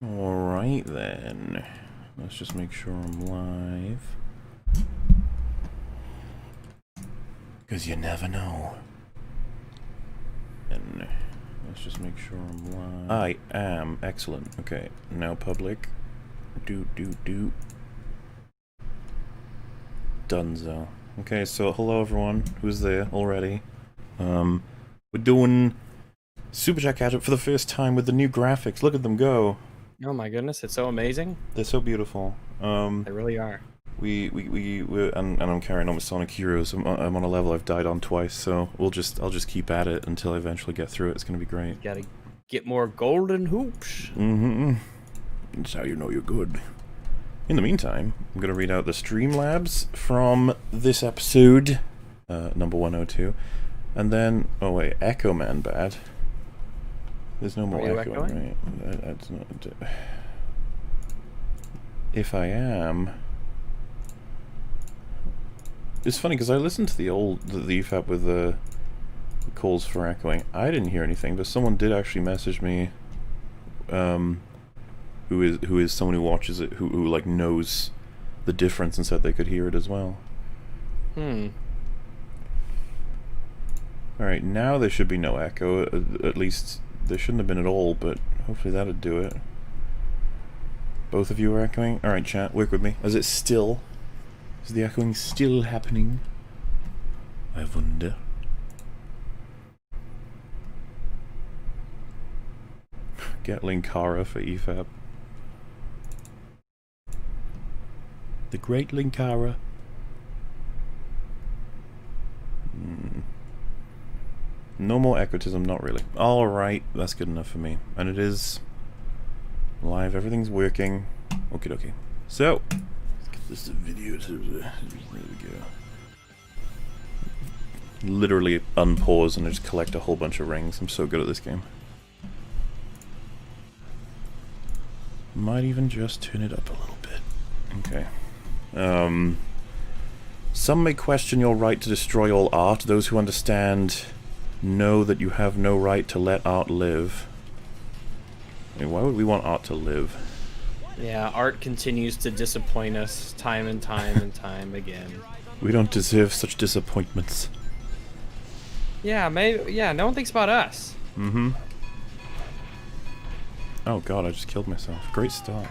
Alright then. Let's just make sure I'm live. Because you never know. And let's just make sure I'm live. I am. Excellent. Okay, now public. Do. Dunzo. Okay, so hello everyone who's there already. We're doing Superchat Catchup for the first time with the new graphics. Look at them go. Oh my goodness, it's so amazing. They're so beautiful. They really are. And I'm carrying on with Sonic Heroes. I'm on a level I've died on twice, so I'll just keep at it until I eventually get through it. It's gonna be great. You gotta get more golden hoops. That's how you know you're good. In the meantime, I'm gonna read out the Streamlabs from this episode, number 102, and then Echo Man bad. There's no more echoing, right? That's not. If I am, it's funny because I listened to the EFAP with the calls for echoing. I didn't hear anything, but someone did actually message me. Who is someone who watches it, who like knows the difference and said they could hear it as well. Alright, now there should be no echo. At least there shouldn't have been at all, but hopefully that'd do it. Both of you are echoing? Alright, chat, work with me. Is it still? Is the echoing still happening? I wonder. Get Linkara for EFAP. The great Linkara. No more equitism, not really. Alright, that's good enough for me. And it is live, everything's working. Okie dokie. So, let's get this video to there we go. Literally unpause and just collect a whole bunch of rings. I'm so good at this game. Might even just turn it up a little bit. Okay. Some may question your right to destroy all art. Those who understand know that you have no right to let art live. I mean, why would we want art to live? Yeah, art continues to disappoint us time and time again. We don't deserve such disappointments. Yeah, maybe. Yeah, no one thinks about us. Oh god, I just killed myself. Great start.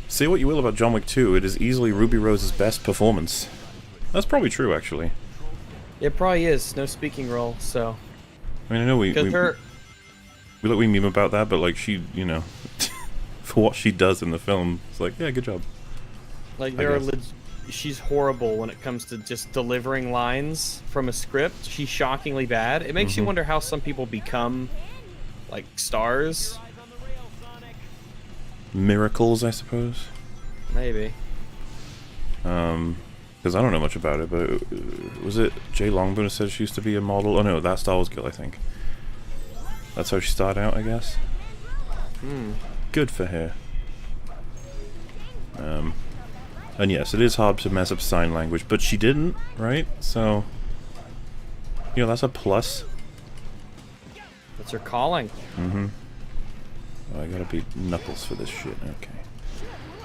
Say what you will about John Wick 2, it is easily Ruby Rose's best performance. That's probably true, actually. It probably is. No speaking role, so. I mean, I know we meme about that, but like she, you know, for what she does in the film, it's like, yeah, good job. Like she's horrible when it comes to just delivering lines from a script. She's shockingly bad. It makes you wonder how some people become like stars. Miracles, I suppose. Maybe. Because I don't know much about it, but was it Jay Longboom who said she used to be a model? Oh no, that's Star Wars Girl, I think. That's how she started out, I guess. Good for her. And yes, it is hard to mess up sign language, but she didn't, right? So, you know, that's a plus. That's her calling. Oh, I gotta be Knuckles for this shit, okay.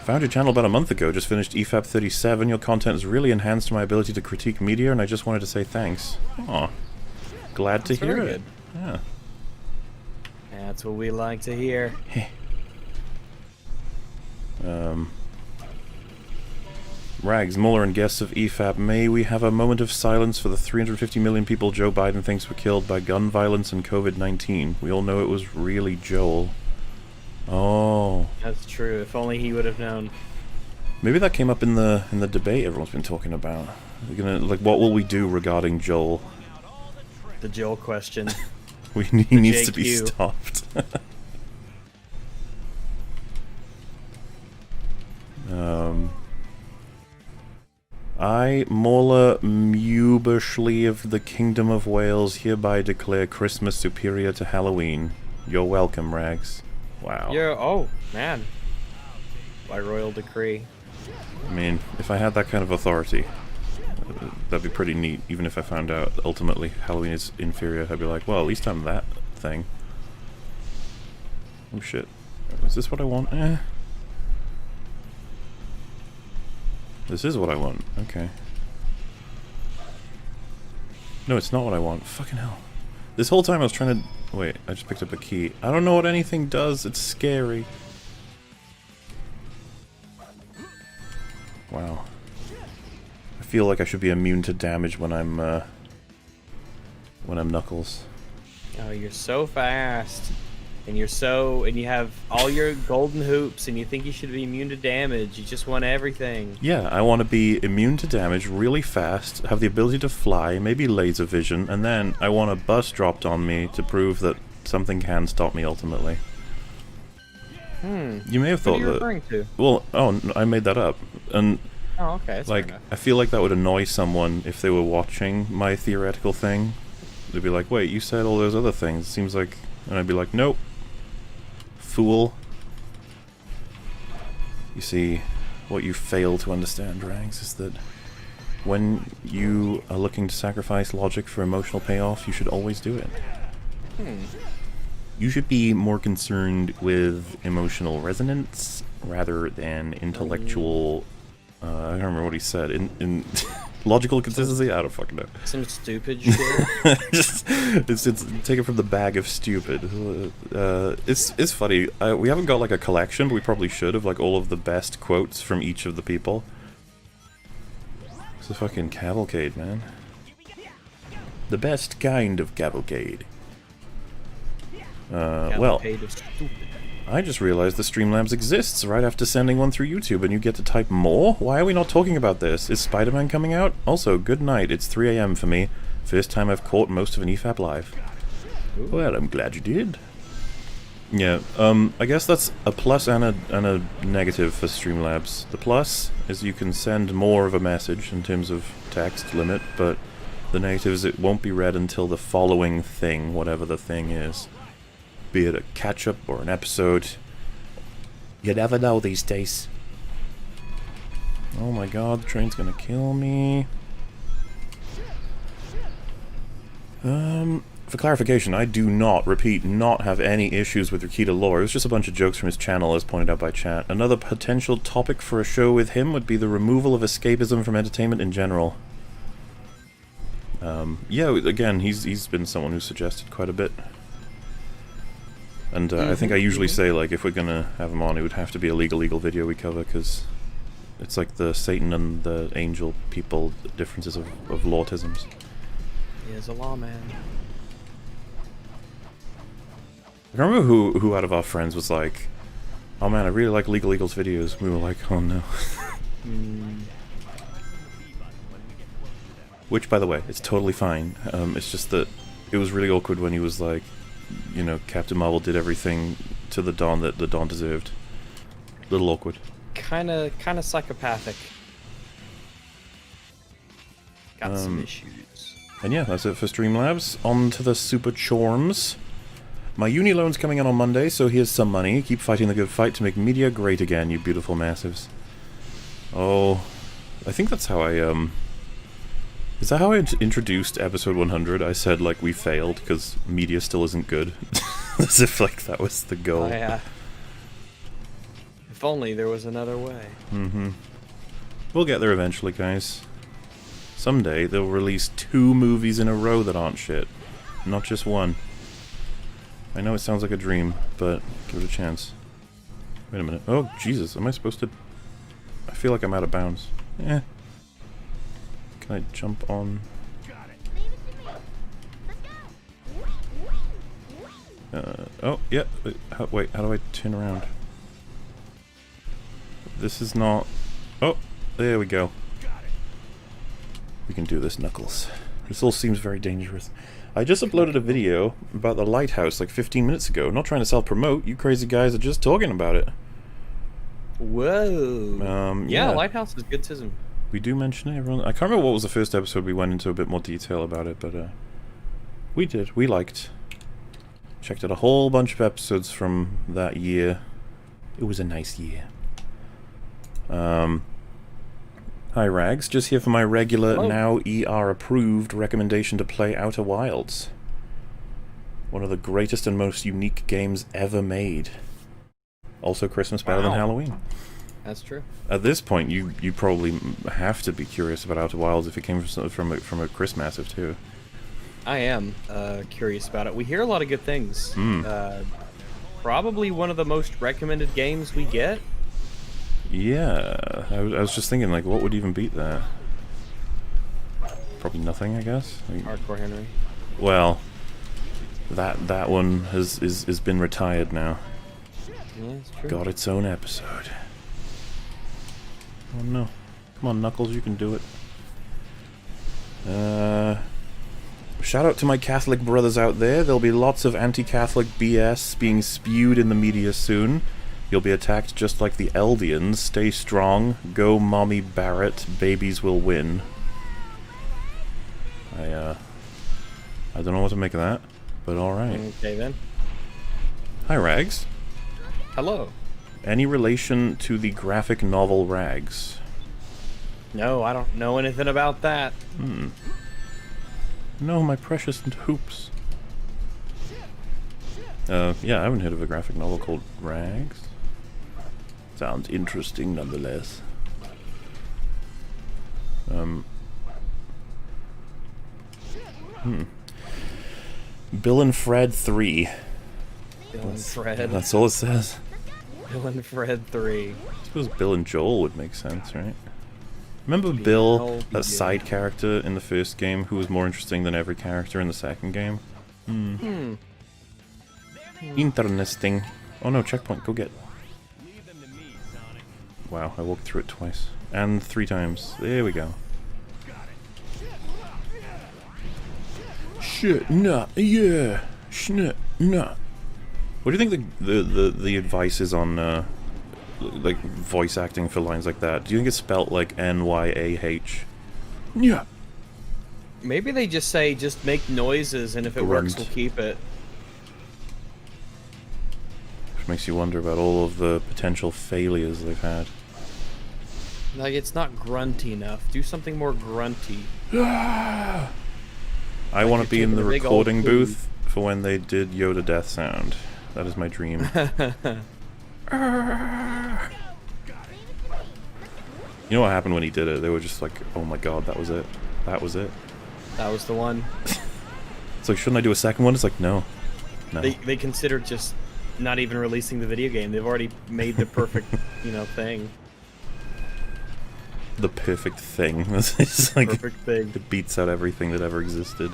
Found your channel about a month ago, just finished EFAP 37. Your content has really enhanced my ability to critique media, and I just wanted to say thanks. Aw. Glad to hear it. Yeah. That's what we like to hear. Rags, Mueller, and guests of EFAP, may we have a moment of silence for the 350 million people Joe Biden thinks were killed by gun violence and COVID-19. We all know it was really Joel. Oh. That's true. If only he would have known. Maybe that came up in the debate everyone's been talking about. We're gonna, like, what will we do regarding Joel? The Joel question. He needs to be stopped. I, Morla Mewbersley of the Kingdom of Wales, hereby declare Christmas superior to Halloween. You're welcome, Rags. Wow. Yeah, oh, man. By royal decree. I mean, if I had that kind of authority, that'd be pretty neat. Even if I found out ultimately Halloween is inferior, I'd be like, well, at least I'm that thing. Oh shit. Is this what I want? This is what I want. Okay. No, it's not what I want. Fucking hell. This whole time I was trying to... Wait, I just picked up a key. I don't know what anything does. It's scary. Wow. I feel like I should be immune to damage when I'm Knuckles. Oh, you're so fast. And you have all your golden hoops, and you think you should be immune to damage. You just want everything. Yeah, I want to be immune to damage, really fast, have the ability to fly, maybe laser vision, and then I want a bus dropped on me to prove that something can stop me ultimately. You may have thought what are you that... referring to? Well, oh, I made that up. And, oh, okay, that's like, fair enough. I feel like that would annoy someone if they were watching my theoretical thing. They'd be like, wait, you said all those other things. Seems like... And I'd be like, nope. Fool. You see, what you fail to understand, Rags, is that when you are looking to sacrifice logic for emotional payoff, you should always do it. You should be more concerned with emotional resonance rather than intellectual... I don't remember what he said. In logical consistency? I don't fucking know. Some stupid shit. it's taken from the bag of stupid. It's funny. We haven't got like a collection, but we probably should have like all of the best quotes from each of the people. It's a fucking cavalcade, man. The best kind of cavalcade. Well, I just realized the Streamlabs exists right after sending one through YouTube, and you get to type more? Why are we not talking about this? Is Spider-Man coming out? Also, good night. It's 3 AM for me. First time I've caught most of an EFAP live. Ooh. Well, I'm glad you did. Yeah, I guess that's a plus and a negative for Streamlabs. The plus is you can send more of a message in terms of text limit, but the negative is it won't be read until the following thing, whatever the thing is. Be it a catch-up or an episode. You never know these days. Oh my god, the train's gonna kill me. For clarification, I do not, repeat, not have any issues with Rikita lore. It was just a bunch of jokes from his channel, as pointed out by chat. Another potential topic for a show with him would be the removal of escapism from entertainment in general. Yeah, again, he's been someone who's suggested quite a bit. And I think I usually say, like, if we're gonna have him on, it would have to be a legal video we cover, because it's like the Satan and the angel people differences of lawtisms. He is a lawman. I remember who out of our friends was like, oh man, I really like Legal Eagle's videos. We were like, oh no. Which, by the way, it's totally fine. It's just that it was really awkward when he was like, you know, Captain Marvel did everything to the Dawn that the Dawn deserved. Little awkward. Kinda psychopathic. Got some issues. And yeah, that's it for Streamlabs. On to the Super Chorms. My uni loan's coming in on Monday, so here's some money. Keep fighting the good fight to make media great again, you beautiful massives. Oh, I think that's how I, is that how I introduced episode 100? I said, like, we failed because media still isn't good. As if, like, that was the goal. Oh, yeah. If only there was another way. We'll get there eventually, guys. Someday, they'll release 2 movies in a row that aren't shit. Not just one. I know it sounds like a dream, but give it a chance. Wait a minute. Oh, Jesus. Am I supposed to... I feel like I'm out of bounds. Eh. Can I jump on? Oh, yeah. Wait, how do I turn around? This is not... Oh, there we go. We can do this, Knuckles. This all seems very dangerous. I just uploaded a video about the lighthouse like 15 minutes ago. Not trying to self-promote. You crazy guys are just talking about it. Whoa. Yeah, lighthouse is good tism. We do mention it, everyone. I can't remember what was the first episode we went into a bit more detail about it, but we did. We liked. Checked out a whole bunch of episodes from that year. It was a nice year. Hi Rags, just here for my regular, now ER approved recommendation to play Outer Wilds. One of the greatest and most unique games ever made. Also Christmas better than Halloween. That's true. At this point, you probably have to be curious about Outer Wilds if it came from a Chris Massive too. I am curious about it. We hear a lot of good things. Probably one of the most recommended games we get. Yeah, I was just thinking, like, what would even beat that? Probably nothing, I guess. Hardcore Henry. Well, that one has been retired now. Yeah, it's true. Got its own episode. Oh no! Come on, Knuckles, you can do it. Shout out to my Catholic brothers out there. There'll be lots of anti-Catholic BS being spewed in the media soon. You'll be attacked just like the Eldians. Stay strong. Go, Mommy Barrett. Babies will win. I don't know what to make of that, but alright. Okay, then. Hi, Rags. Hello. Any relation to the graphic novel Rags? No, I don't know anything about that. No, my precious hoops. Yeah, I haven't heard of a graphic novel called Rags. Sounds interesting nonetheless. Bill and Fred 3. Bill and Fred. That's all it says. Bill and Fred 3. I suppose Bill and Joel would make sense, right? Remember Bill, that side character in the first game, who was more interesting than every character in the second game? Interesting. Oh no, checkpoint, go get. Wow, I walked through it twice. And 3 times. There we go. Shit, nah, yeah. Schnit, nah. What do you think the advice is on, like, voice acting for lines like that? Do you think it's spelt like N-Y-A-H? Yeah. Maybe they just say, just make noises, and if it works, we'll keep it. Which makes you wonder about all of the potential failures they've had. Like, it's not grunty enough. Do something more grunty. I want to be in the recording booth for when they did Yoda death sound. That is my dream. You know what happened when he did it? They were just like, oh my god, that was it. That was it. That was the one. It's like, shouldn't I do a second one? It's like, no. No. They considered just not even releasing the video game. They've already made the perfect, thing. The perfect thing. It's like, perfect thing. It beats out everything that ever existed.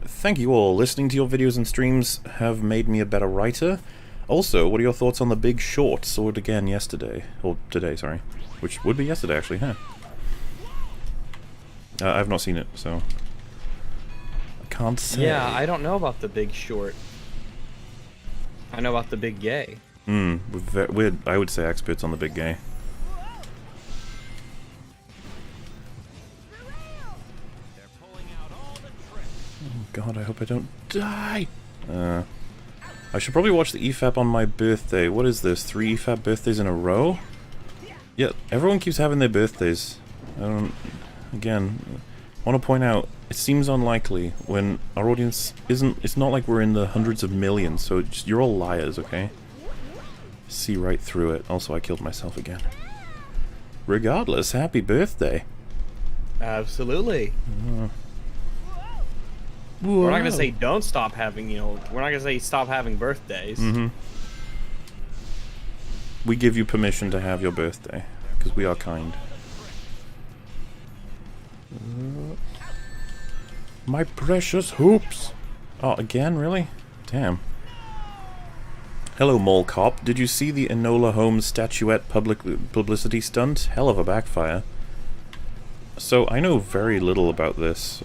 Thank you all. Listening to your videos and streams have made me a better writer. Also, what are your thoughts on The Big Short? Saw it again yesterday. Or today, sorry. Which would be yesterday, actually, huh? I've not seen it, so... I can't say. Yeah, I don't know about The Big Short. I know about The Big Gay. We're, I would say, experts on The Big Gay. Oh god, I hope I don't die! I should probably watch the EFAP on my birthday. What is this? 3 EFAP birthdays in a row? Yeah, everyone keeps having their birthdays. I don't... Again, I want to point out, it seems unlikely when our audience isn't... It's not like we're in the hundreds of millions, so just, you're all liars, okay? See right through it. Also, I killed myself again. Regardless, happy birthday. Absolutely. We're not gonna say don't stop having, we're not gonna say stop having birthdays. We give you permission to have your birthday, because we are kind. My precious hoops! Oh, again, really? Damn. Hello, Mole Cop. Did you see the Enola Holmes statuette publicity stunt? Hell of a backfire. So, I know very little about this.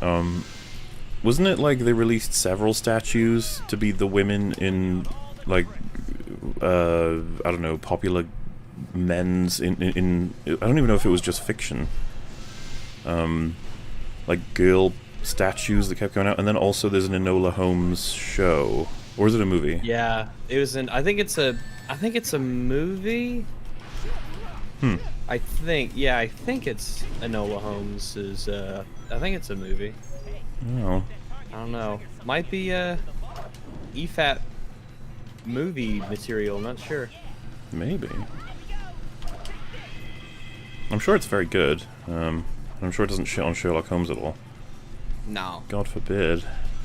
Wasn't it like they released several statues to be the women in, like, I don't know, popular men's in I don't even know if it was just fiction. Like girl statues that kept coming out, and then also there's an Enola Holmes show. Or is it a movie? Yeah, it was I think it's a movie. I think it's Enola Holmes is, I think it's a movie. Oh. I don't know. Might be, EFAP movie material, not sure. Maybe. I'm sure it's very good. I'm sure it doesn't shit on Sherlock Holmes at all. No. God forbid.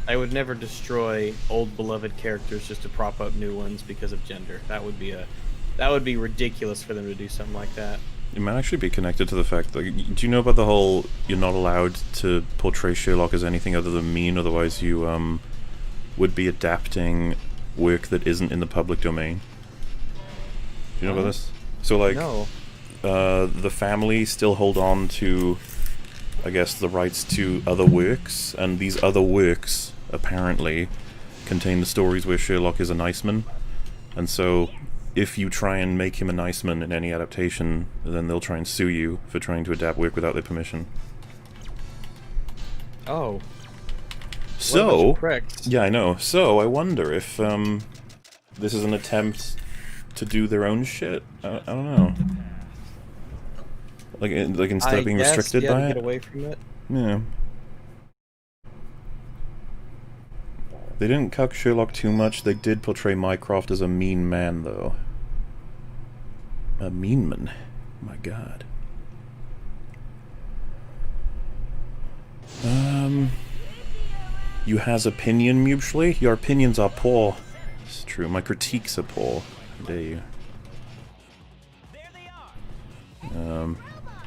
I would never destroy old beloved characters just to prop up new ones because of gender. That would be ridiculous for them to do something like that. It might actually be connected to the fact that... Do you know about the whole... You're not allowed to portray Sherlock as anything other than mean, otherwise you, would be adapting work that isn't in the public domain? Do you know about this? So, like... No. The family still hold on to, I guess, the rights to other works, and these other works, apparently, contain the stories where Sherlock is a nice man, and so... If you try and make him a nice man in any adaptation, then they'll try and sue you for trying to adapt work without their permission. Oh. So, yeah, I know. So, I wonder if, this is an attempt to do their own shit? I don't know. Like instead of being restricted by it? Get away from it. Yeah. They didn't cuck Sherlock too much. They did portray Mycroft as a mean man, though. A mean man. My god. You has opinion mutually? Your opinions are poor. It's true. My critiques are poor. How dare you.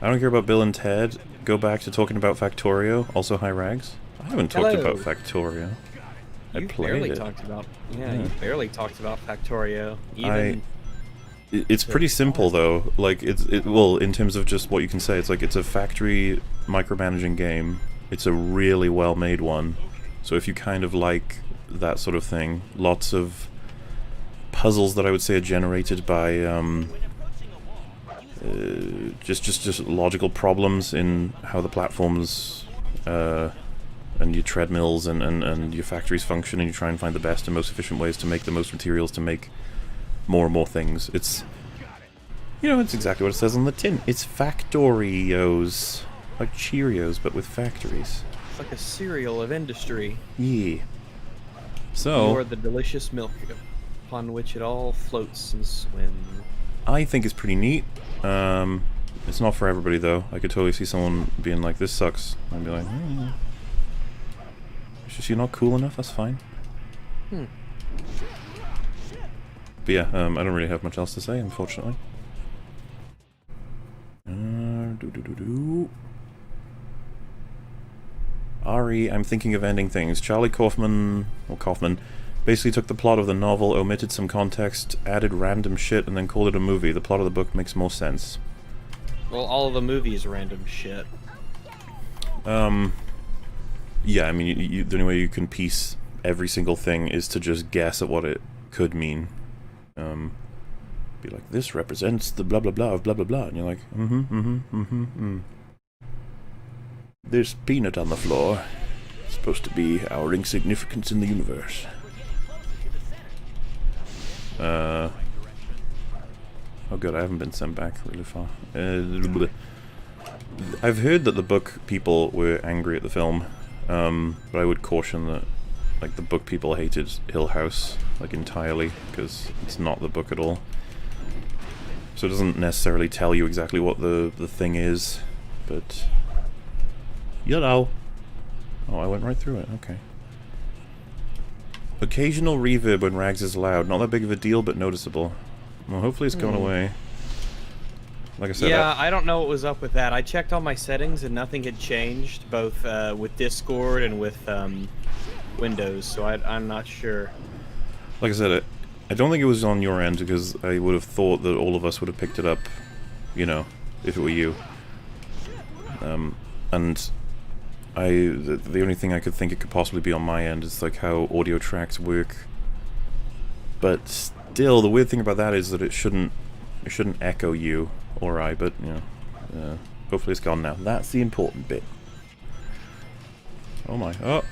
I don't care about Bill and Ted. Go back to talking about Factorio. Also, hi Rags. I haven't talked about Factorio. You barely talked about Factorio. It's pretty simple though. Like well, in terms of just what you can say, it's like it's a factory micromanaging game. It's a really well made one. So if you kind of like that sort of thing, lots of puzzles that I would say are generated by just logical problems in how the platforms and your treadmills and your factories function, and you try and find the best and most efficient ways to make the most materials to make more and more things. It's, you know, it's exactly what it says on the tin. It's Factorios. Like Cheerios, but with factories. It's like a cereal of industry. Yeah. So... Or the delicious milk upon which it all floats and swims. I think it's pretty neat. It's not for everybody, though. I could totally see someone being like, this sucks. I'd be like, it's just you're not cool enough, that's fine. But yeah, I don't really have much else to say, unfortunately. Ari, I'm thinking of ending things. Charlie Kaufman basically took the plot of the novel, omitted some context, added random shit, and then called it a movie. The plot of the book makes more sense. Well, all of the movies random shit. Yeah, I mean, the only way you can piece every single thing is to just guess at what it could mean. Be like, this represents the blah blah blah of blah blah blah, and you're like, There's peanut on the floor. It's supposed to be our insignificance in the universe. Oh good, I haven't been sent back really far. I've heard that the book people were angry at the film, but I would caution that, like, the book people hated Hill House, like, entirely, because it's not the book at all. So it doesn't necessarily tell you exactly what the thing is, but... You know. Oh, I went right through it, okay. Occasional reverb when Rags is loud. Not that big of a deal, but noticeable. Well, hopefully it's gone away. Like I said... Yeah, I don't know what was up with that. I checked all my settings and nothing had changed, both with Discord and with Windows, so I'm not sure. Like I said, I don't think it was on your end, because I would have thought that all of us would have picked it up, you know, if it were you. And... the only thing I could think it could possibly be on my end is like how audio tracks work. But still, the weird thing about that is that it shouldn't echo you or I, but you know, hopefully it's gone now. That's the important bit. Oh my, oh!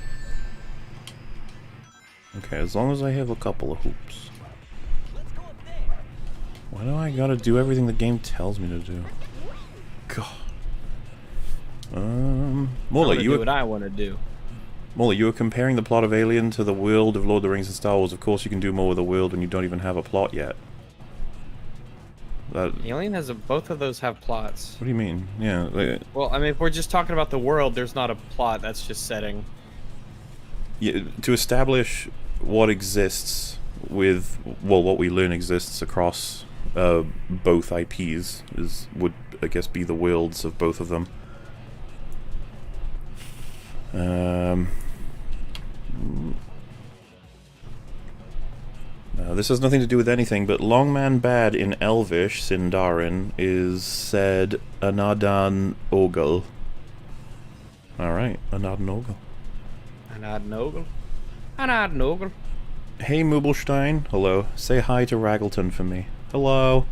Okay, as long as I have a couple of hoops. Why do I gotta do everything the game tells me to do? God. Molly, do what I want to do. Molly, you were comparing the plot of Alien to the world of Lord of the Rings and Star Wars. Of course you can do more with the world when you don't even have a plot yet. Alien has both of those have plots. What do you mean? Yeah. Well, I mean, if we're just talking about the world, there's not a plot. That's just setting. Yeah, to establish what exists with, well, what we learn exists across both IPs would, I guess, be the worlds of both of them. This has nothing to do with anything, but Longman Bad in Elvish, Sindarin, is said Anadan Ogle. Alright, Anadan Ogle. Anadan Ogle. Anadan Ogle. Hey Mooblestein, hello. Say hi to Raggleton for me. Hello.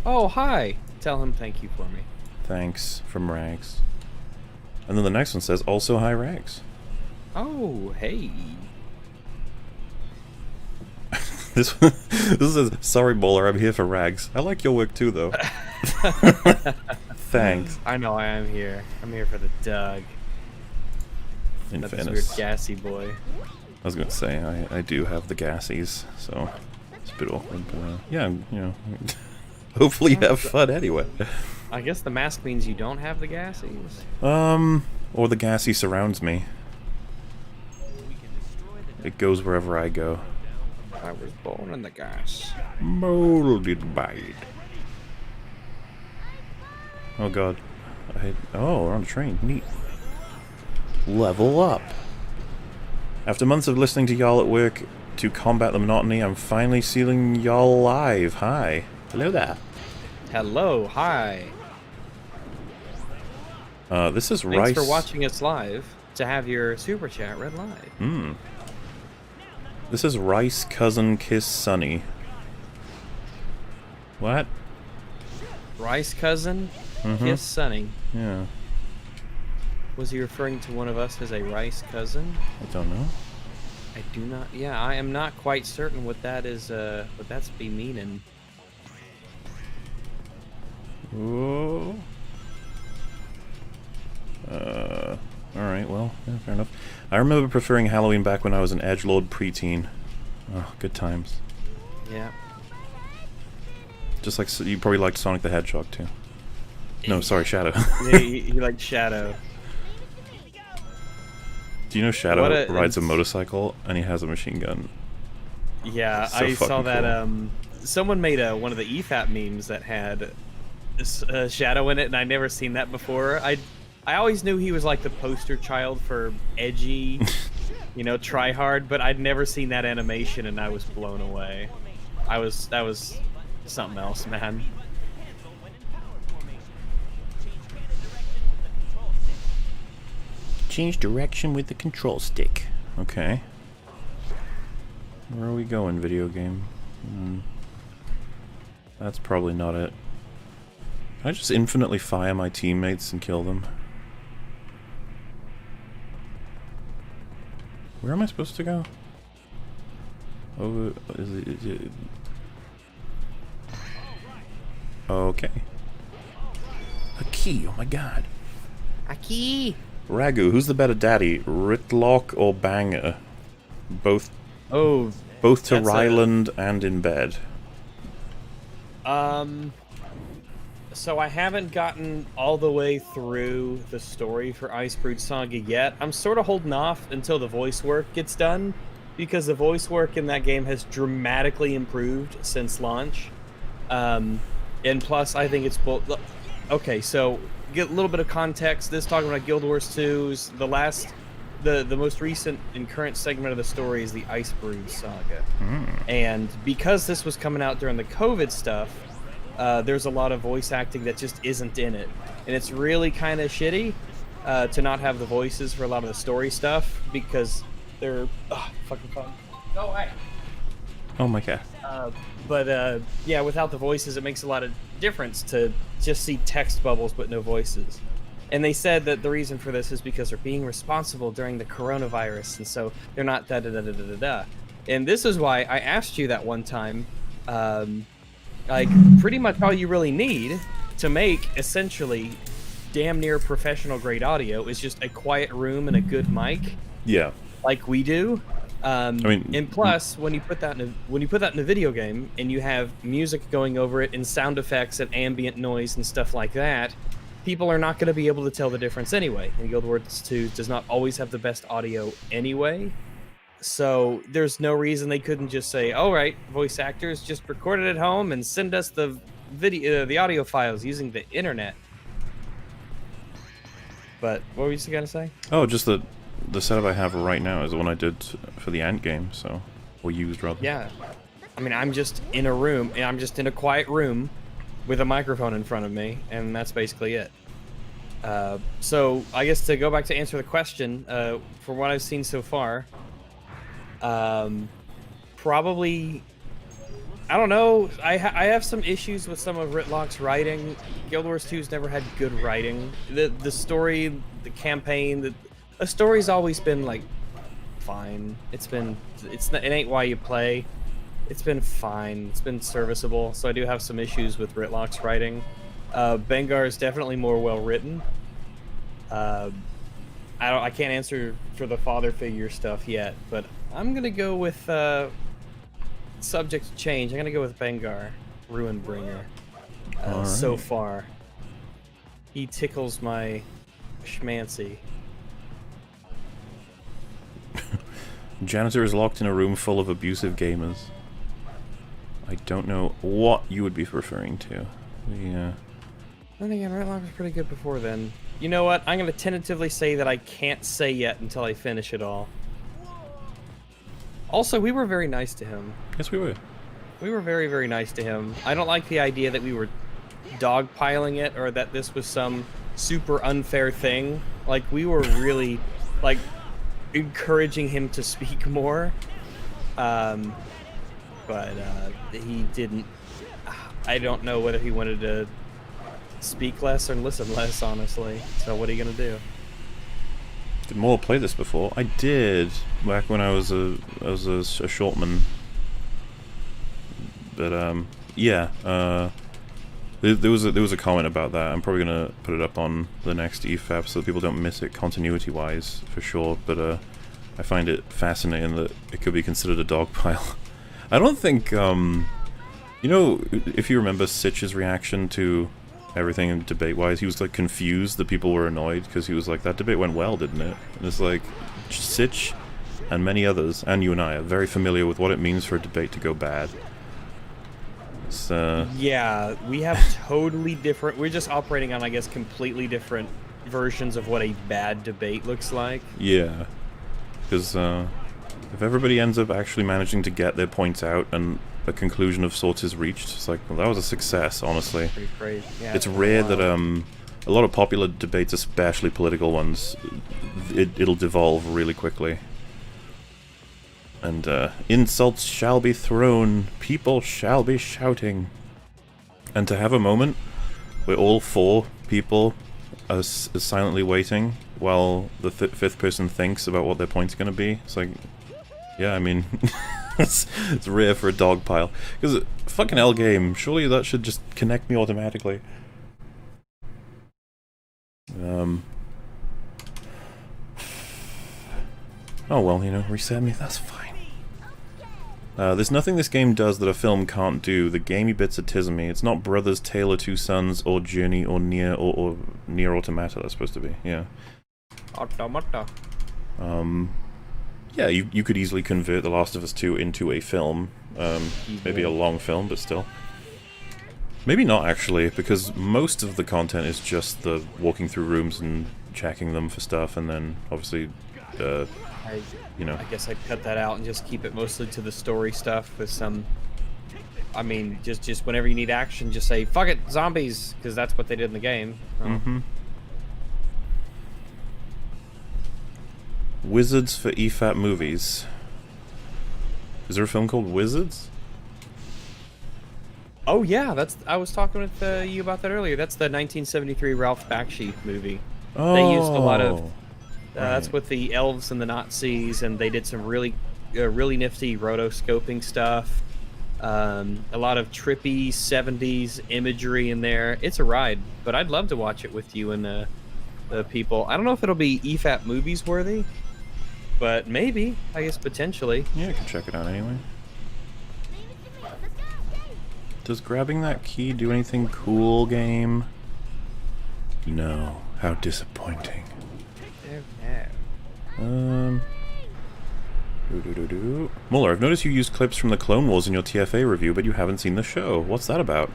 Oh, hi. Tell him thank you for me. Thanks, from Rags. And then the next one says, also hi Rags. Oh, hey. This is sorry Bowler, I'm here for Rags. I like your work too though. Thanks. I know I am here. I'm here for the Doug. In That's fairness. weird gassy boy. I was gonna say I do have the gassies, so it's a bit awkward, but yeah, you know. Hopefully you have fun anyway. I guess the mask means you don't have the gassies. Or the gassy surrounds me. It goes wherever I go. I was born in the gas. Molded by it. Oh god. Oh, we're on a train. Neat. Level up. After months of listening to y'all at work to combat the monotony, I'm finally seeing y'all live. Hi. Hello there. Hello, hi. This is Rice. Thanks for watching us live. To have your super chat read live. This is Rice Cousin Kiss Sunny. What? Rice Cousin Kiss Sunny. Yeah. Was he referring to one of us as a Rice Cousin? I don't know. I do not. Yeah, I am not quite certain what that is. What that's be meaning. Whoa. Alright, well, yeah, fair enough. I remember preferring Halloween back when I was an edgelord preteen. Oh, good times. Yeah. Just like, you probably liked Sonic the Hedgehog, too. No, sorry, Shadow. Yeah, you like Shadow. Do you know Shadow rides a motorcycle and he has a machine gun? Yeah, So I saw that, cool. someone made one of the EFAP memes that had Shadow in it, and I'd never seen that before. I always knew he was like the poster child for edgy, you know, try hard, but I'd never seen that animation, and I was blown away. That was something else, man. Change direction with the control stick. Okay. Where are we going, video game? That's probably not it. Can I just infinitely fire my teammates and kill them? Where am I supposed to go? Oh, is it... Okay. A key, oh my god. A key! Ragu, who's the better daddy? Ritlock or Banger? Both to Ryland and in bed. So I haven't gotten all the way through the story for Icebrood Saga yet. I'm sort of holding off until the voice work gets done, because the voice work in that game has dramatically improved since launch. And plus, I think it's both. Okay, so get a little bit of context. This talking about Guild Wars 2's the most recent and current segment of the story is the Icebrood Saga. And because this was coming out during the COVID stuff, there's a lot of voice acting that just isn't in it, and it's really kind of shitty to not have the voices for a lot of the story stuff, because they're fucking fun. Go away. Oh my god. But yeah, without the voices, it makes a lot of difference to just see text bubbles but no voices. And they said that the reason for this is because they're being responsible during the coronavirus, and so they're not da da da da da da da. And this is why I asked you that one time, Like, pretty much all you really need to make, essentially, damn near professional-grade audio is just a quiet room and a good mic, Yeah. like we do. I mean, And plus, when you put that in a video game and you have music going over it and sound effects and ambient noise and stuff like that, people are not going to be able to tell the difference anyway. And Guild Wars 2 does not always have the best audio anyway. So there's no reason they couldn't just say, "All right, voice actors, just record it at home and send us the the audio files using the internet." But what were you gonna say? oh, just the setup I have right now is the one I did for the Ant game, so or used rather. Yeah, I mean, I'm just in a room, and I'm just in a quiet room with a microphone in front of me, and that's basically it. So I guess to go back to answer the question, from what I've seen so far, probably, I don't know. I have some issues with some of Ritlock's writing. Guild Wars 2's never had good writing. The story, the campaign, the story's always been like fine. It ain't why you play. It's been fine. It's been serviceable. So I do have some issues with Ritlock's writing. Bengar is definitely more well written. I can't answer for the father figure stuff yet, but I'm gonna go with subject to change. I'm gonna go with Bengar, Ruinbringer. All So right. far, he tickles my schmancy. Janitor is locked in a room full of abusive gamers. I don't know what you would be referring to. Yeah. Then again, Ritlock was pretty good before then. You know what? I'm gonna tentatively say that I can't say yet until I finish it all. Also, we were very nice to him. Yes, we were. We were very, very nice to him. I don't like the idea that we were dogpiling it or that this was some super unfair thing. Like, we were really, like, encouraging him to speak more. But he didn't. I don't know whether he wanted to speak less or listen less, honestly. So what are you gonna do? Did more play this before? I did back when I was a shortman. But yeah, there was a comment about that. I'm probably gonna put it up on the next EFAP so that people don't miss it continuity wise for sure. But I find it fascinating that it could be considered a dog pile. I don't think you know, if you remember Sitch's reaction to everything debate-wise, he was like confused that people were annoyed because he was like, that debate went well, didn't it? And it's like, Sitch and many others, and you and I, are very familiar with what it means for a debate to go bad. It's, Yeah, we have totally different. We're just operating on, I guess, completely different versions of what a bad debate looks like. yeah. Because if everybody ends up actually managing to get their points out and a conclusion of sorts is reached, it's like, well, that was a success, honestly. Pretty crazy. Yeah, It's rare that a lot of popular debates, especially political ones, it'll devolve really quickly. And insults shall be thrown, people shall be shouting. And to have a moment where all four people are silently waiting while the fifth person thinks about what their point's going to be, it's like, yeah, I mean, it's rare for a dog pile. Because fucking L game, surely that should just connect me automatically. Oh well, you know, reset me, that's fine. There's nothing this game does that a film can't do. The gamey bits are Tismy. It's not Brothers, Tale of Two Sons, or Journey, or Nier, or Nier Automata, that's supposed to be, yeah. Automata. Yeah, you could easily convert The Last of Us 2 into a film. Maybe a long film, but still. Maybe not, actually, because most of the content is just the walking through rooms and checking them for stuff, and then, obviously, you know... I guess I'd cut that out and just keep it mostly to the story stuff with some... I mean, just whenever you need action, just say, fuck it, zombies, because that's what they did in the game. Mm-hmm. Wizards for EFAP movies. Is there a film called Wizards? Oh yeah, I was talking with you about that earlier. That's the 1973 Ralph Bakshi movie. Oh, They used a lot of... That's right. with the elves and the Nazis, and they did some really nifty rotoscoping stuff. A lot of trippy 70s imagery in there. It's a ride, but I'd love to watch it with you and the people. I don't know if it'll be EFAP movies worthy, but maybe. I guess potentially. Yeah, I can check it out anyway. Does grabbing that key do anything cool, game? No. How disappointing. Muller, I've noticed you used clips from the Clone Wars in your TFA review, but you haven't seen the show. What's that about?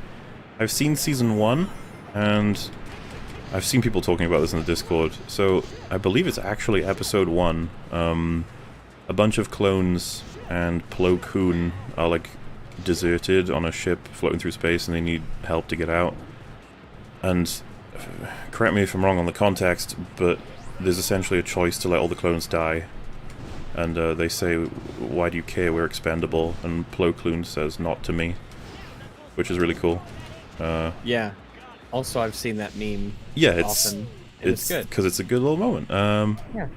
I've seen Season 1, and I've seen people talking about this in the Discord, so I believe it's actually Episode 1. A bunch of clones and Plo Koon are, like, deserted on a ship floating through space, and they need help to get out. And, correct me if I'm wrong on the context, but there's essentially a choice to let all the clones die. And they say, why do you care, we're expendable? And Plo Koon says, not to me. Which is really cool. Yeah. Also, I've seen that meme often. It's good. Because it's a good little moment. Yeah.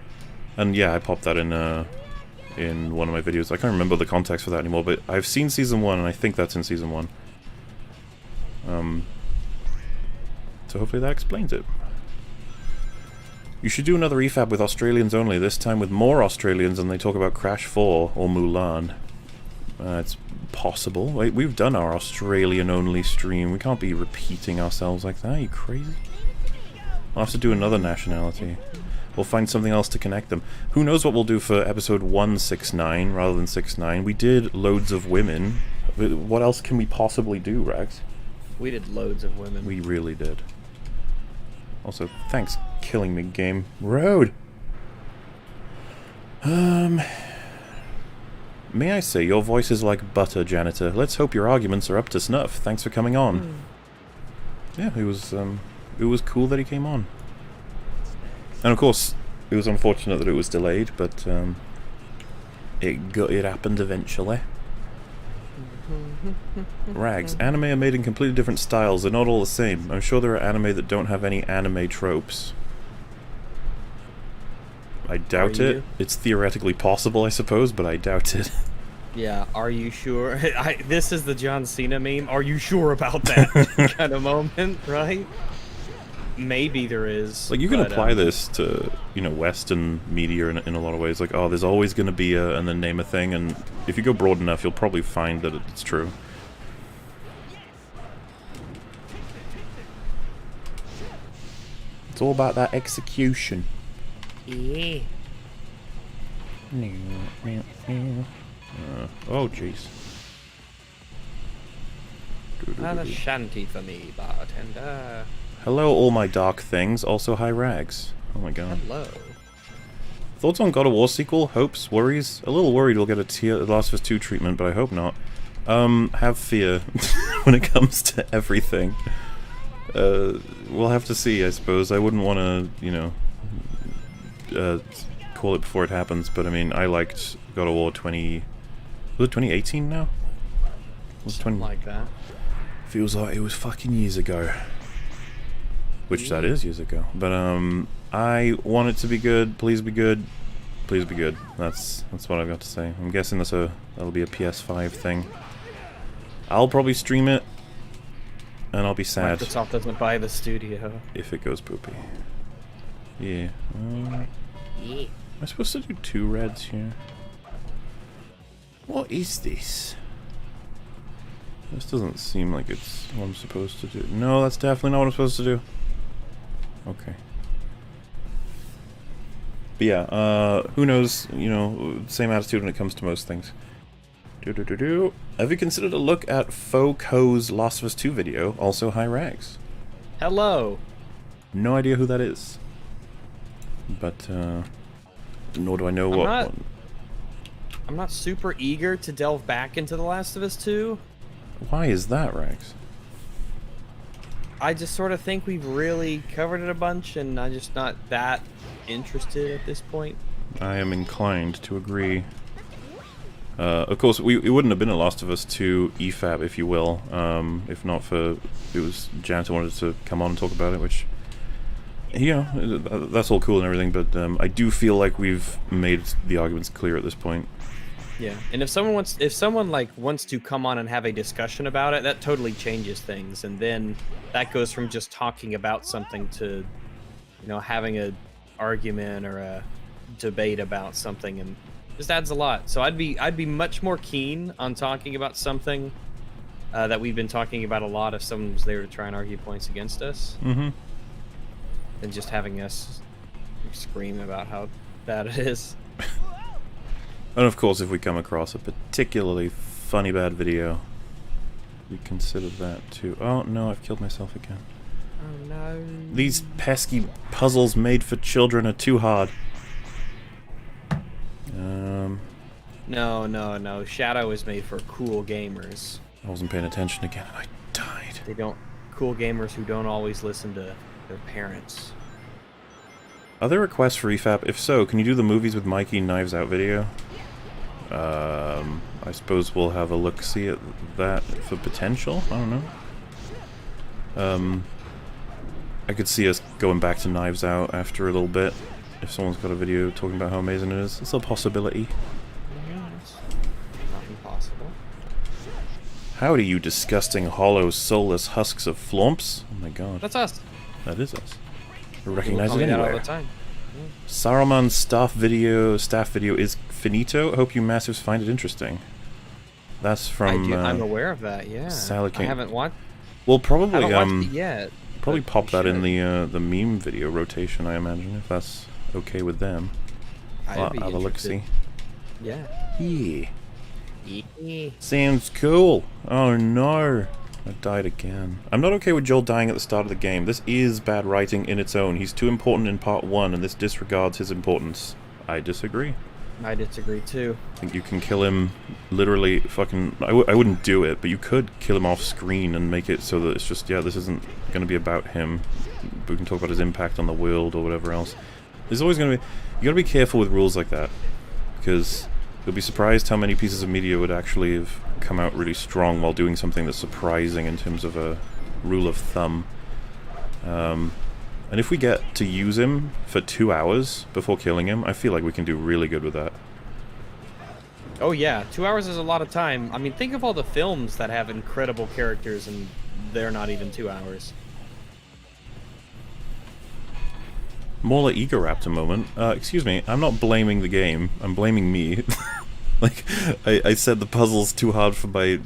And yeah, I popped that in one of my videos. I can't remember the context for that anymore, but I've seen Season 1, and I think that's in Season 1. So hopefully that explains it. You should do another EFAP with Australians only, this time with more Australians, and they talk about Crash 4 or Mulan. It's possible. Wait, we've done our Australian-only stream. We can't be repeating ourselves like that. Are you crazy? I'll have to do another nationality. We'll find something else to connect them. Who knows what we'll do for episode 169 rather than 69. We did loads of women. What else can we possibly do, Rags? We did loads of women. We really did. Also, thanks killing me, game. Road! May I say, your voice is like butter, janitor. Let's hope your arguments are up to snuff. Thanks for coming on. Yeah, it was cool that he came on. And of course, it was unfortunate that it was delayed, but it happened eventually. Rags, anime are made in completely different styles. They're not all the same. I'm sure there are anime that don't have any anime tropes. I doubt it. It's theoretically possible, I suppose, but I doubt it. Yeah, are you sure? This is the John Cena meme. Are you sure about that kind of moment, right? Maybe there is. Like, you can apply this to, you know, Western media in a lot of ways. Like, oh, there's always going to be a, and then name a thing, and if you go broad enough, you'll probably find that it's true. It's all about that execution. Yeah. Oh, jeez. Another shanty for me, bartender. Hello, all my dark things. Also, hi, Rags. Oh my god. Hello. Thoughts on God of War sequel? Hopes? Worries? A little worried we'll get a Last of Us 2 treatment, but I hope not. Have fear when it comes to everything. We'll have to see, I suppose. I wouldn't want to, you know, call it before it happens, but I mean, I liked God of War 20... Was it 2018 now? Was it 20... Something like that. Feels like it was fucking years ago. Which that is years ago. But, I want it to be good. Please be good. Please be good. That's what I've got to say. I'm guessing that'll be a PS5 thing. I'll probably stream it, and I'll be sad. Microsoft doesn't buy the studio. If it goes poopy. Yeah. Am I supposed to do 2 reds here? What is this? This doesn't seem like it's what I'm supposed to do. No, that's definitely not what I'm supposed to do. Okay. But yeah, who knows, you know, same attitude when it comes to most things. Have you considered a look at Foco's Last of Us 2 video? Also, hi, Rags. Hello. No idea who that is. But, nor do I know what... I'm not super eager to delve back into The Last of Us 2. Why is that, Rags? I just sort of think we've really covered it a bunch, and I'm just not that interested at this point. I am inclined to agree. Of course, it wouldn't have been a Last of Us 2 EFAP, if you will, if not for... It was Janitor wanted to come on and talk about it, which... You know, that's all cool and everything, but I do feel like we've made the arguments clear at this point. Yeah, and if someone like wants to come on and have a discussion about it, that totally changes things, and then that goes from just talking about something to, having a argument or a debate about something, and just adds a lot. So I'd be much more keen on talking about something that we've been talking about a lot if someone was there to try and argue points against us, than just having us scream about how bad it is. And of course, if we come across a particularly funny bad video, we consider that too. Oh no, I've killed myself again. Oh no. These pesky puzzles made for children are too hard. No. Shadow is made for cool gamers. I wasn't paying attention again and I died. Cool gamers who don't always listen to their parents. Are there requests for EFAP? If so, can you do the movies with Mikey Knives Out video? I suppose we'll have a look-see at that for potential. I don't know. I could see us going back to Knives Out after a little bit. If someone's got a video talking about how amazing it is. It's a possibility. Yes. Not impossible. Howdy, you disgusting, hollow, soulless husks of flumps. Oh my god. That's us. That is us. We recognize it That anywhere. all the time. Saruman's staff video is finito. Hope you massives find it interesting. That's from. I'm aware of that. Yeah. Salad King. I haven't watched. We'll probably watched it yet. probably but pop we that in should. the meme video rotation. I imagine if that's okay with them. I'd be Have a look interested. see. Yeah. Yeah. Sounds cool. Oh no. I died again. I'm not okay with Joel dying at the start of the game. This is bad writing in its own. He's too important in part 1, and this disregards his importance. I disagree. I disagree too. I think you can kill him literally fucking... I wouldn't do it, but you could kill him off screen and make it so that it's just, yeah, this isn't going to be about him. We can talk about his impact on the world or whatever else. There's always going to be... You got to be careful with rules like that, because you'll be surprised how many pieces of media would actually have come out really strong while doing something that's surprising in terms of a rule of thumb. And if we get to use him for 2 hours before killing him, I feel like we can do really good with that. Oh yeah, 2 hours is a lot of time. I mean, think of all the films that have incredible characters and they're not even 2 hours. More like Egoraptor moment. Excuse me, I'm not blaming the game. I'm blaming me. Like, I said the puzzle's too hard for my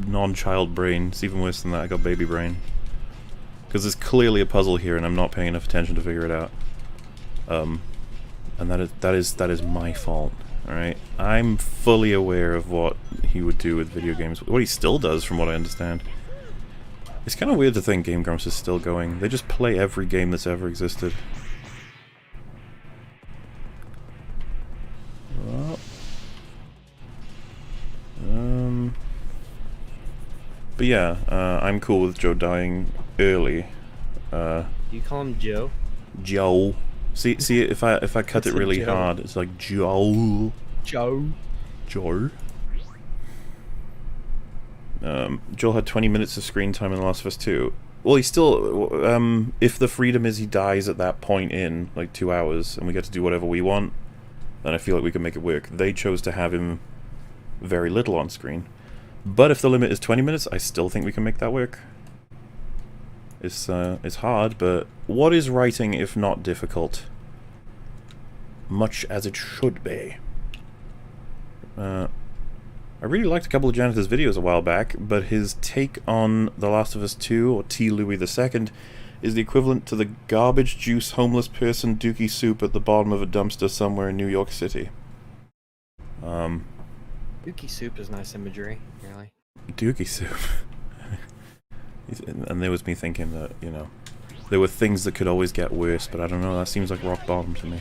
non-child brain. It's even worse than that, I got baby brain. Because there's clearly a puzzle here and I'm not paying enough attention to figure it out. And that is my fault. Alright? I'm fully aware of what he would do with video games. What he still does, from what I understand. It's kind of weird to think Game Grumps is still going. They just play every game that's ever existed. Well, but yeah, I'm cool with Joe dying early. Do you call him Joe? Joe. See, if I cut it really Joe. hard, it's like Joe. Joe. Joe. Joel had 20 minutes of screen time in The Last of Us 2. Well, he still, if the freedom is he dies at that point in, like, 2 hours, and we get to do whatever we want, then I feel like we can make it work. They chose to have him very little on screen. But if the limit is 20 minutes, I still think we can make that work. It's hard, but what is writing if not difficult? Much as it should be. I really liked a couple of Jonathan's videos a while back, but his take on The Last of Us 2, or T. Louis II, is the equivalent to the garbage juice homeless person dookie soup at the bottom of a dumpster somewhere in New York City. Dookie soup is nice imagery, really. Dookie soup. And there was me thinking that, you know, there were things that could always get worse, but I don't know, that seems like rock bottom to me.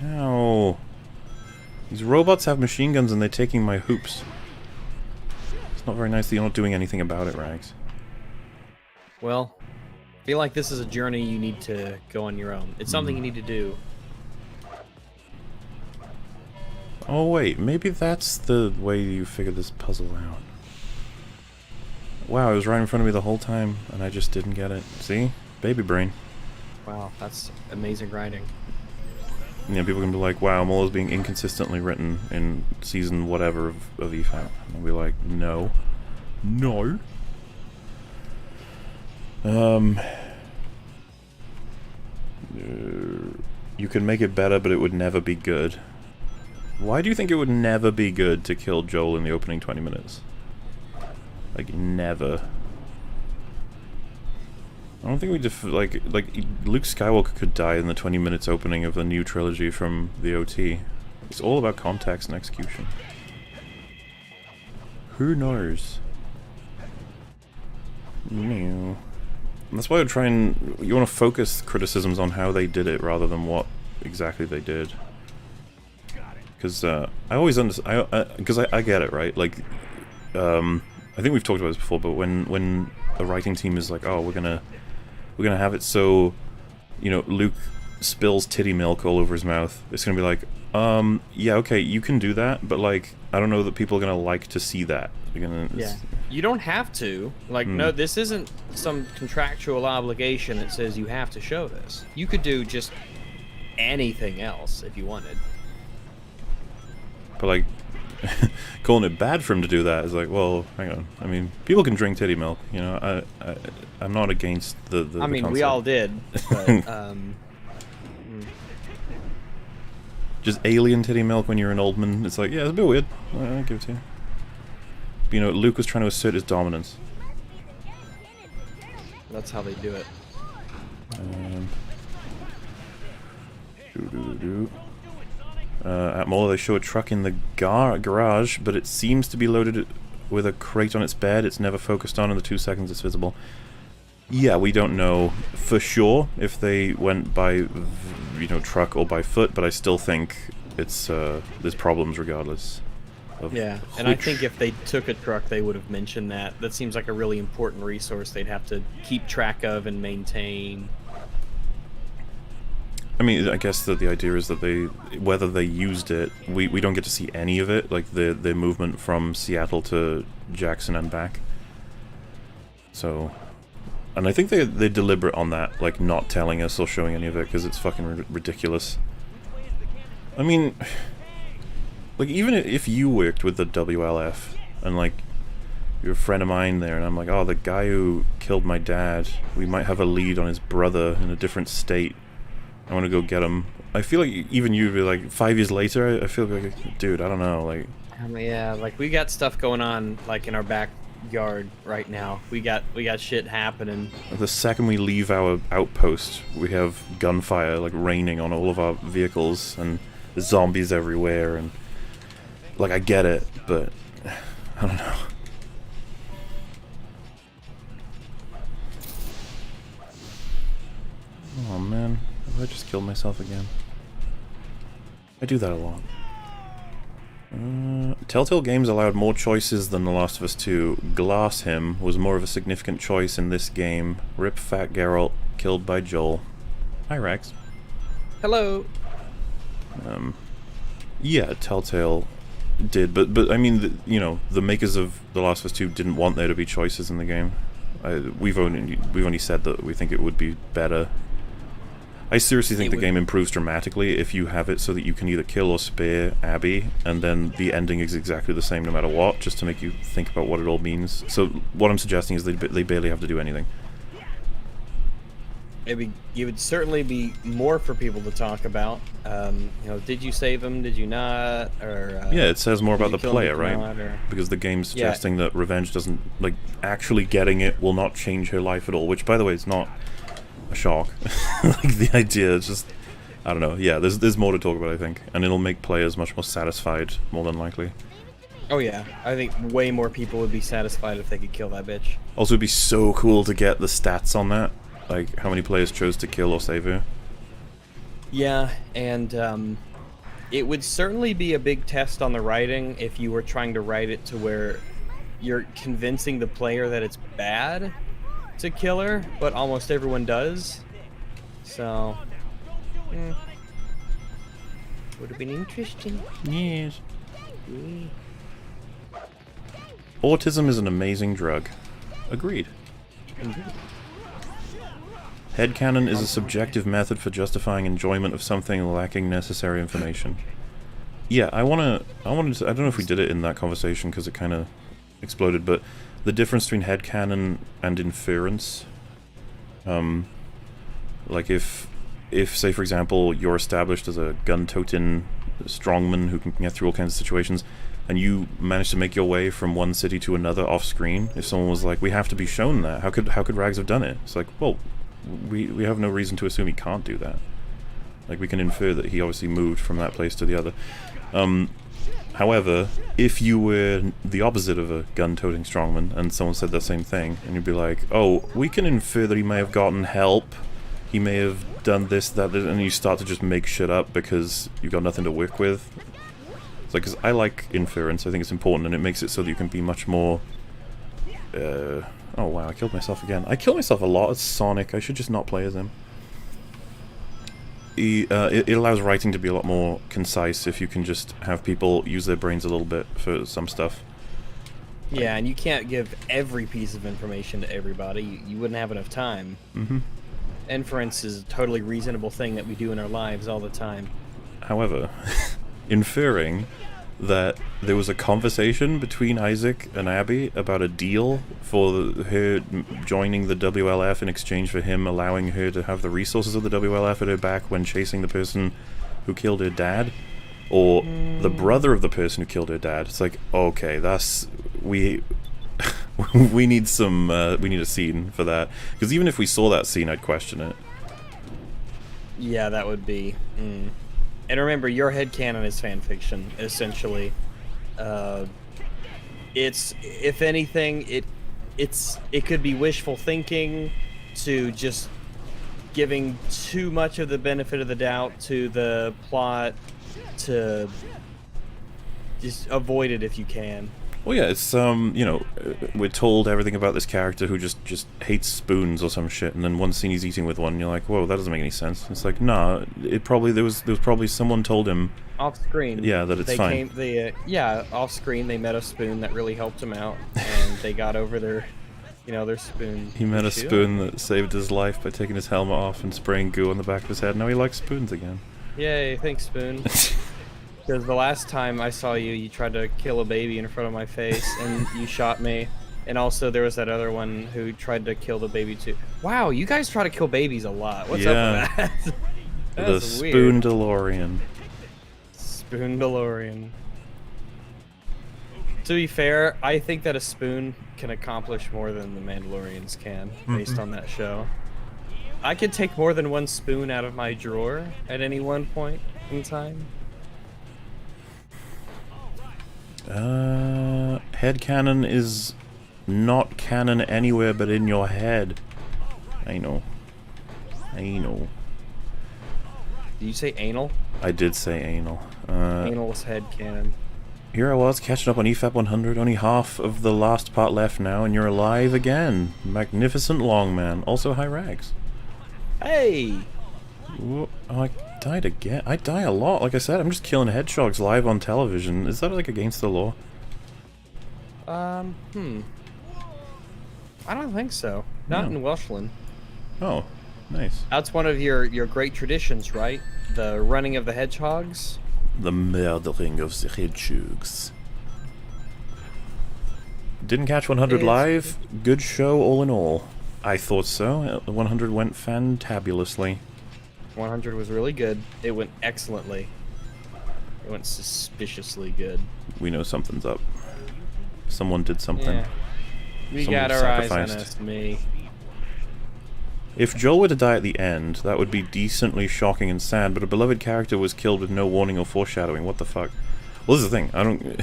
Ow. These robots have machine guns and they're taking my hoops. It's not very nice that you're not doing anything about it, Rags. Well, I feel like this is a journey you need to go on your own. It's something you need to do. Oh wait, maybe that's the way you figured this puzzle out. Wow, it was right in front of me the whole time, and I just didn't get it. See? Baby brain. Wow, that's amazing writing. you know, people can be like, wow, Maul is being inconsistently written in season whatever of EFAP. And I'll be like, no. No. You can make it better, but it would never be good. Why do you think it would never be good to kill Joel in the opening 20 minutes? Like, never. I don't think we like Luke Skywalker could die in the 20 minutes opening of the new trilogy from the OT. It's all about context and execution. Who knows? No. That's why I try and... You want to focus criticisms on how they did it rather than what exactly they did. Because I always understand... Because I get it, right? Like, I think we've talked about this before, but when a writing team is like, oh, we're gonna have it so, you know, Luke spills titty milk all over his mouth, it's gonna be like, yeah, okay, you can do that, but, like, I don't know that people are gonna like to see that. Yeah. You don't have to. Like, no, this isn't some contractual obligation that says you have to show this. You could do just anything else if you wanted. But, like, calling it bad for him to do that is like, well, hang on. I mean, people can drink titty milk, you know. I'm not against the I mean, concept. we all did, but, just alien titty milk when you're an old man, it's like, yeah, it's a bit weird. I'll give it to you. But, you know, Luke was trying to assert his dominance. That's how they do it. At Mola, they show a truck in the garage, but it seems to be loaded with a crate on its bed. It's never focused on in the 2 seconds it's visible. Yeah, we don't know for sure if they went by, you know, truck or by foot, but I still think it's there's problems regardless. Yeah, and I think if they took a truck, they would have mentioned that. That seems like a really important resource they'd have to keep track of and maintain. I mean, I guess that the idea is that whether they used it, we don't get to see any of it, like the movement from Seattle to Jackson and back. So, and I think they're deliberate on that, like not telling us or showing any of it, because it's fucking ridiculous. I mean, like, even if you worked with the WLF, and, like, you're a friend of mine there, and I'm like, oh, the guy who killed my dad, we might have a lead on his brother in a different state. I want to go get him. I feel like even you'd be like, 5 years later, I feel like, dude, I don't know, like... I mean, yeah, like, we got stuff going on, like, in our backyard right now. We got shit happening. The second we leave our outpost, we have gunfire, like, raining on all of our vehicles, and there's zombies everywhere, and... Like, I get it, but... I don't know. Oh, man. Have I just killed myself again? I do that a lot. Telltale Games allowed more choices than The Last of Us 2. Glass him was more of a significant choice in this game. Rip Fat Geralt, killed by Joel. Hi, Rex. Hello. Yeah, Telltale did, but I mean, you know, the makers of The Last of Us 2 didn't want there to be choices in the game. We've only said that we think it would be better. I seriously think the game improves dramatically if you have it so that you can either kill or spare Abby, and then the ending is exactly the same no matter what, just to make you think about what it all means. So what I'm suggesting is they barely have to do anything. It would certainly be more for people to talk about. You know, did you save him? Did you not? Or yeah, it says more about the player, right? Not, because the game's suggesting that revenge doesn't, like, actually getting it will not change her life at all. Which, by the way, is not a shock. Like, the idea is just, I don't know. Yeah, there's more to talk about, I think, and it'll make players much more satisfied, more than likely. Oh yeah, I think way more people would be satisfied if they could kill that bitch. Also, it'd be so cool to get the stats on that. Like, how many players chose to kill or save her? Yeah, and it would certainly be a big test on the writing if you were trying to write it to where you're convincing the player that it's bad to kill her, but almost everyone does. So, would have been interesting. Yes. Autism is an amazing drug. Agreed. Headcanon is a subjective method for justifying enjoyment of something lacking necessary information. Yeah, I don't know if we did it in that conversation because it kind of exploded, but the difference between headcanon and inference, like if say for example you're established as a gun-toting strongman who can get through all kinds of situations, and you manage to make your way from one city to another off screen, if someone was like, we have to be shown that, how could Rags have done it? It's like, well, we have no reason to assume he can't do that. Like, we can infer that he obviously moved from that place to the other. However, if you were the opposite of a gun-toting strongman and someone said the same thing, and you'd be like, oh, we can infer that he may have gotten help, he may have done this, that, and you start to just make shit up because you've got nothing to work with. It's like, because I like inference, I think it's important, and it makes it so that you can be much more... oh wow, I killed myself again. I kill myself a lot as Sonic, I should just not play as him. It allows writing to be a lot more concise if you can just have people use their brains a little bit for some stuff. Yeah, and you can't give every piece of information to everybody. You wouldn't have enough time. Mm-hmm. Inference is a totally reasonable thing that we do in our lives all the time. However, inferring that there was a conversation between Isaac and Abby about a deal for her joining the WLF in exchange for him allowing her to have the resources of the WLF at her back when chasing the person who killed her dad, or the brother of the person who killed her dad. It's like, okay, that's... we need some... we need a scene for that. Because even if we saw that scene, I'd question it. Yeah, that would be... And remember, your headcanon is fanfiction, essentially. It's, if anything, it could be wishful thinking to just giving too much of the benefit of the doubt to the plot to just avoid it if you can. Well, yeah, it's, you know, we're told everything about this character who just hates spoons or some shit, and then one scene he's eating with one, and you're like, whoa, that doesn't make any sense. It's like, nah, there was probably someone told him... Off screen. Yeah, that it's fine. Yeah, off screen, they met a spoon that really helped him out, and they got over their, their spoon. He met a spoon that saved his life by taking his helmet off and spraying goo on the back of his head. Now he likes spoons again. Yay, thanks, spoon. Because the last time I saw you, you tried to kill a baby in front of my face, and you shot me. And also, there was that other one who tried to kill the baby too. Wow, you guys try to kill babies a lot. What's up with that? The Spoon DeLorean. Spoon DeLorean. To be fair, I think that a spoon can accomplish more than the Mandalorians can, based on that show. I could take more than one spoon out of my drawer at any one point in time. Headcanon is not canon anywhere but in your head. I know. Did you say anal? I did say anal. Anal's headcanon. Here I was, catching up on EFAP 100, only half of the last part left now, and you're alive again. Magnificent Longman. Also, hi Rags. Hey! Oh, I died again. I die a lot. Like I said, I'm just killing hedgehogs live on television. Is that, like, against the law? I don't think so. Not in Welshland. Oh, nice. That's one of your great traditions, right? The running of the hedgehogs? The murdering of the hedgehogs. Didn't catch 100 live. Good show all in all. I thought so. 100 went fantabulously. 100 was really good. It went excellently. It went suspiciously good. We know something's up. Someone did something. Yeah. We Someone got our eyes on us, me. If Joel were to die at the end, that would be decently shocking and sad, but a beloved character was killed with no warning or foreshadowing. What the fuck? Well, this is the thing.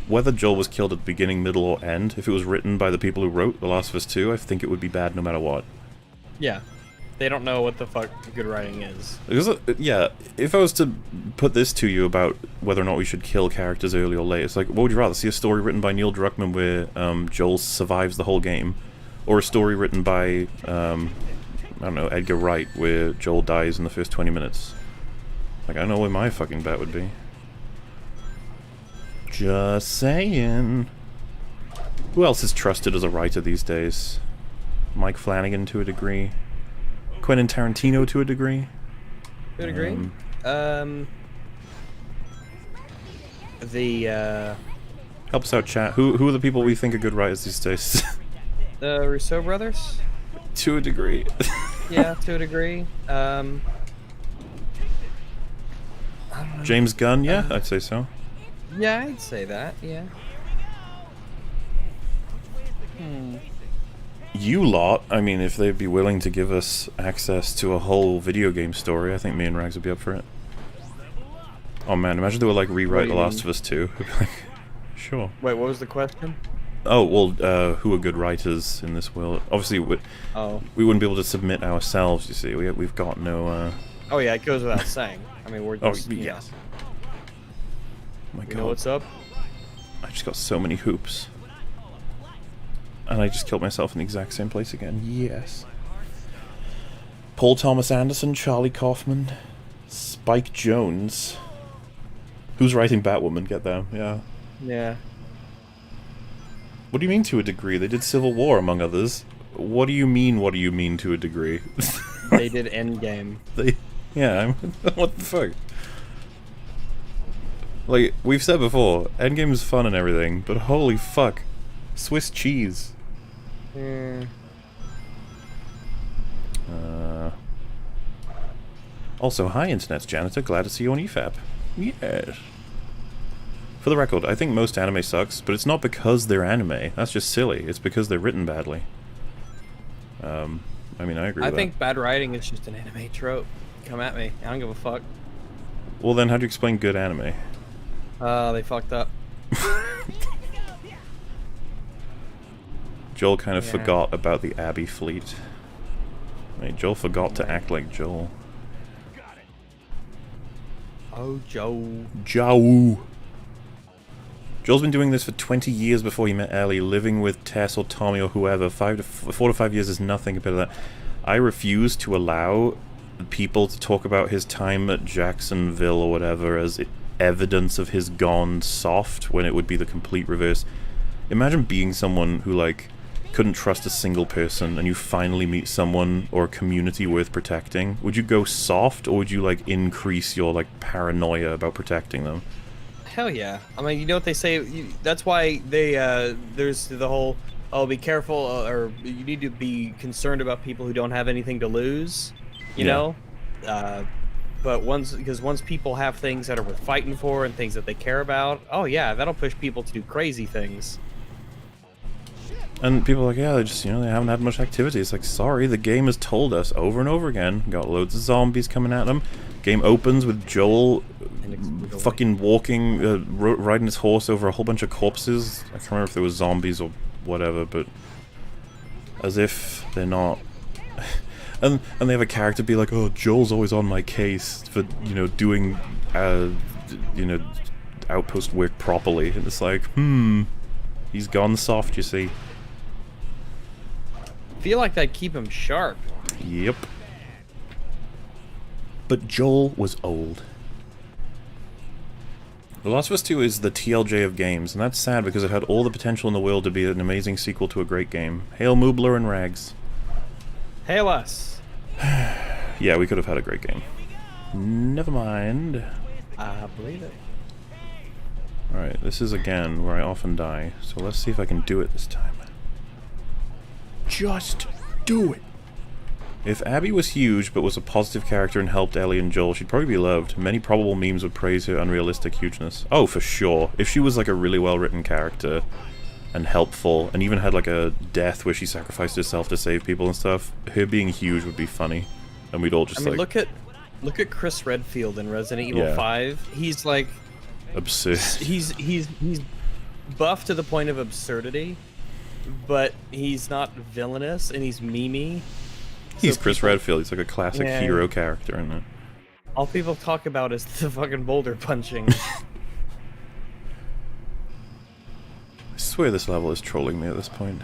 Whether Joel was killed at the beginning, middle, or end, if it was written by the people who wrote The Last of Us 2, I think it would be bad no matter what. Yeah. They don't know what the fuck good writing is. Because, yeah, if I was to put this to you about whether or not we should kill characters early or late, it's like, what would you rather? See a story written by Neil Druckmann where Joel survives the whole game? Or a story written by, I don't know, Edgar Wright, where Joel dies in the first 20 minutes? Like, I don't know where my fucking bet would be. Just saying. Who else is trusted as a writer these days? Mike Flanagan to a degree. Quentin Tarantino to a degree. To a degree. Help us out, chat. Who are the people we think are good writers these days? The Rousseau brothers. To a degree. Yeah, to a degree. I don't know. James Gunn, yeah, I'd say so. Yeah, I'd say that. Yeah. You lot, I mean, if they'd be willing to give us access to a whole video game story, I think me and Rags would be up for it. Oh man, imagine they were like rewrite The Last of Us 2. Like, sure. Wait, what was the question? Oh, well, who are good writers in this world? Obviously, we wouldn't be able to submit ourselves, you see. We've got no, Oh yeah, it goes without saying. I mean, we're just, yes. Oh my God. You know what's up? I just got so many hoops. And I just killed myself in the exact same place again. Yes. Paul Thomas Anderson, Charlie Kaufman, Spike Jonze. Who's writing Batwoman? Get them, yeah. Yeah. What do you mean to a degree? They did Civil War, among others. What do you mean to a degree? They did Endgame. Yeah, what the fuck? Like, we've said before, Endgame is fun and everything, but holy fuck. Swiss cheese. Also, hi Internet's janitor, glad to see you on EFAP. Yes. For the record, I think most anime sucks, but it's not because they're anime. That's just silly. It's because they're written badly. I mean, I agree with that. I think bad writing is just an anime trope. Come at me. I don't give a fuck. Well then, how do you explain good anime? They fucked up. Joel kind of forgot about the Abbey fleet. I mean, Joel forgot to act like Joel. Oh, Joe. Joe. Joel's been doing this for 20 years before he met Ellie, living with Tess or Tommy or whoever. 4 to 5 years is nothing compared to that. I refuse to allow people to talk about his time at Jacksonville or whatever as evidence of his gone soft, when it would be the complete reverse. Imagine being someone who, like, couldn't trust a single person, and you finally meet someone or a community worth protecting. Would you go soft, or would you, like, increase your, like, paranoia about protecting them? Hell yeah. I mean, you know what they say? That's why they, there's the whole, oh, be careful, or you need to be concerned about people who don't have anything to lose, you know? But because once people have things that are worth fighting for and things that they care about, oh yeah, that'll push people to do crazy things. And people are like, yeah, they just, you know, they haven't had much activity. It's like, sorry, the game has told us over and over again. Got loads of zombies coming at them. Game opens with Joel fucking walking, riding his horse over a whole bunch of corpses. I can't remember if there was zombies or whatever, but as if they're not. And they have a character be like, oh, Joel's always on my case for, you know, doing, you know, outpost work properly. And it's like, he's gone soft, you see. Feel like that'd keep him sharp. Yep. But Joel was old. The Last of Us 2 is the TLJ of games, and that's sad because it had all the potential in the world to be an amazing sequel to a great game. Hail Moobler and Rags. Hail us. Yeah, we could have had a great game. Never mind. I believe it. Alright, this is again where I often die, so let's see if I can do it this time. Just do it! If Abby was huge but was a positive character and helped Ellie and Joel, she'd probably be loved. Many probable memes would praise her unrealistic hugeness. Oh, for sure. If she was like a really well-written character and helpful, and even had like a death where she sacrificed herself to save people and stuff, her being huge would be funny. And we'd all just, I mean, like... Look at Chris Redfield in Resident Evil 5. He's like... absurd. He's buff to the point of absurdity, but he's not villainous, and he's memey. He's Chris Redfield. He's like a classic hero character in it. All people talk about is the fucking boulder punching. I swear this level is trolling me at this point.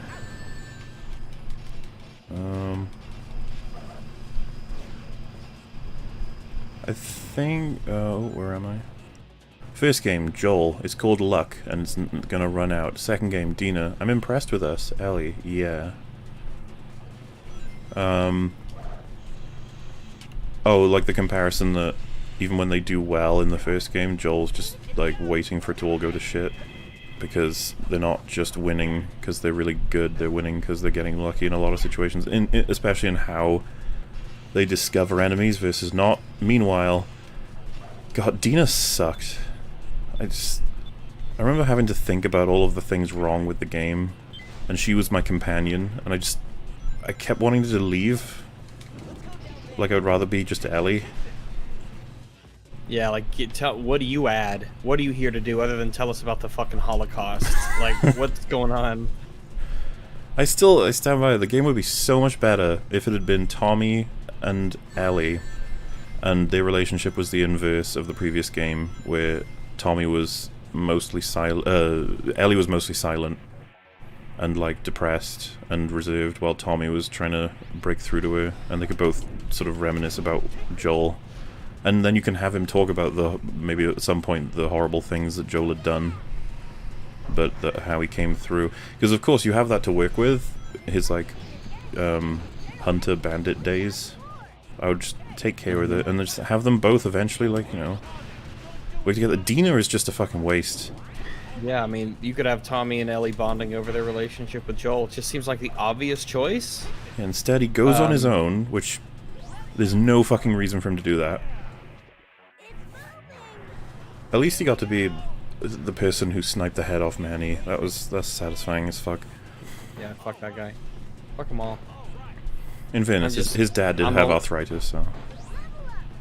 I think... oh, where am I? First game, Joel. It's called Luck, and it's gonna run out. Second game, Dina. I'm impressed with us. Ellie, yeah. Oh, like the comparison that even when they do well in the first game, Joel's just like waiting for it to all go to shit. Because they're not just winning because they're really good, they're winning because they're getting lucky in a lot of situations, especially in how they discover enemies versus not. Meanwhile, God, Dina sucked. I remember having to think about all of the things wrong with the game, and she was my companion, and I kept wanting to leave. Like, I would rather be just Ellie. Yeah, like, what do you add? What are you here to do other than tell us about the fucking Holocaust? Like, what's going on? I stand by it. The game would be so much better if it had been Tommy and Ellie, and their relationship was the inverse of the previous game, where Tommy was mostly silent, Ellie was mostly silent, and, like, depressed and reserved, while Tommy was trying to break through to her, and they could both sort of reminisce about Joel. And then you can have him talk about maybe at some point, the horrible things that Joel had done, but how he came through. Because of course you have that to work with, his like, hunter bandit days. I would just take care of it, and just have them both eventually, like, you know, work together. Dina is just a fucking waste. Yeah, I mean, you could have Tommy and Ellie bonding over their relationship with Joel. It just seems like the obvious choice. Instead he goes on his own, which there's no fucking reason for him to do that. At least he got to be the person who sniped the head off Manny. That's satisfying as fuck. Yeah, fuck that guy. Fuck them all. In fairness, his dad did have arthritis, so...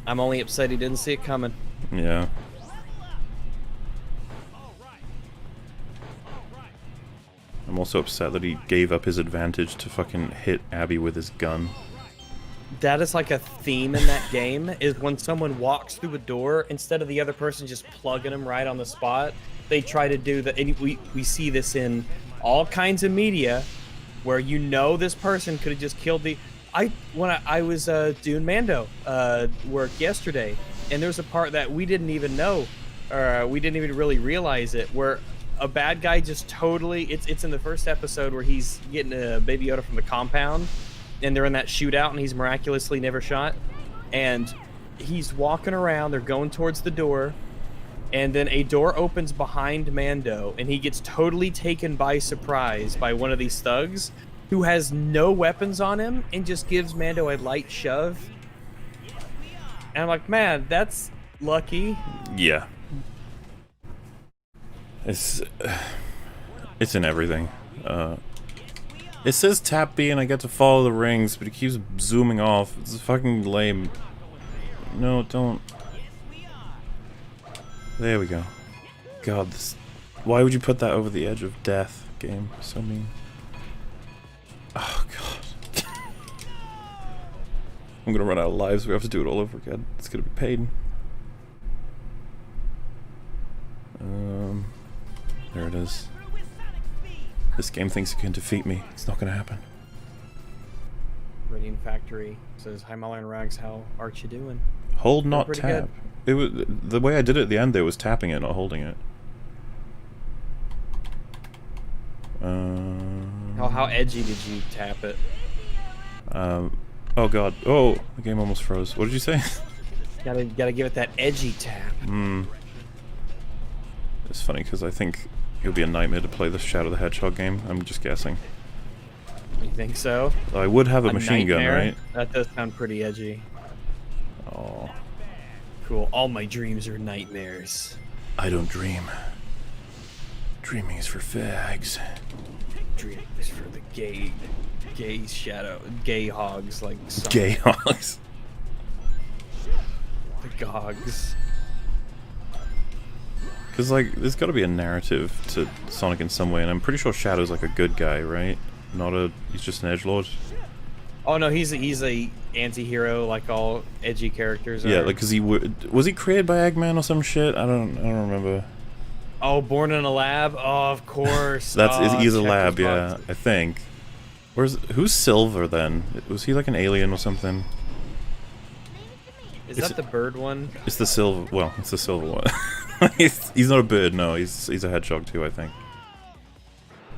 I'm only upset he didn't see it coming. Yeah. I'm also upset that he gave up his advantage to fucking hit Abby with his gun. That is like a theme in that game, is when someone walks through a door, instead of the other person just plugging them right on the spot, they try to do that. And we see this in all kinds of media, where you know this person could have just killed the... When I was doing Mando work yesterday, and there's a part that we didn't even know, or we didn't even really realize it, where a bad guy just totally... It's in the first episode where he's getting a Baby Yoda from the compound, and they're in that shootout, and he's miraculously never shot. And he's walking around, they're going towards the door, and then a door opens behind Mando, and he gets totally taken by surprise by one of these thugs who has no weapons on him and just gives Mando a light shove. And I'm like, man, that's lucky. Yeah. It's in everything. It says tap B and I get to follow the rings, but it keeps zooming off. It's fucking lame. No, don't. There we go. God, why would you put that over the edge of death, game? So mean. Oh, God. I'm gonna run out of lives. We have to do it all over again. It's gonna be pain. There it is. This game thinks it can defeat me. It's not gonna happen. Radiant Factory says, "Hi, Molly and Rags. How are you doing?" Hold, not tap. It was the way I did it at the end. There was tapping it, not holding it. How edgy did you tap it? Oh God. Oh, the game almost froze. What did you say? Gotta give it that edgy tap. It's funny because I think it would be a nightmare to play the Shadow the Hedgehog game. I'm just guessing. You think so? I would have a machine nightmare? gun, right? That does sound pretty edgy. Oh. Cool. All my dreams are nightmares. I don't dream. Dreaming is for fags. Dreaming is for the gay hogs, like Sonic. Gay hogs. The gogs. Because, like, there's got to be a narrative to Sonic in some way, and I'm pretty sure Shadow's like a good guy, right? He's just an edgelord. Oh no, he's a anti-hero, like all edgy characters are. Yeah, like, cause was he created by Eggman or some shit? I don't remember. Oh, born in a lab? Oh, of course. He's a lab, yeah, I think. Who's Silver then? Was he like an alien or something? Is that the bird one? It's the silver. Well, it's the silver one. he's not a bird. No, he's a hedgehog too, I think.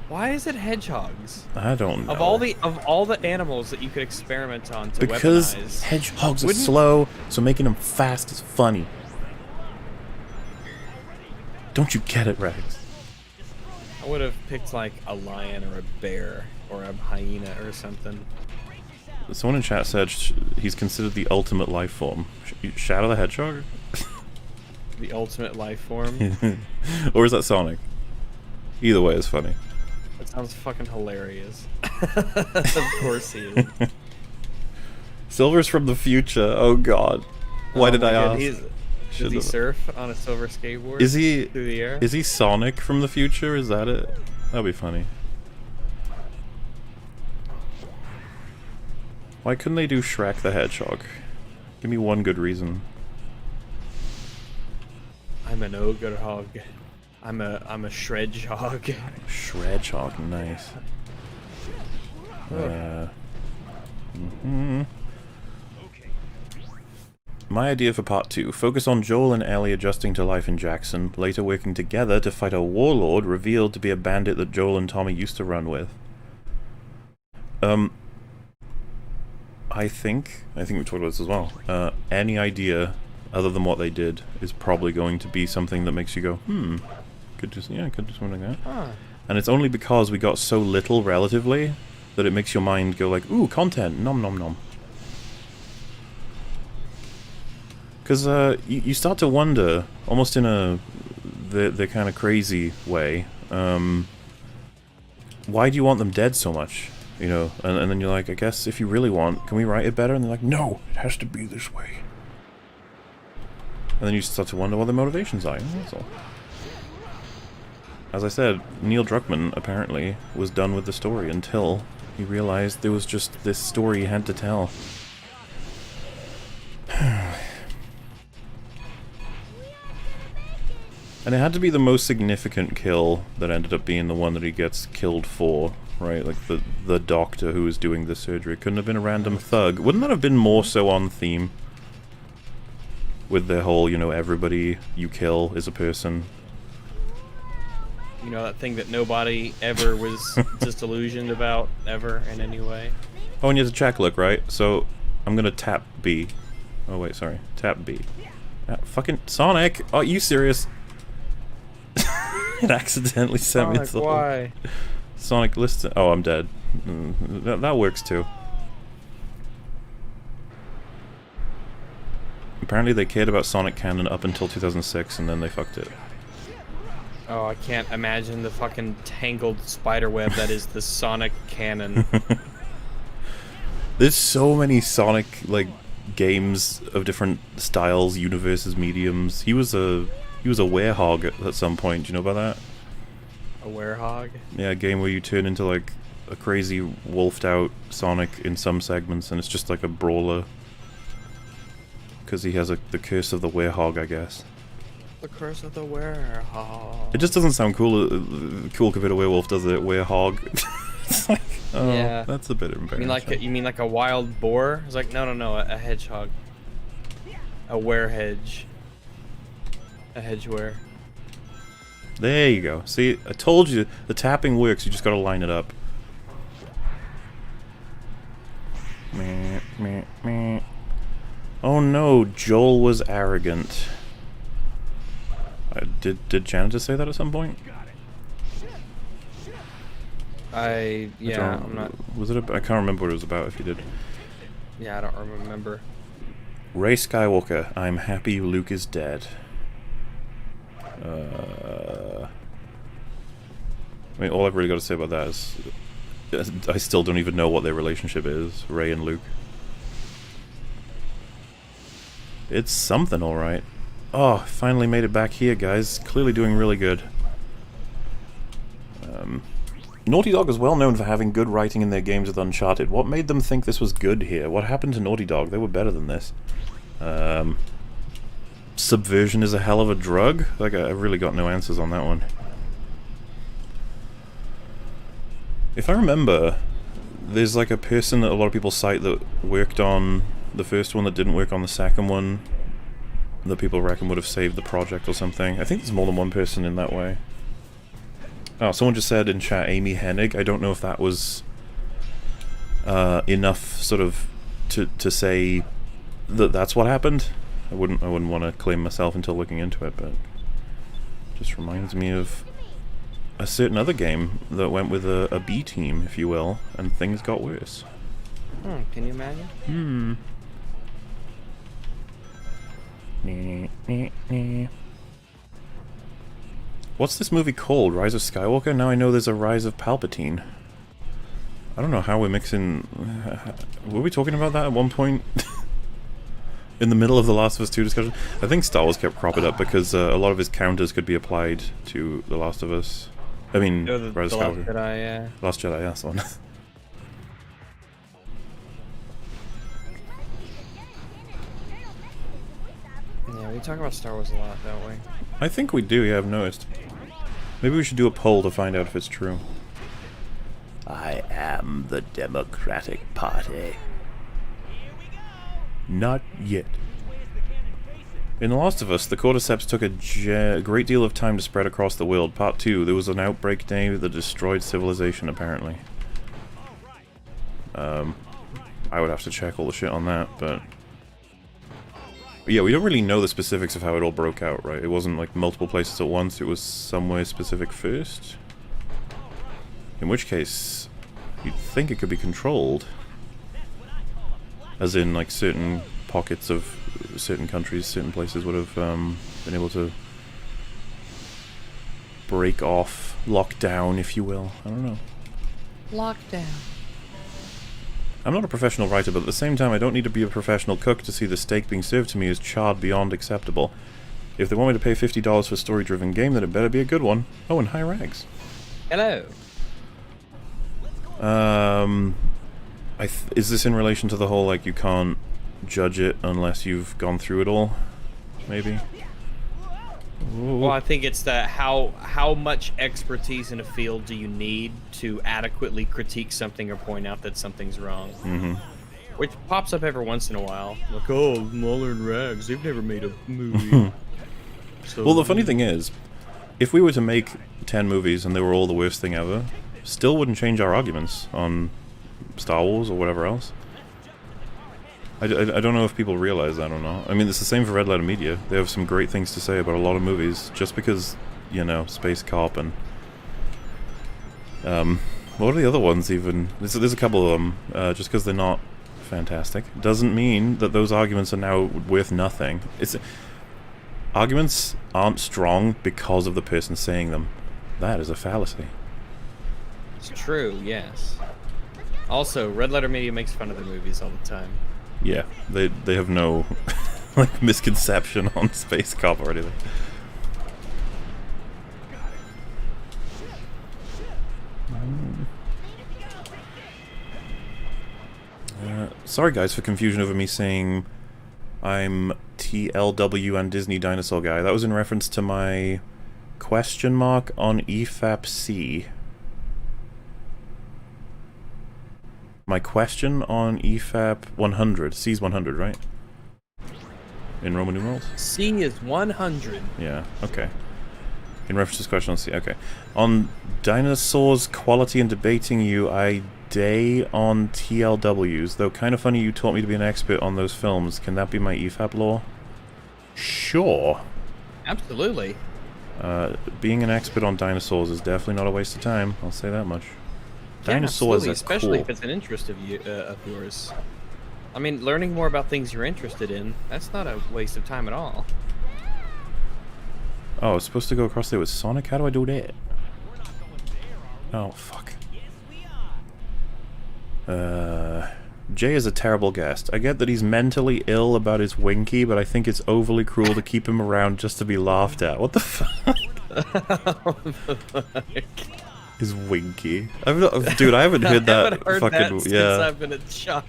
Why is it hedgehogs? I don't know. Of all the animals that you could experiment on to because weaponize, hedgehogs are slow, so making them fast is funny. Don't you get it, Rex? I would have picked like a lion or a bear or a hyena or something. Someone in chat said he's considered the ultimate life form. Shadow the Hedgehog? The ultimate life form? Or is that Sonic? Either way is funny. That sounds fucking hilarious. Of course he is. Silver's from the future. Oh god. Why did I ask? Does he surf on a silver skateboard? Is he through the air? Is he Sonic from the future? Is that it? That'd be funny. Why couldn't they do Shrek the Hedgehog? Give me one good reason. I'm an ogre hog. I'm a shredgehog. Shredgehog, nice. My idea for part 2. Focus on Joel and Ellie adjusting to life in Jackson, later working together to fight a warlord revealed to be a bandit that Joel and Tommy used to run with. I think we talked about this as well. Any idea other than what they did is probably going to be something that makes you go, could do something like that. Huh. And it's only because we got so little relatively that it makes your mind go like, ooh, content, nom nom nom. Because you start to wonder, almost in the kind of crazy way, why do you want them dead so much? You know, and then you're like, I guess if you really want, can we write it better? And they're like, no, it has to be this way. And then you start to wonder what their motivations are. That's all. As I said, Neil Druckmann apparently was done with the story until he realized there was just this story he had to tell. And it had to be the most significant kill that ended up being the one that he gets killed for, right? Like the doctor who was doing the surgery. It couldn't have been a random thug. Wouldn't that have been more so on theme? With the whole, you know, everybody you kill is a person. You know, that thing that nobody ever was disillusioned about, ever, in any way. Oh, and you have to check, look, right? So, I'm gonna tap B. Oh, wait, sorry. Tap B. Fucking Sonic! Oh, are you serious? It accidentally sent me to the... Why? Sonic, listen... Oh, I'm dead. That works, too. Apparently they cared about Sonic canon up until 2006, and then they fucked it. Oh, I can't imagine the fucking tangled spiderweb that is the Sonic canon. There's so many Sonic, like, games of different styles, universes, mediums. He was a werehog at some point. Do you know about that? A werehog? Yeah, a game where you turn into, like, a crazy wolfed out Sonic in some segments, and it's just like a brawler. Because he has the curse of the werehog, I guess. The curse of the werehog. It just doesn't sound cool compared to werewolf, does it? Werehog. It's like, oh, yeah. That's a bit embarrassing. You mean like a wild boar? It's like, no, a hedgehog. A werehedge. A hedgeware. There you go. See, I told you, the tapping works, you just gotta line it up. Meh, meh, meh. Oh no, Joel was arrogant. Did Janet just say that at some point? I'm not... Was it I can't remember what it was about if you did. Yeah, I don't remember. Rey Skywalker, I'm happy Luke is dead. I mean, all I've really got to say about that is... I still don't even know what their relationship is, Rey and Luke. It's something, alright. Oh, finally made it back here, guys. Clearly doing really good. Naughty Dog is well known for having good writing in their games with Uncharted. What made them think this was good here? What happened to Naughty Dog? They were better than this. Subversion is a hell of a drug? Like, I've really got no answers on that one. If I remember, there's like a person that a lot of people cite that worked on the first one that didn't work on the second one, that people reckon would have saved the project or something. I think there's more than one person in that way. Oh, someone just said in chat, Amy Hennig. I don't know if that was enough, sort of, to say that that's what happened. I wouldn't want to claim myself until looking into it, but it just reminds me of a certain other game that went with a B team, if you will, and things got worse. Can you imagine? What's this movie called? Rise of Skywalker? Now I know there's a Rise of Palpatine. I don't know how we're mixing... Were we talking about that at one point? In the middle of the Last of Us 2 discussion? I think Star Wars kept cropping up because a lot of his counters could be applied to The Last of Us. I mean, Rise of Skywalker. Last Jedi, yeah. Last Jedi, yeah, that's the one. Yeah, we talk about Star Wars a lot, don't we? I think we do, yeah, I've noticed. Maybe we should do a poll to find out if it's true. I am the Democratic Party. Not yet. In The Last of Us, the Cordyceps took a great deal of time to spread across the world. Part 2, there was an outbreak day that destroyed civilization, apparently. I would have to check all the shit on that, but... Yeah, we don't really know the specifics of how it all broke out, right? It wasn't like multiple places at once, it was somewhere specific first. In which case, you'd think it could be controlled. As in, like, certain pockets of certain countries, certain places would have been able to break off, lock down, if you will. I don't know. Lockdown. I'm not a professional writer, but at the same time I don't need to be a professional cook to see the steak being served to me as charred beyond acceptable. If they want me to pay $50 for a story-driven game, then it better be a good one. Oh, and hi, Rags. Hello. Is this in relation to the whole, like, you can't judge it unless you've gone through it all? Maybe? Ooh. Well, I think it's that how much expertise in a field do you need to adequately critique something or point out that something's wrong? Mm-hmm. Which pops up every once in a while. Like, oh, Muller and Rags, they've never made a movie. So, well, the funny thing is, if we were to make 10 movies and they were all the worst thing ever, still wouldn't change our arguments on Star Wars or whatever else. I don't know if people realize that or not. I mean, it's the same for Red Letter Media. They have some great things to say about a lot of movies, just because, you know, Space Cop and... what are the other ones even? There's a couple of them, just because they're not fantastic. Doesn't mean that those arguments are now worth nothing. Arguments aren't strong because of the person saying them. That is a fallacy. It's true, yes. Also, Red Letter Media makes fun of their movies all the time. Yeah, they have no like misconception on Space Cop or anything. Sorry guys for confusion over me saying I'm TLW and Disney Dinosaur Guy. That was in reference to my question mark on EFAP C. My question on EFAP 100. C's 100, right? In Roman numerals? C is 100. Yeah, okay. In reference to this question on C, okay. On dinosaurs, quality and debating you, I day on TLWs. Though kind of funny you taught me to be an expert on those films. Can that be my EFAP lore? Sure. Absolutely. Being an expert on dinosaurs is definitely not a waste of time. I'll say that much. Dinosaurs yeah, are especially cool. if it's an interest of yours. I mean, learning more about things you're interested in, that's not a waste of time at all. Oh, I was supposed to go across there with Sonic? How do I do that? Oh, fuck. Jay is a terrible guest. I get that he's mentally ill about his Winky, but I think it's overly cruel to keep him around just to be laughed at. What the fuck? His Winky. Dude, I haven't heard that. I haven't heard fucking, that since yeah. I've been a child.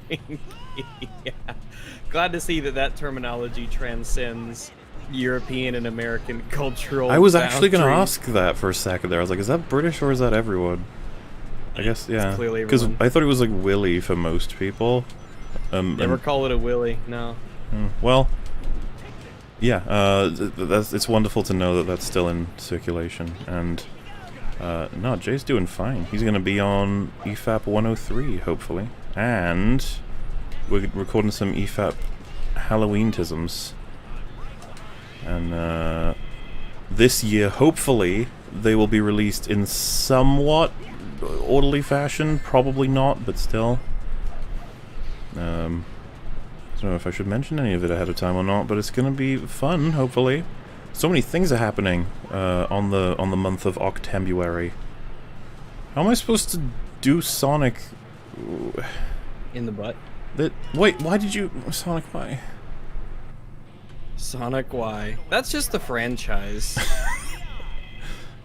Yeah. Glad to see that terminology transcends European and American cultural I was actually going to boundaries. ask that for a second there. I was like, is that British or is that everyone? I guess, yeah. Clearly Because everyone. I thought it was like Willy for most people. Never call it a willy, no. Well, Yeah, it's wonderful to know that that's still in circulation, and no, Jay's doing fine. He's going to be on EFAP 103, hopefully, and we're recording some EFAP Halloween-tisms, and this year, hopefully, they will be released in somewhat orderly fashion. Probably not, but still. I don't know if I should mention any of it ahead of time or not, but it's gonna be fun, hopefully. So many things are happening on the month of Octembuary. How am I supposed to do Sonic? In the butt. Wait, why did you Sonic? Why? Sonic Y. That's just the franchise.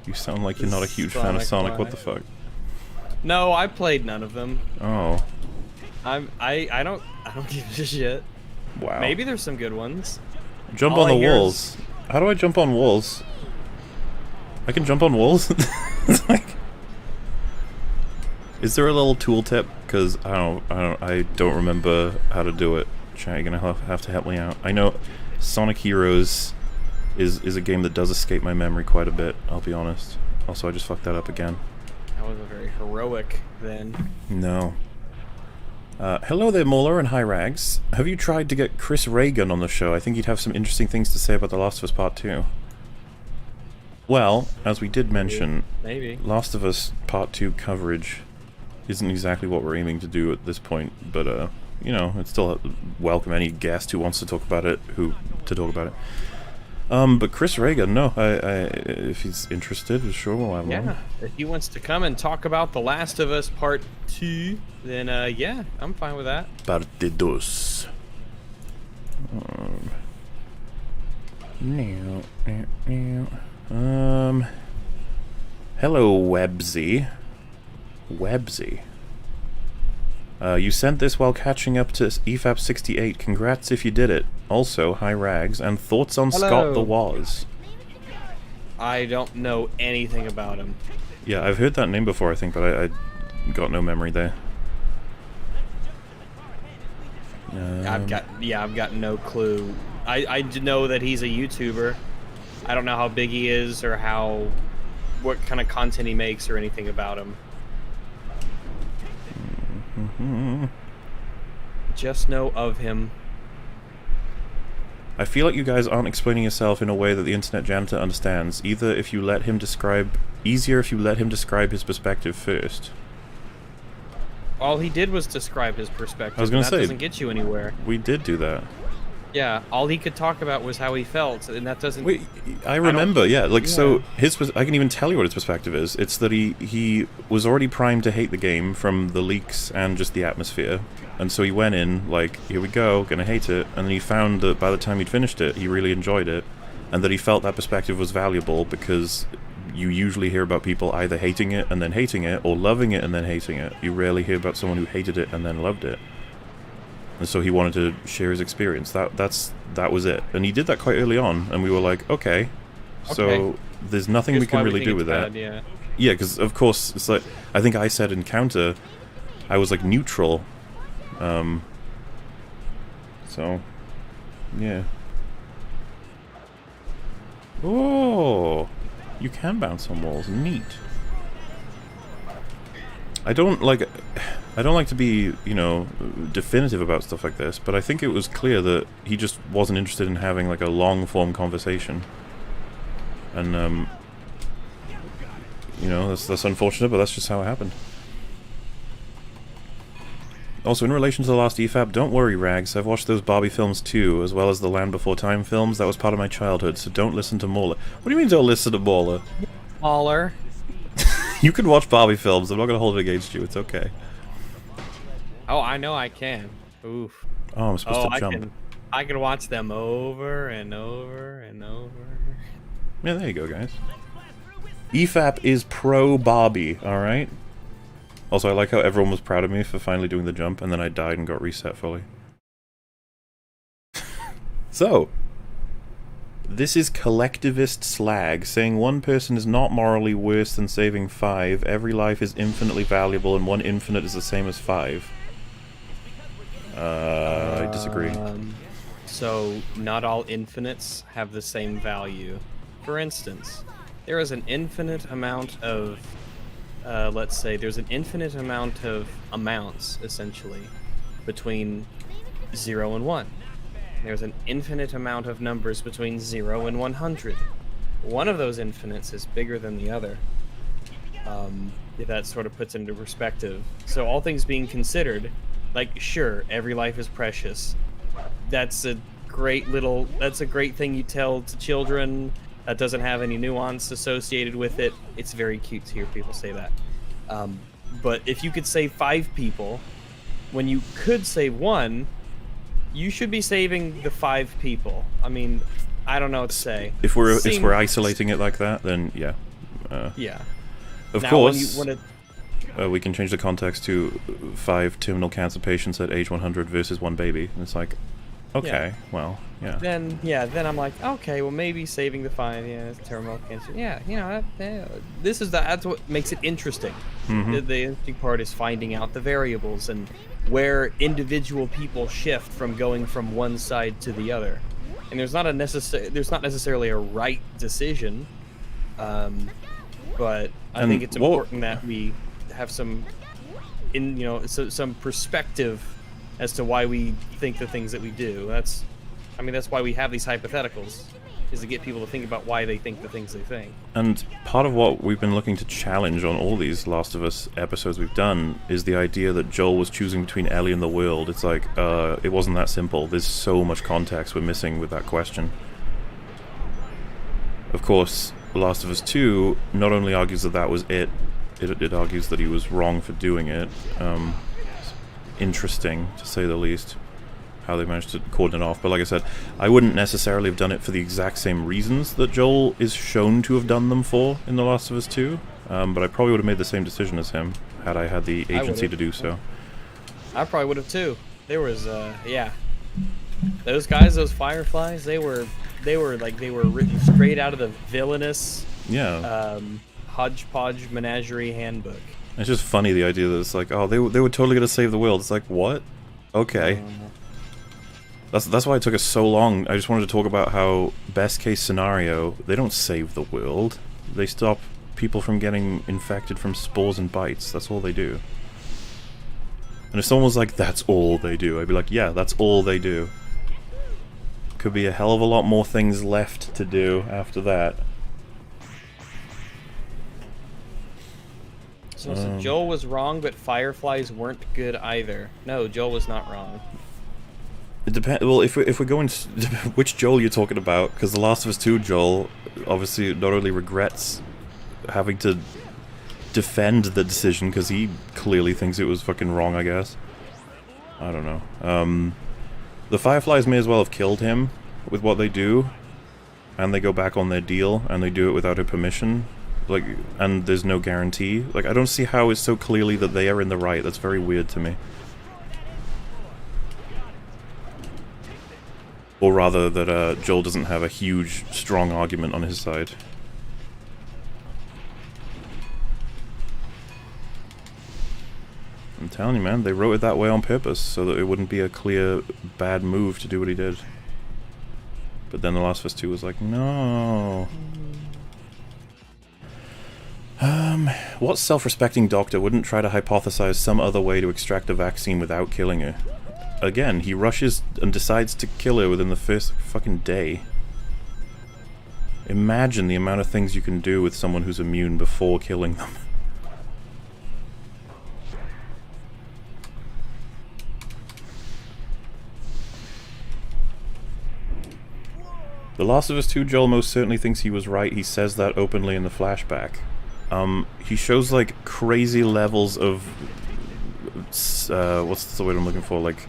You sound like you're not a huge fan of Sonic. What the fuck? No, I played none of them. Oh. I don't give a shit. Wow. Maybe there's some good ones. Jump on the walls. How do I jump on walls? I can jump on walls? It's like... Is there a little tooltip? Because I don't remember how to do it. Chat, you're gonna have to help me out. I know Sonic Heroes is a game that does escape my memory quite a bit, I'll be honest. Also, I just fucked that up again. That was a very heroic then. No. Hello there, Molar and High Rags. Have you tried to get Chris Reagan on the show? I think he'd have some interesting things to say about The Last of Us Part 2. Well, as we did mention, Maybe. Last of Us Part 2 coverage isn't exactly what we're aiming to do at this point, but, you know, it's still welcome any guest who wants to talk about it, to talk about it. But Chris Reagan, no, if he's interested, sure we'll have him on. Yeah, if he wants to come and talk about The Last of Us Part 2, then, yeah, I'm fine with that. Parte 2. Hello, Websy. Websy. You sent this while catching up to EFAP 68. Congrats if you did it. Also, hi Rags, and thoughts on Scott the Woz. I don't know anything about him. Yeah, I've heard that name before, I think, but I got no memory there. I've got no clue. I know that he's a YouTuber. I don't know how big he is or what kind of content he makes or anything about him. Just know of him. I feel like you guys aren't explaining yourself in a way that the internet janitor understands. Easier if you let him describe his perspective first. All he did was describe his perspective. I was gonna say, that doesn't get you anywhere. We did do that. Yeah, all he could talk about was how he felt, and that doesn't... Wait, I remember, yeah, like, so, I can even tell you what his perspective is. It's that he was already primed to hate the game from the leaks and just the atmosphere, and so he went in, like, here we go, gonna hate it, and then he found that by the time he'd finished it, he really enjoyed it, and that he felt that perspective was valuable, because you usually hear about people either hating it and then hating it, or loving it and then hating it. You rarely hear about someone who hated it and then loved it. And so he wanted to share his experience. That was it. And he did that quite early on, and we were like, okay. So there's nothing we can really do with that. Yeah, because of course, it's like, I think I said in Counter, I was like neutral. So, yeah. Oh, you can bounce on walls. Neat. I don't like to be, you know, definitive about stuff like this, but I think it was clear that he just wasn't interested in having, like, a long-form conversation. And, you know, that's unfortunate, but that's just how it happened. Also, in relation to the last EFAP, don't worry, Rags, I've watched those Barbie films too, as well as the Land Before Time films. That was part of my childhood, so don't listen to Mauler. What do you mean don't listen to Mauler? Mauler. You can watch Barbie films, I'm not going to hold it against you, it's okay. Oh, I know I can. Oof. Oh, I'm supposed to jump. I can watch them over and over and over. Yeah, there you go, guys. EFAP is pro Barbie, alright? Also, I like how everyone was proud of me for finally doing the jump, and then I died and got reset fully. So, this is collectivist slag, saying one person is not morally worse than saving 5, every life is infinitely valuable, and 1 infinite is the same as 5. I disagree. So not all infinites have the same value. For instance, there is an infinite amount of, let's say, there's an infinite amount of amounts, essentially, between 0 and 1. There's an infinite amount of numbers between 0 and 100. One of those infinites is bigger than the other. If that sort of puts into perspective. So all things being considered, like, sure, every life is precious. That's a great thing you tell to children that doesn't have any nuance associated with it. It's very cute to hear people say that. But if you could save 5 people, when you could save 1, you should be saving the 5 people. I mean, I don't know what to say. If we're isolating it like that, then yeah. Yeah. Of course, we can change the context to 5 terminal cancer patients at age 100 versus 1 baby. And it's like, okay, well, yeah. Then I'm like, okay, well, maybe saving the 5, it's terminal cancer. Yeah, that's what makes it interesting. Mm-hmm. The interesting part is finding out the variables and where individual people shift from going from one side to the other. And there's not necessarily a right decision, but I think it's important that we have some perspective as to why we think the things that we do. That's why we have these hypotheticals, is to get people to think about why they think the things they think. And part of what we've been looking to challenge on all these Last of Us episodes we've done is the idea that Joel was choosing between Ellie and the world. It's like, it wasn't that simple. There's so much context we're missing with that question. Of course, The Last of Us 2 not only argues that was it argues that he was wrong for doing it. Interesting, to say the least, how they managed to cordon it off. But like I said, I wouldn't necessarily have done it for the exact same reasons that Joel is shown to have done them for in The Last of Us 2. But I probably would have made the same decision as him, had I had the agency to do so. I probably would have too. There was, those guys, those Fireflies, they were written straight out of the villainous hodgepodge menagerie handbook. It's just funny, the idea that it's like, oh, they were totally gonna save the world. It's like, what? Okay. That's why it took us so long. I just wanted to talk about how, best case scenario, they don't save the world. They stop people from getting infected from spores and bites. That's all they do. And if someone was like, that's all they do, I'd be like, yeah, that's all they do. Could be a hell of a lot more things left to do after that. So Joel was wrong, but Fireflies weren't good either. No, Joel was not wrong. It depends. Well, if we're going, which Joel you're talking about? Because The Last of Us 2 Joel obviously not only regrets having to defend the decision because he clearly thinks it was fucking wrong. I guess. I don't know. The Fireflies may as well have killed him with what they do, and they go back on their deal, and they do it without her permission. Like, and there's no guarantee. Like, I don't see how it's so clearly that they are in the right. That's very weird to me. Or rather, that Joel doesn't have a huge, strong argument on his side. I'm telling you, man, they wrote it that way on purpose, so that it wouldn't be a clear, bad move to do what he did. But then The Last of Us 2 was like, no. What self-respecting doctor wouldn't try to hypothesize some other way to extract a vaccine without killing her? Again, he rushes and decides to kill her within the first fucking day. Imagine the amount of things you can do with someone who's immune before killing them. The Last of Us 2 Joel most certainly thinks he was right. He says that openly in the flashback. He shows, like, crazy levels of... what's the word I'm looking for? Like...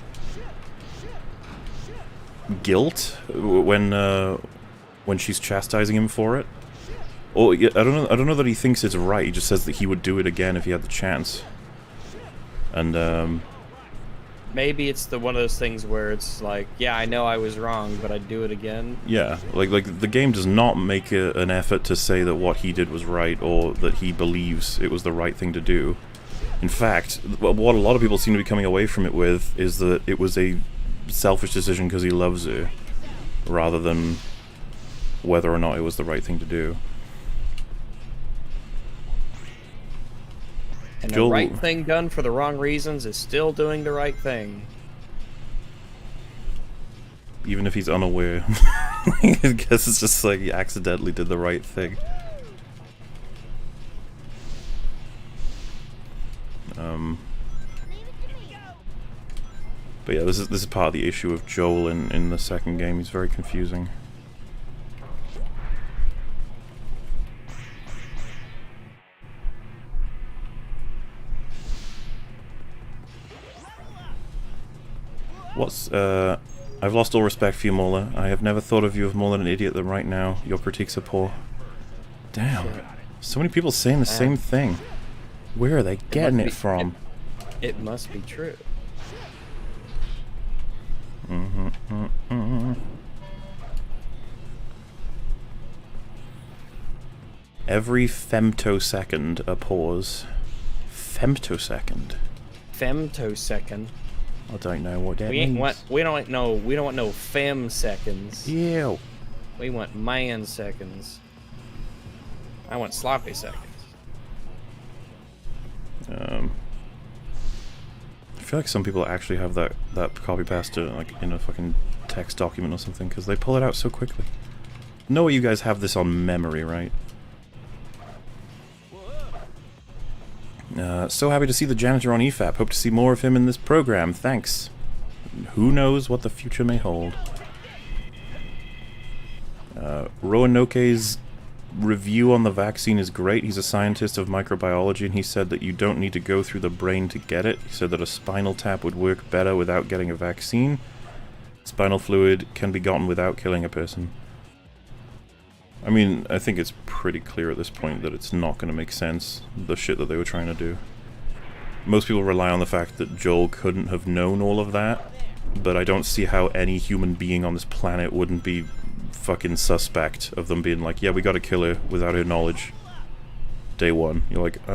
guilt? When she's chastising him for it? Or, I don't know that he thinks it's right. He just says that he would do it again if he had the chance. And, maybe it's one of those things where it's like, yeah, I know I was wrong, but I'd do it again. Yeah, like the game does not make an effort to say that what he did was right, or that he believes it was the right thing to do. In fact, what a lot of people seem to be coming away from it with is that it was a selfish decision because he loves her, rather than whether or not it was the right thing to do. And Joel, the right thing done for the wrong reasons is still doing the right thing. even if he's unaware. I guess it's just like he accidentally did the right thing. But yeah, this is part of the issue of Joel in the second game. He's very confusing. I've lost all respect for you, Mola. I have never thought of you as more than an idiot than right now. Your critiques are poor. Damn. So many people saying the same thing. Where are they getting it from? It must be true. Every femtosecond a pause. Femtosecond. Femtosecond. I don't know what that means. We don't want no fem seconds. Ew. We want man seconds. I want sloppy seconds. I feel like some people actually have that copy paste like in a fucking text document or something, because they pull it out so quickly. Know you guys have this on memory, right? So happy to see the janitor on EFAP. Hope to see more of him in this program. Thanks. Who knows what the future may hold. Roanoke's review on the vaccine is great. He's a scientist of microbiology, and he said that you don't need to go through the brain to get it. He said that a spinal tap would work better without getting a vaccine. Spinal fluid can be gotten without killing a person. I mean, I think it's pretty clear at this point that it's not going to make sense, the shit that they were trying to do. Most people rely on the fact that Joel couldn't have known all of that, but I don't see how any human being on this planet wouldn't be fucking suspect of them being like, yeah, we gotta kill her without her knowledge. Day one. You're like,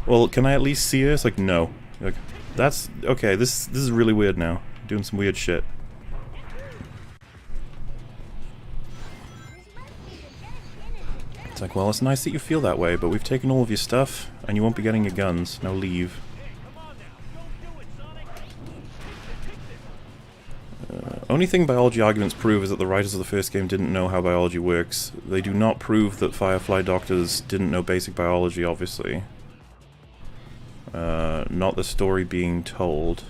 well, can I at least see her? It's like, no. You're like, that's... okay, this is really weird now. Doing some weird shit. It's like, well, it's nice that you feel that way, but we've taken all of your stuff, and you won't be getting your guns. Now leave. Only thing biology arguments prove is that the writers of the first game didn't know how biology works. They do not prove that Firefly doctors didn't know basic biology, obviously. Not the story being told.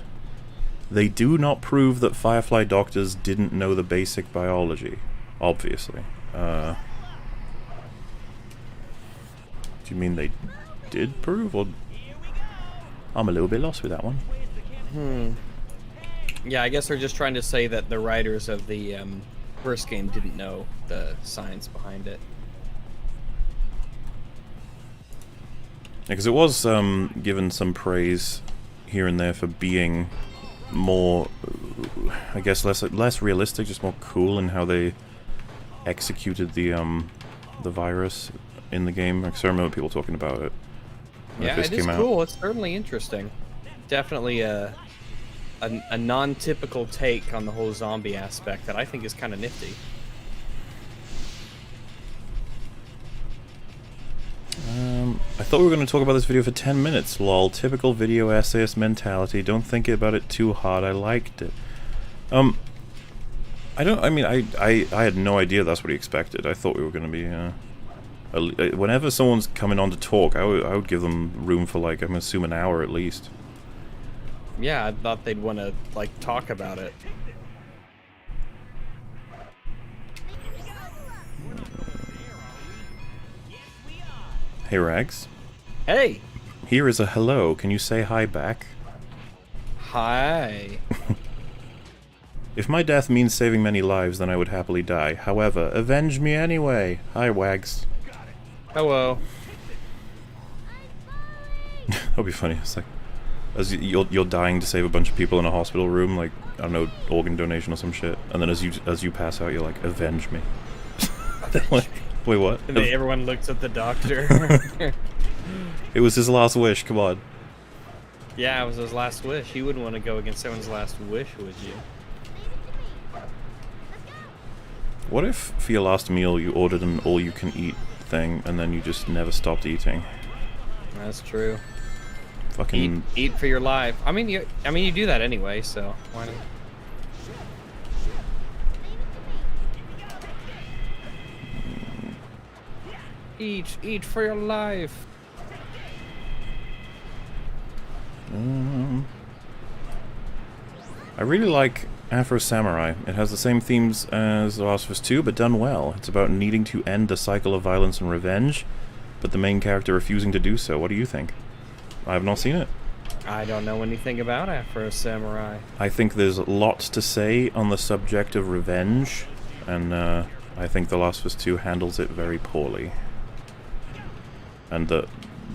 They do not prove that Firefly doctors didn't know the basic biology, obviously. Do you mean they did prove, or... I'm a little bit lost with that one. Yeah, I guess they're just trying to say that the writers of the first game didn't know the science behind it. Yeah, because it was given some praise here and there for being more, I guess, less realistic, just more cool in how they executed the virus in the game. Because I remember people talking about it when it first came out. Cool. It's certainly interesting. Definitely a non-typical take on the whole zombie aspect that I think is kind of nifty. I thought we were going to talk about this video for 10 minutes. Lol. Typical video essayist mentality. Don't think about it too hard. I liked it. I had no idea that's what he expected. I thought we were going to be, whenever someone's coming on to talk, I would give them room for, like, I'm assuming an hour at least. Yeah, I thought they'd want to, like, talk about it. Hey, Rags. Hey! Here is a hello. Can you say hi back? Hi. If my death means saving many lives, then I would happily die. However, avenge me anyway. Hi, Wags. Hello. That'll be funny. It's like, as you're dying to save a bunch of people in a hospital room, like, I don't know, organ donation or some shit, and then as you pass out, you're like, avenge me. Like, wait, what? And then everyone looks at the doctor. It was his last wish, come on. Yeah, it was his last wish. You wouldn't want to go against someone's last wish, would you? What if for your last meal you ordered an all-you-can-eat thing and then you just never stopped eating? That's true. Fucking eat for your life. I mean, you do that anyway, so why not? Eat for your life. I really like Afro Samurai. It has the same themes as The Last of Us 2, but done well. It's about needing to end the cycle of violence and revenge, but the main character refusing to do so. What do you think? I have not seen it. I don't know anything about Afro Samurai. I think there's lots to say on the subject of revenge, and I think The Last of Us 2 handles it very poorly. And the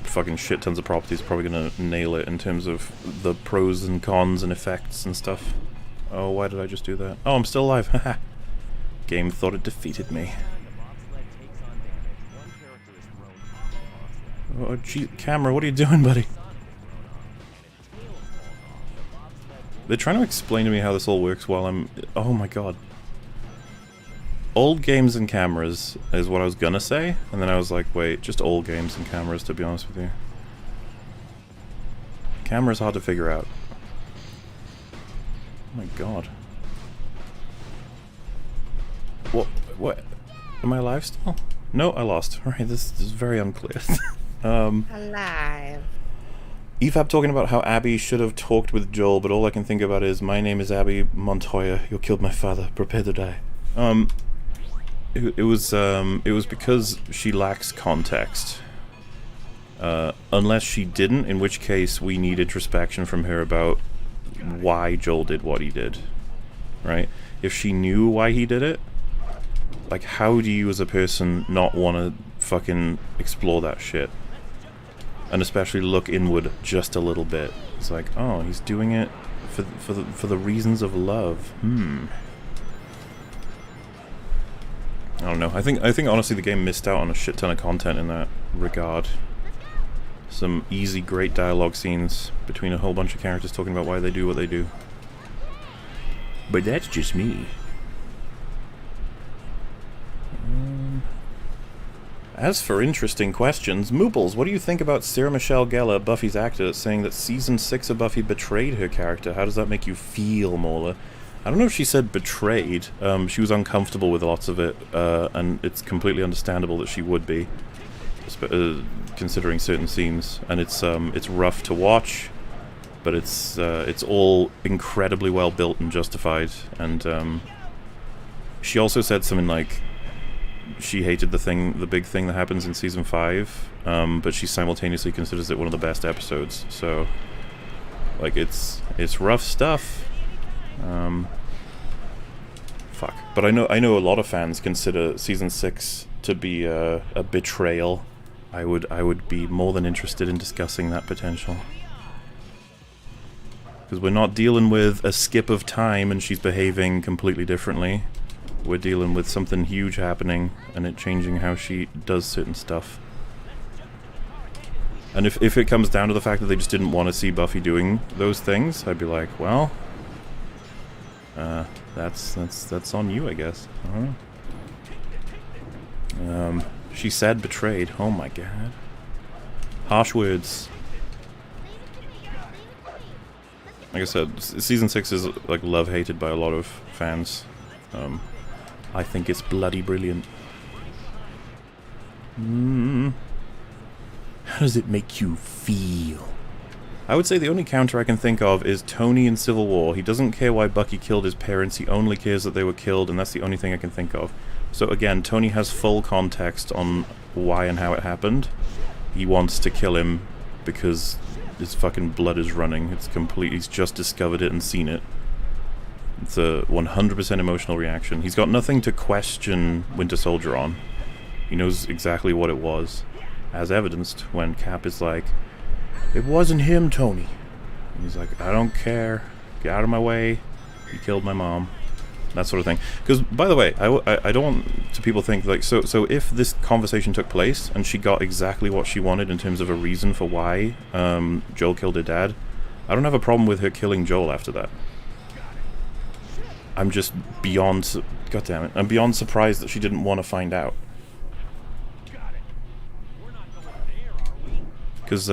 fucking shit tons of properties probably gonna nail it in terms of the pros and cons and effects and stuff. Oh, why did I just do that? Oh, I'm still alive. Haha. Game thought it defeated me. Oh, gee, camera, what are you doing, buddy? They're trying to explain to me how this all works while I'm... Oh my god. Old games and cameras is what I was gonna say, and then I was like, wait, just old games and cameras, to be honest with you. Camera's hard to figure out. Oh my god. What? Am I alive still? No, I lost. Right, this is very unclear. Alive. EFAP talking about how Abby should have talked with Joel, but all I can think about is, my name is Abby Montoya, you killed my father, prepare to die. It was because she lacks context. Unless she didn't, in which case we need introspection from her about why Joel did what he did. Right? If she knew why he did it, like, how do you as a person not want to fucking explore that shit? And especially look inward just a little bit. It's like, oh, he's doing it for the reasons of love. I don't know. I think honestly the game missed out on a shit ton of content in that regard. Some easy, great dialogue scenes between a whole bunch of characters talking about why they do what they do. But that's just me. As for interesting questions, Mooples, what do you think about Sarah Michelle Gellar, Buffy's actor, saying that Season 6 of Buffy betrayed her character? How does that make you feel, Mola? I don't know if she said betrayed. She was uncomfortable with lots of it, and it's completely understandable that she would be, considering certain scenes. And it's rough to watch, but it's all incredibly well built and justified. And she also said something like she hated the big thing that happens in Season 5, but she simultaneously considers it one of the best episodes. So, like, it's rough stuff. Fuck. But I know a lot of fans consider Season 6 to be a betrayal. I would be more than interested in discussing that potential. Because we're not dealing with a skip of time and she's behaving completely differently. We're dealing with something huge happening and it changing how she does certain stuff. And if it comes down to the fact that they just didn't want to see Buffy doing those things, I'd be like, well, that's on you, I guess. I don't know. She said betrayed. Oh my god. Harsh words. Like I said, Season 6 is like love-hated by a lot of fans. I think it's bloody brilliant. How does it make you feel? I would say the only counter I can think of is Tony in Civil War. He doesn't care why Bucky killed his parents, he only cares that they were killed, and that's the only thing I can think of. So again, Tony has full context on why and how it happened. He wants to kill him because his fucking blood is running. It's complete. He's just discovered it and seen it. It's a 100% emotional reaction. He's got nothing to question Winter Soldier on. He knows exactly what it was, as evidenced when Cap is like, "It wasn't him, Tony." And he's like, "I don't care. Get out of my way. He killed my mom." That sort of thing. Because, by the way, I don't want to people think, like, so if this conversation took place and she got exactly what she wanted in terms of a reason for why Joel killed her dad, I don't have a problem with her killing Joel after that. I'm just beyond... God damn it. I'm beyond surprised that she didn't want to find out. Because,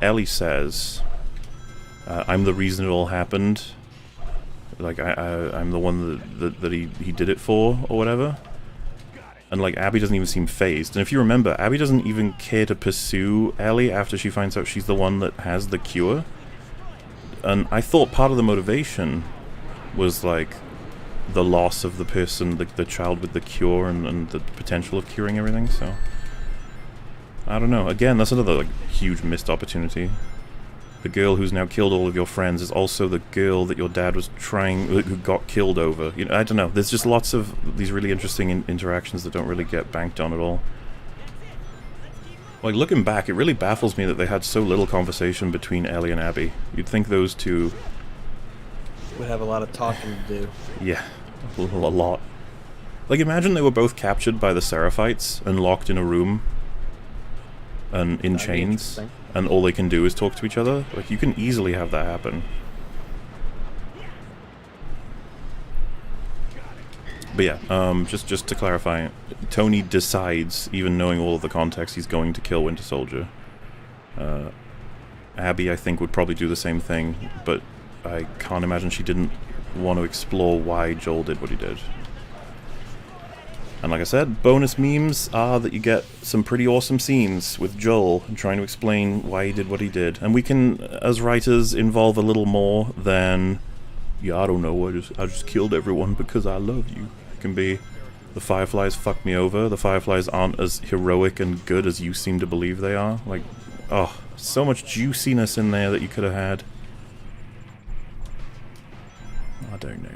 Ellie says... I'm the reason it all happened. Like, I'm the one that he did it for, or whatever. And, like, Abby doesn't even seem phased. And if you remember, Abby doesn't even care to pursue Ellie after she finds out she's the one that has the cure. And I thought part of the motivation was, like, the loss of the person, the child with the cure and the potential of curing everything, so... I don't know. Again, that's another, like, huge missed opportunity. The girl who's now killed all of your friends is also the girl that your dad was who got killed over. You know, I don't know. There's just lots of these really interesting interactions that don't really get banked on at all. Like, looking back, it really baffles me that they had so little conversation between Ellie and Abby. You'd think those two... would have a lot of talking to do. Yeah, a lot. Like, imagine they were both captured by the Seraphites and locked in a room and in chains, and all they can do is talk to each other. Like, you can easily have that happen. But yeah, just to clarify, Tony decides, even knowing all of the context, he's going to kill Winter Soldier. Abby, I think, would probably do the same thing, but I can't imagine she didn't want to explore why Joel did what he did. And like I said, bonus memes are that you get some pretty awesome scenes with Joel trying to explain why he did what he did. And we can, as writers, involve a little more than, yeah, I don't know, I just killed everyone because I love you. It can be, the Fireflies fucked me over, the Fireflies aren't as heroic and good as you seem to believe they are. Like, oh, so much juiciness in there that you could have had. I don't know.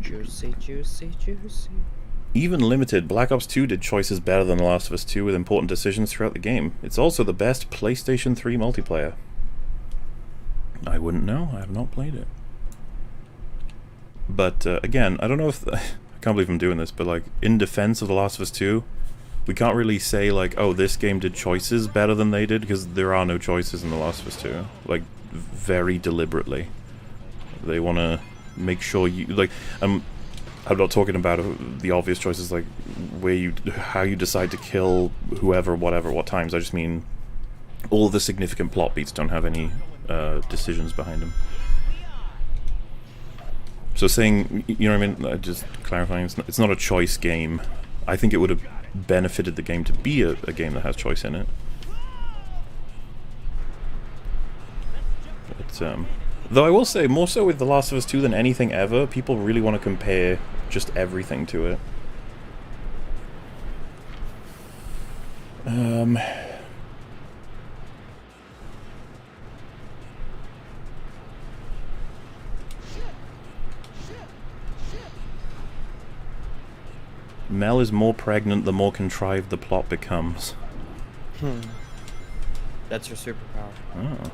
Juicy, juicy, juicy. Even limited, Black Ops 2 did choices better than The Last of Us 2 with important decisions throughout the game. It's also the best PlayStation 3 multiplayer. I wouldn't know, I have not played it. But, again, I don't know if... I can't believe I'm doing this, but, like, in defense of The Last of Us 2, we can't really say, like, oh, this game did choices better than they did, because there are no choices in The Last of Us 2. Like, very deliberately. They want to make sure you... Like, I'm not talking about the obvious choices, like, how you decide to kill whoever, whatever, what times. I just mean all the significant plot beats don't have any decisions behind them. So saying, you know what I mean? Just clarifying, it's not a choice game. I think it would have benefited the game to be a game that has choice in it. But, though I will say, more so with The Last of Us 2 than anything ever, people really want to compare just everything to it. Mel is more pregnant the more contrived the plot becomes. That's her superpower. Oh.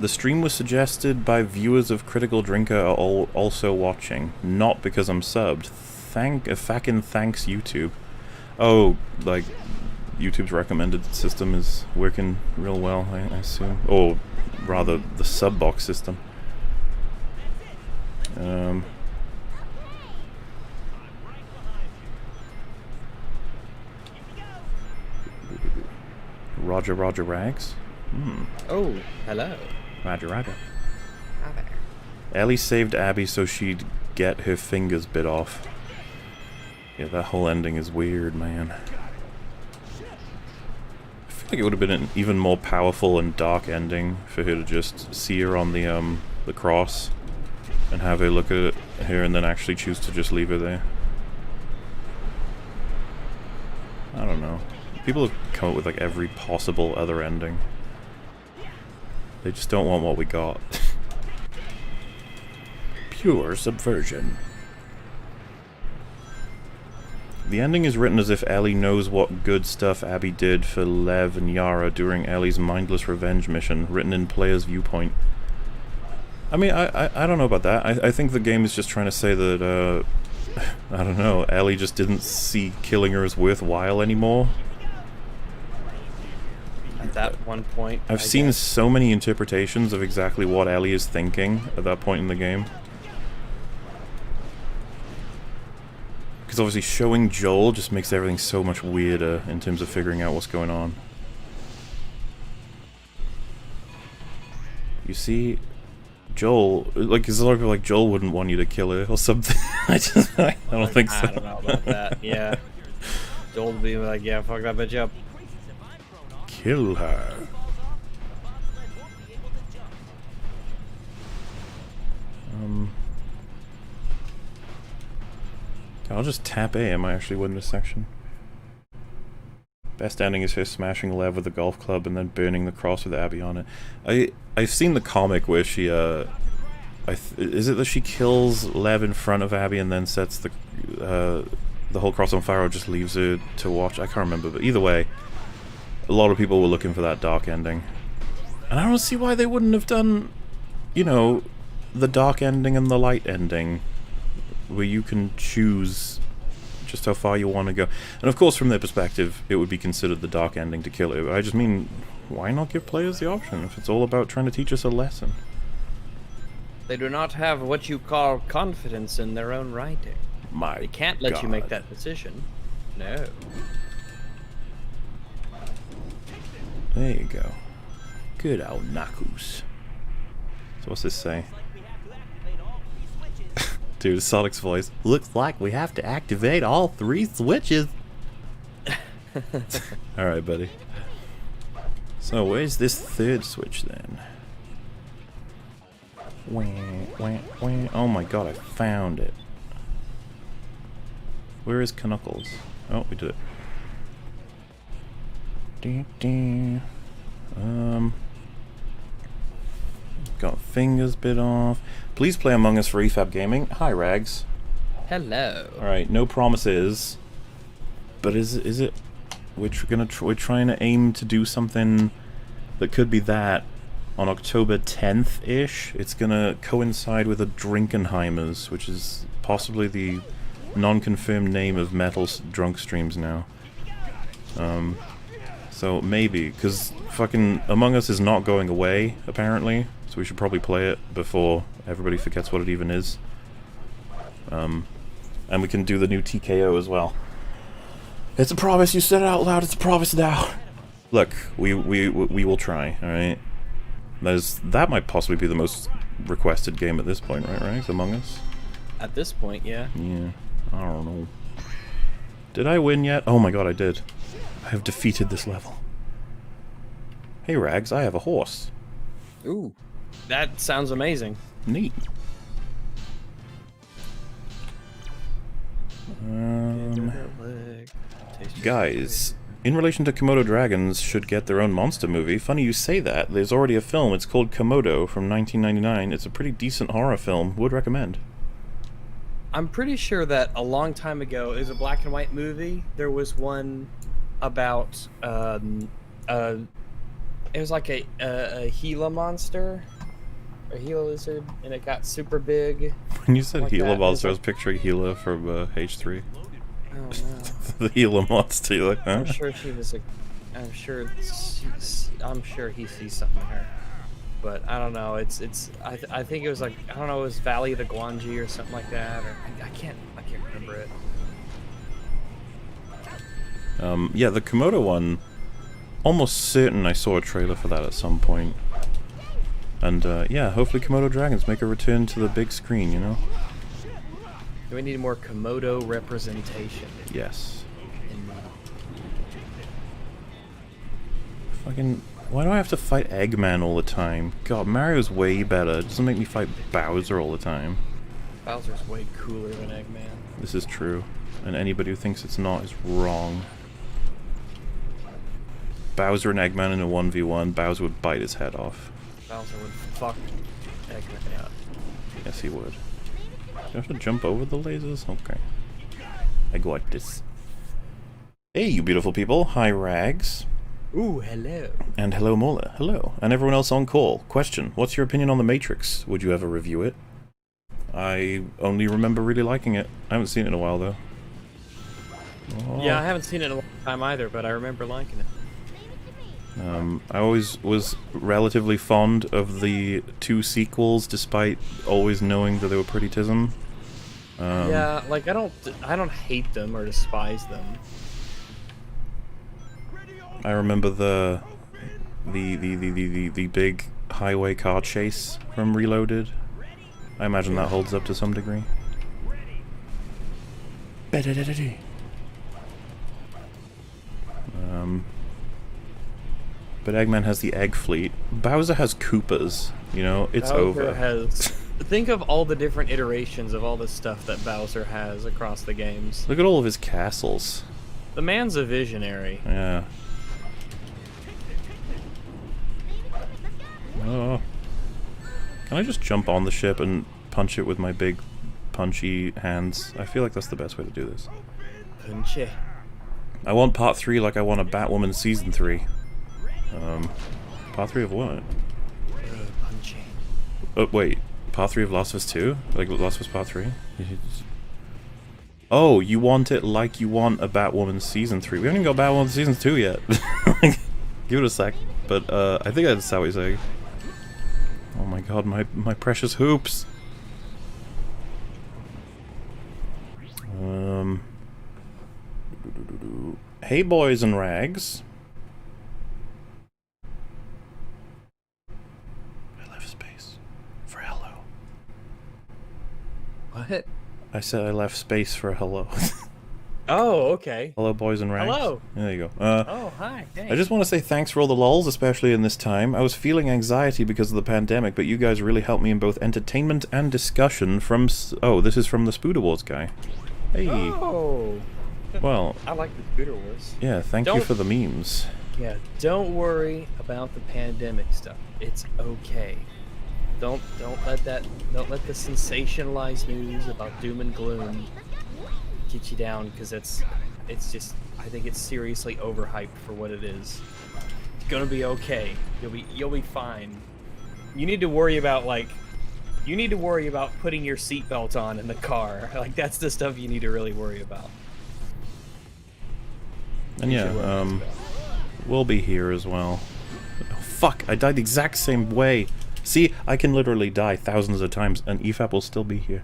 The stream was suggested by viewers of Critical Drinker are also watching, not because I'm subbed. Fucking thanks YouTube. Oh, like, YouTube's recommended system is working real well, I assume. Or rather, the sub box system. Roger Rags? Oh, hello. Roger. Hi there. Ellie saved Abby so she'd get her fingers bit off. Yeah, that whole ending is weird, man. I feel like it would have been an even more powerful and dark ending for her to just see her on the cross and have her look at her and then actually choose to just leave her there. I don't know. People have come up with like every possible other ending. They just don't want what we got. Pure subversion. The ending is written as if Ellie knows what good stuff Abby did for Lev and Yara during Ellie's mindless revenge mission, written in player's viewpoint. I mean, I don't know about that. I think the game is just trying to say that, I don't know, Ellie just didn't see killing her as worthwhile anymore. At that one point, I've seen so many interpretations of exactly what Ellie is thinking at that point in the game. Because obviously showing Joel just makes everything so much weirder in terms of figuring out what's going on. You see, Joel, like, there's a lot of people like, Joel wouldn't want you to kill her or something. I don't think so. I don't know about that, yeah. Joel would be like, yeah, fuck that bitch up. Kill her. I'll just tap A. I might actually win this section. Best ending is her smashing Lev with a golf club and then burning the cross with Abby on it. I've seen the comic where she is it that she kills Lev in front of Abby and then sets the whole cross on fire, or just leaves her to watch? I can't remember, but either way, a lot of people were looking for that dark ending. And I don't see why they wouldn't have done, you know, the dark ending and the light ending, where you can choose just how far you want to go. And of course, from their perspective, it would be considered the dark ending to kill her. But I just mean, why not give players the option if it's all about trying to teach us a lesson? They do not have what you call confidence in their own writing. They can't let you make that decision. No. There you go. Good old knuckles. So what's this say? Dude, Sonic's voice. Looks like we have to activate all 3 switches. Alright, buddy. So where's this 3rd switch then? Wah, wah, wah. Oh my god, I found it. Where is Knuckles? Oh, we did it. Got fingers bit off. Please play Among Us for EFAP Gaming. Hi, Rags. Hello. Alright, no promises. But is it... We're trying to aim to do something that could be that on October 10th-ish. It's gonna coincide with a Drinkenheimers, which is possibly the non-confirmed name of Metal's drunk streams now. So maybe, because fucking Among Us is not going away, apparently, so we should probably play it before everybody forgets what it even is. And we can do the new TKO as well. It's a promise, you said it out loud, it's a promise now! Look, we will try, alright? That might possibly be the most requested game at this point, right, Among Us? At this point, yeah. Yeah, I don't know. Did I win yet? Oh my god, I did. I have defeated this level. Hey Rags, I have a horse. Ooh, that sounds amazing. Neat. Guys, in relation to Komodo dragons should get their own monster movie. Funny you say that. There's already a film. It's called Komodo from 1999. It's a pretty decent horror film. Would recommend. I'm pretty sure that a long time ago, it was a black and white movie. There was one about it was like a Gila monster, a Gila lizard, and it got super big. When you said like Gila that. monster, I was picturing Gila from H3. Oh no! The Gila monster. You're like, huh? I'm sure she was a. I'm sure he sees something in her, but I don't know. I think it was like, I don't know. It was Valley of the Guanji or something like that, or I can't remember it. Yeah, the Komodo one. Almost certain I saw a trailer for that at some point. And yeah, hopefully Komodo dragons make a return to the big screen, you know? We need more Komodo representation. Yes. Fucking... Why do I have to fight Eggman all the time? God, Mario's way better. It doesn't make me fight Bowser all the time. Bowser's way cooler than Eggman. This is true. And anybody who thinks it's not is wrong. Bowser and Eggman in a 1v1, Bowser would bite his head off. Bowser would fuck Eggman up. Yes, he would. Do I have to jump over the lasers? Okay. I got this. Hey, you beautiful people. Hi, Rags. Ooh, hello. And hello, Mola. Hello. And everyone else on call. Question. What's your opinion on The Matrix? Would you ever review it? I only remember really liking it. I haven't seen it in a while, though. Oh. Yeah, I haven't seen it in a long time either, but I remember liking it. I always was relatively fond of the 2 sequels, despite always knowing that they were pretty tism. Yeah, like I don't hate them or despise them. I remember the big highway car chase from Reloaded. I imagine that holds up to some degree. But Eggman has the Egg Fleet. Bowser has Koopas. You know, it's Bowser over. has. Think of all the different iterations of all the stuff that Bowser has across the games. Look at all of his castles. The man's a visionary. Yeah. Oh. Can I just jump on the ship and punch it with my big, punchy hands? I feel like that's the best way to do this. Punchy. I want part 3 like I want a Batwoman season 3. Part 3 of what? Punchy. Oh, wait. Part 3 of Last of Us 2? Like Last of Us Part 3? Oh, you want it like you want a Batwoman season 3. We haven't even got Batwoman season 2 yet. Give it a sec. But, I think that's how he's saying. Oh my god, my precious hoops. Hey boys and rags. I left space for hello. What? I said I left space for hello. Oh, okay. Hello boys and rags. Hello. There you go. Oh, hi. Thanks. I just want to say thanks for all the lulz, especially in this time. I was feeling anxiety because of the pandemic, but you guys really helped me in both entertainment and discussion from... Oh, this is from the Spood Awards guy. Hey. Oh. Well... I like the Scooter Wars. Yeah, thank you for the memes. Yeah, don't worry about the pandemic stuff. It's okay. Don't let the sensationalized news about doom and gloom get you down, because it's just, I think it's seriously overhyped for what it is. It's gonna be okay. You'll be fine. You need to worry about putting your seatbelt on in the car. Like, that's the stuff you need to really worry about. And yeah, we'll be here as well. Oh, fuck, I died the exact same way. See, I can literally die thousands of times and EFAP will still be here.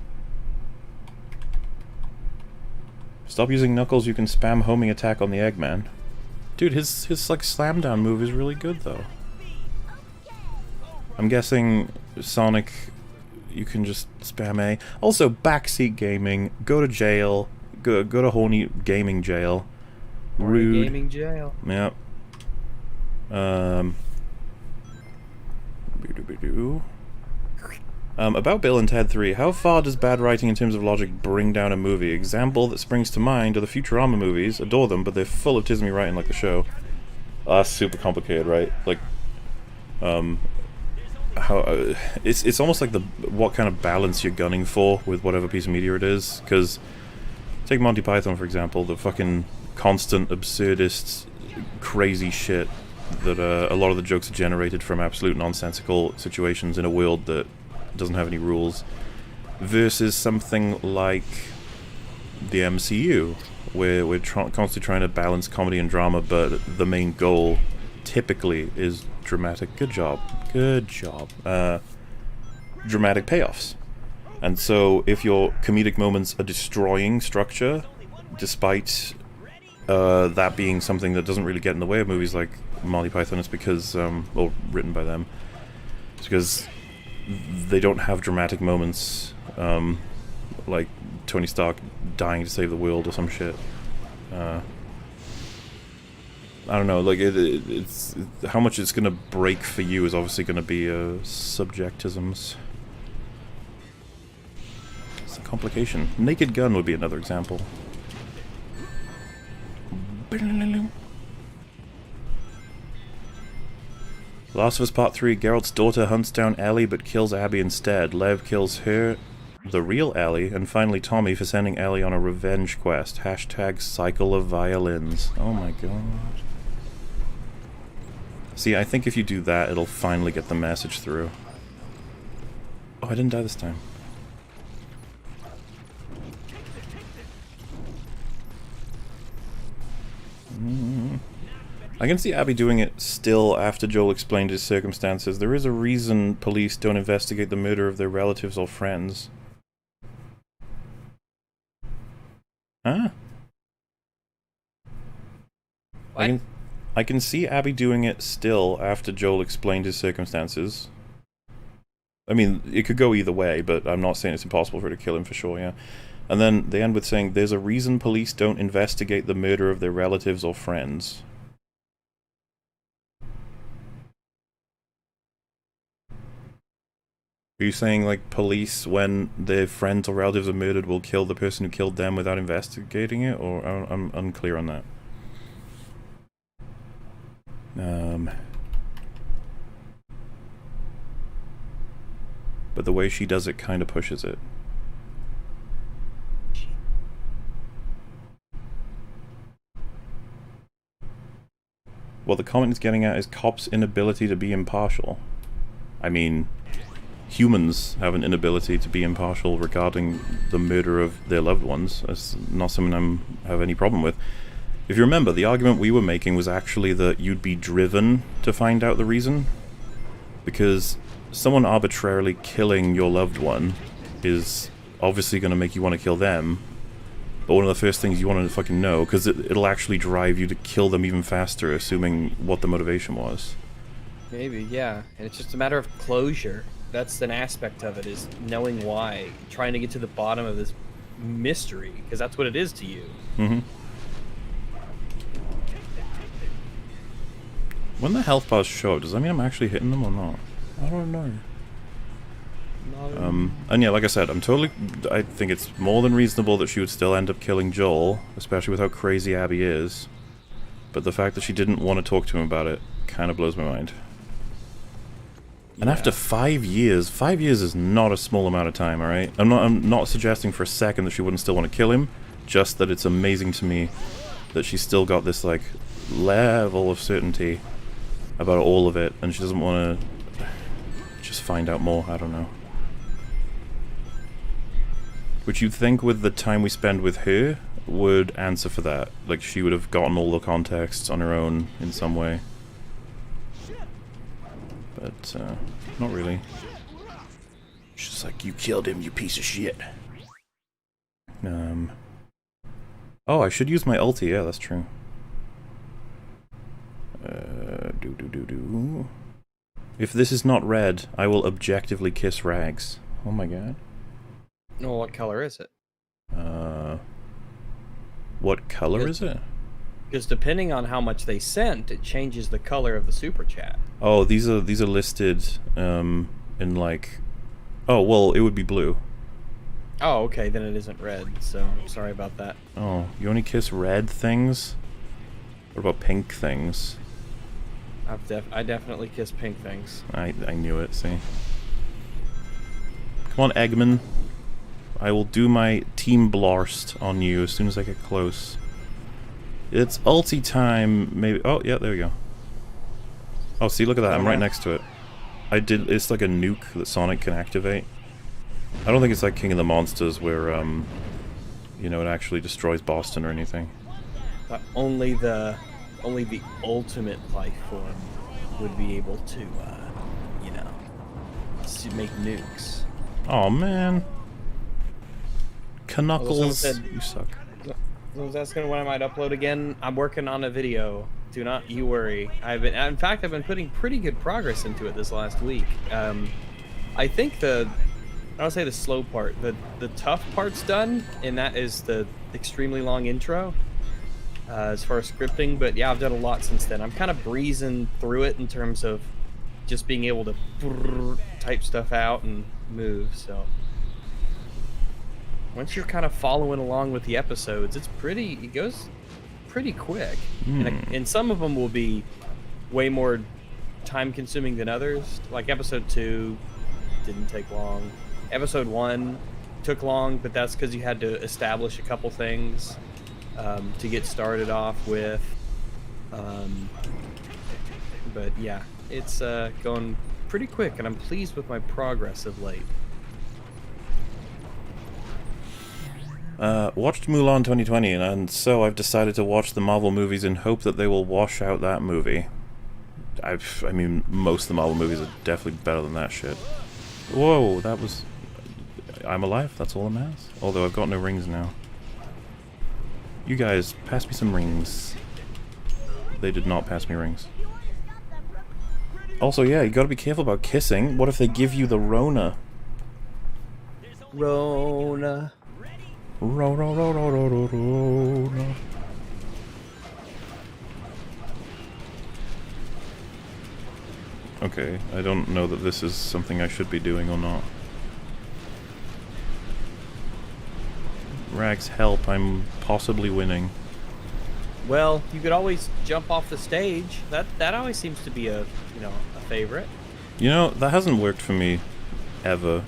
Stop using Knuckles, you can spam homing attack on the Eggman. Dude, his like slam down move is really good though. I'm guessing Sonic, you can just spam A. Also, backseat gaming, go to jail, go to horny gaming jail. Rude. Gaming jail. Yep. About Bill and Ted 3, how far does bad writing in terms of logic bring down a movie? Example that springs to mind are the Futurama movies. Adore them, but they're full of tismy writing like the show. That's super complicated, right? Like, how it's almost like what kind of balance you're gunning for with whatever piece of media it is. Because take Monty Python for example, the fucking constant absurdist, crazy shit that a lot of the jokes are generated from absolute nonsensical situations in a world that doesn't have any rules, versus something like the MCU, where we're constantly trying to balance comedy and drama, but the main goal typically is dramatic. Good job. Dramatic payoffs. And so if your comedic moments are destroying structure, despite that being something that doesn't really get in the way of movies like Monty Python, it's because, or written by them, it's because they don't have dramatic moments, like Tony Stark dying to save the world or some shit. I don't know, like, it's how much it's gonna break for you is obviously gonna be subjectisms. It's a complication. Naked Gun would be another example. Last of Us Part 3, Geralt's daughter hunts down Ellie but kills Abby instead. Lev kills her, the real Ellie, and finally Tommy for sending Ellie on a revenge quest. Hashtag cycle of violins. Oh my god. See, I think if you do that, it'll finally get the message through. Oh, I didn't die this time. I can see Abby doing it still after Joel explained his circumstances. There is a reason police don't investigate the murder of their relatives or friends. Huh? What? I can see Abby doing it still after Joel explained his circumstances. I mean, it could go either way, but I'm not saying it's impossible for her to kill him for sure, yeah. And then they end with saying, there's a reason police don't investigate the murder of their relatives or friends. Are you saying, like, police, when their friends or relatives are murdered, will kill the person who killed them without investigating it? Or I'm unclear on that. But the way she does it kind of pushes it. What the comment is getting at is cops' inability to be impartial. I mean, humans have an inability to be impartial regarding the murder of their loved ones. That's not something I have any problem with. If you remember, the argument we were making was actually that you'd be driven to find out the reason. Because someone arbitrarily killing your loved one is obviously going to make you want to kill them. But one of the first things you want to fucking know, because it'll actually drive you to kill them even faster, assuming what the motivation was. Maybe, yeah. And it's just a matter of closure. That's an aspect of it, is knowing why. Trying to get to the bottom of this mystery, because that's what it is to you. Mm-hmm. When the health bars show, does that mean I'm actually hitting them or not? I don't know. And yeah, like I said, I think it's more than reasonable that she would still end up killing Joel, especially with how crazy Abby is. But the fact that she didn't want to talk to him about it kind of blows my mind. And after 5 years, 5 years is not a small amount of time, alright? I'm not suggesting for a second that she wouldn't still want to kill him, just that it's amazing to me that she's still got this, like, level of certainty about all of it, and she doesn't want to just find out more, I don't know. Which you'd think with the time we spend with her would answer for that. Like, she would have gotten all the contexts on her own in some way. But, not really. She's just like, you killed him, you piece of shit. Oh, I should use my ulti, yeah, that's true. If this is not red, I will objectively kiss Rags. Oh my god. Well, what color is it? What color is it? Because depending on how much they sent, it changes the color of the super chat. Oh, these are listed in like. Oh well, it would be blue. Oh, okay, then it isn't red. So sorry about that. Oh, you only kiss red things? What about pink things? I definitely kiss pink things. I knew it. See. Come on, Eggman. I will do my team blast on you as soon as I get close. It's ulti time, maybe. Oh, yeah, there we go. Oh, see, look at that. I'm right next to it. It's like a nuke that Sonic can activate. I don't think it's like King of the Monsters where, you know, it actually destroys Boston or anything. But only the ultimate life form would be able to, you know, to make nukes. Oh man. Knuckles, said, you suck. I was asking when I might upload again. I'm working on a video. Do not you worry. I've been putting pretty good progress into it this last week. I think I'll say the slow part, the tough part's done, and that is the extremely long intro. As far as scripting, but yeah, I've done a lot since then. I'm kind of breezing through it in terms of just being able to type stuff out and move, so once you're kind of following along with the episodes, it goes pretty quick. And some of them will be way more time consuming than others. Like episode 2 didn't take long. Episode 1 took long, but that's because you had to establish a couple things to get started off with. But yeah, it's going pretty quick, and I'm pleased with my progress of late. Watched Mulan 2020, and so I've decided to watch the Marvel movies in hope that they will wash out that movie. I mean, most of the Marvel movies are definitely better than that shit. Whoa, that was... I'm alive, that's all that matters. Although I've got no rings now. You guys, pass me some rings. They did not pass me rings. Also, yeah, you gotta be careful about kissing. What if they give you the Rona? Rona. Rona. Okay, I don't know that this is something I should be doing or not. Rags, help, I'm possibly winning. Well, you could always jump off the stage. That always seems to be a favorite. You know, that hasn't worked for me ever.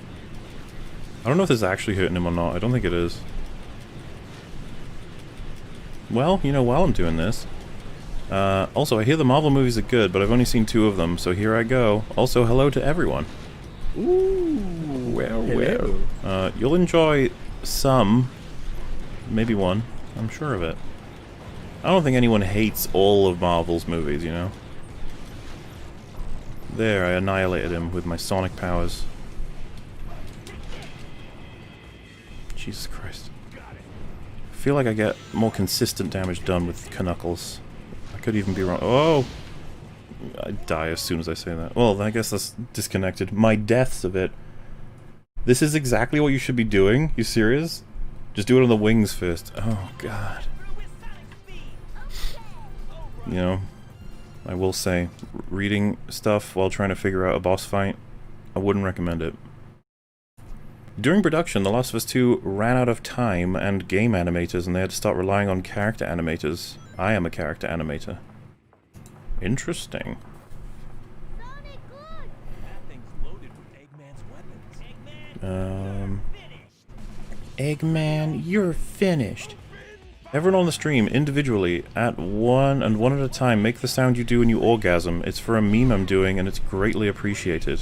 I don't know if this is actually hurting him or not. I don't think it is. Well, you know, while I'm doing this... also, I hear the Marvel movies are good, but I've only seen 2 of them, so here I go. Also, hello to everyone. Ooh. Well. You'll enjoy some. Maybe one. I'm sure of it. I don't think anyone hates all of Marvel's movies, you know? There, I annihilated him with my sonic powers. Jesus Christ. I feel like I get more consistent damage done with Knuckles. I could even be wrong. Oh! I die as soon as I say that. Well, I guess that's disconnected. My deaths of it. This is exactly what you should be doing? You serious? Just do it on the wings first. Oh, God. You know, I will say, reading stuff while trying to figure out a boss fight, I wouldn't recommend it. During production, The Last of Us 2 ran out of time and game animators, and they had to start relying on character animators. I am a character animator. Interesting. Eggman, you're finished. Everyone on the stream, individually, at one at a time, make the sound you do when you orgasm. It's for a meme I'm doing, and it's greatly appreciated.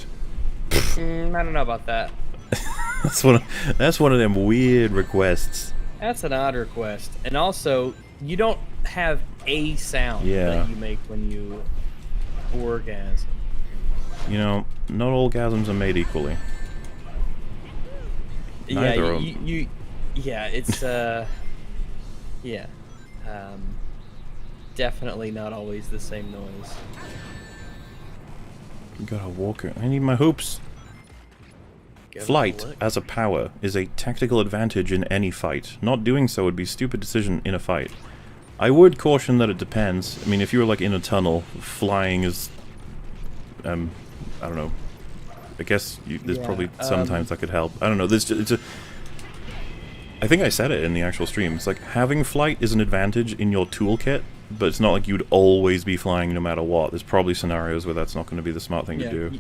I don't know about that. That's one of them weird requests. That's an odd request. And also, you don't have a sound that you make when you orgasm. You know, not all orgasms are made equally. Neither of them. It's definitely not always the same noise. Gotta walk it. I need my hoops. Flight, as a power, is a tactical advantage in any fight. Not doing so would be a stupid decision in a fight. I would caution that it depends. I mean, if you were like in a tunnel, flying is... I don't know. I guess there's probably sometimes that could help. I don't know. I think I said it in the actual stream. It's like, having flight is an advantage in your toolkit, but it's not like you'd always be flying no matter what. There's probably scenarios where that's not going to be the smart thing to do.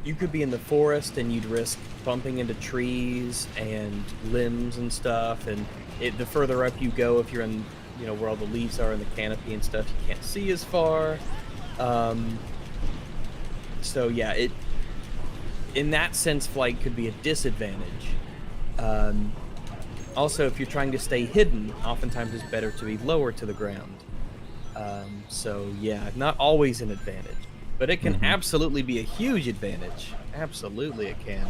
You could be in the forest and you'd risk bumping into trees and limbs and stuff, and the further up you go, if you're in, where all the leaves are in the canopy and stuff, you can't see as far. So yeah, in that sense, flight could be a disadvantage. Also, if you're trying to stay hidden, oftentimes it's better to be lower to the ground. So yeah, not always an advantage. But it can absolutely be a huge advantage. Absolutely it can.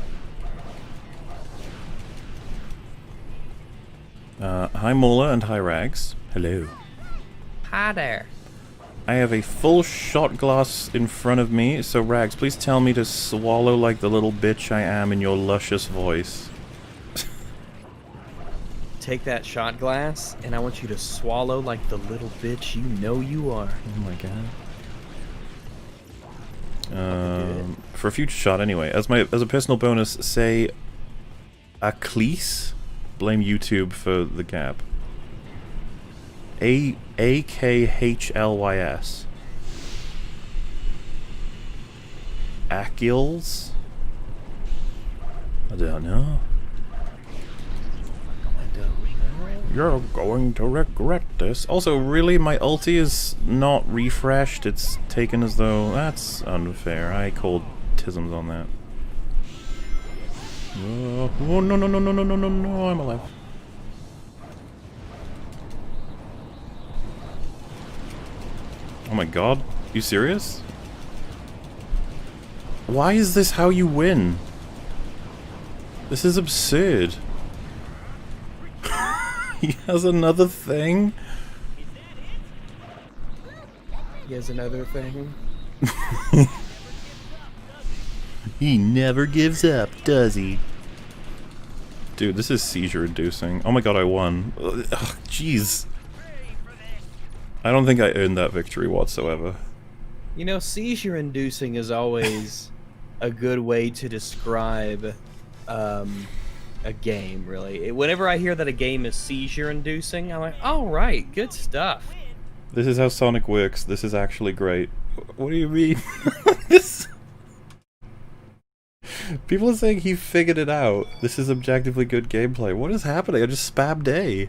Hi Mola and hi Rags. Hello. Hi there. I have a full shot glass in front of me, so Rags, please tell me to swallow like the little bitch I am in your luscious voice. Take that shot glass, and I want you to swallow like the little bitch you know you are. Oh my god. For a future shot anyway, as a personal bonus, say Akhlys. Blame YouTube for the gap. Akhlys. Akils? I don't know. You're going to regret this. Also, really, my ulti is not refreshed. It's taken as though... That's unfair. I called tisms on that. Oh, no, I'm alive. Oh my god. You serious? Why is this how you win? This is absurd. He has another thing? He has another thing. He never gives up, does he? Dude, this is seizure-inducing. Oh my god, I won. Ugh, jeez. I don't think I earned that victory whatsoever. You know, seizure-inducing is always a good way to describe a game, really. Whenever I hear that a game is seizure-inducing, I'm like, all right, good stuff. This is how Sonic works. This is actually great. What do you mean? This... People are saying he figured it out. This is objectively good gameplay. What is happening? I just spammed A.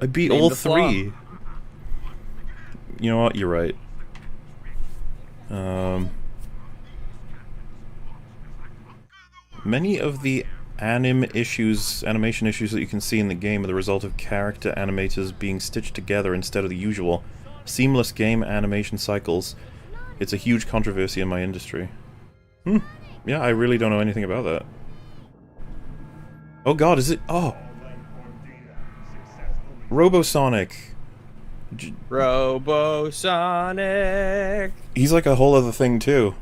I beat all three. You know what? You're right. Many of the animation issues that you can see in the game are the result of character animators being stitched together instead of the usual seamless game animation cycles. It's a huge controversy in my industry. Yeah, I really don't know anything about that. Oh god, is it? Oh! Robosonic! Robosonic! He's like a whole other thing too.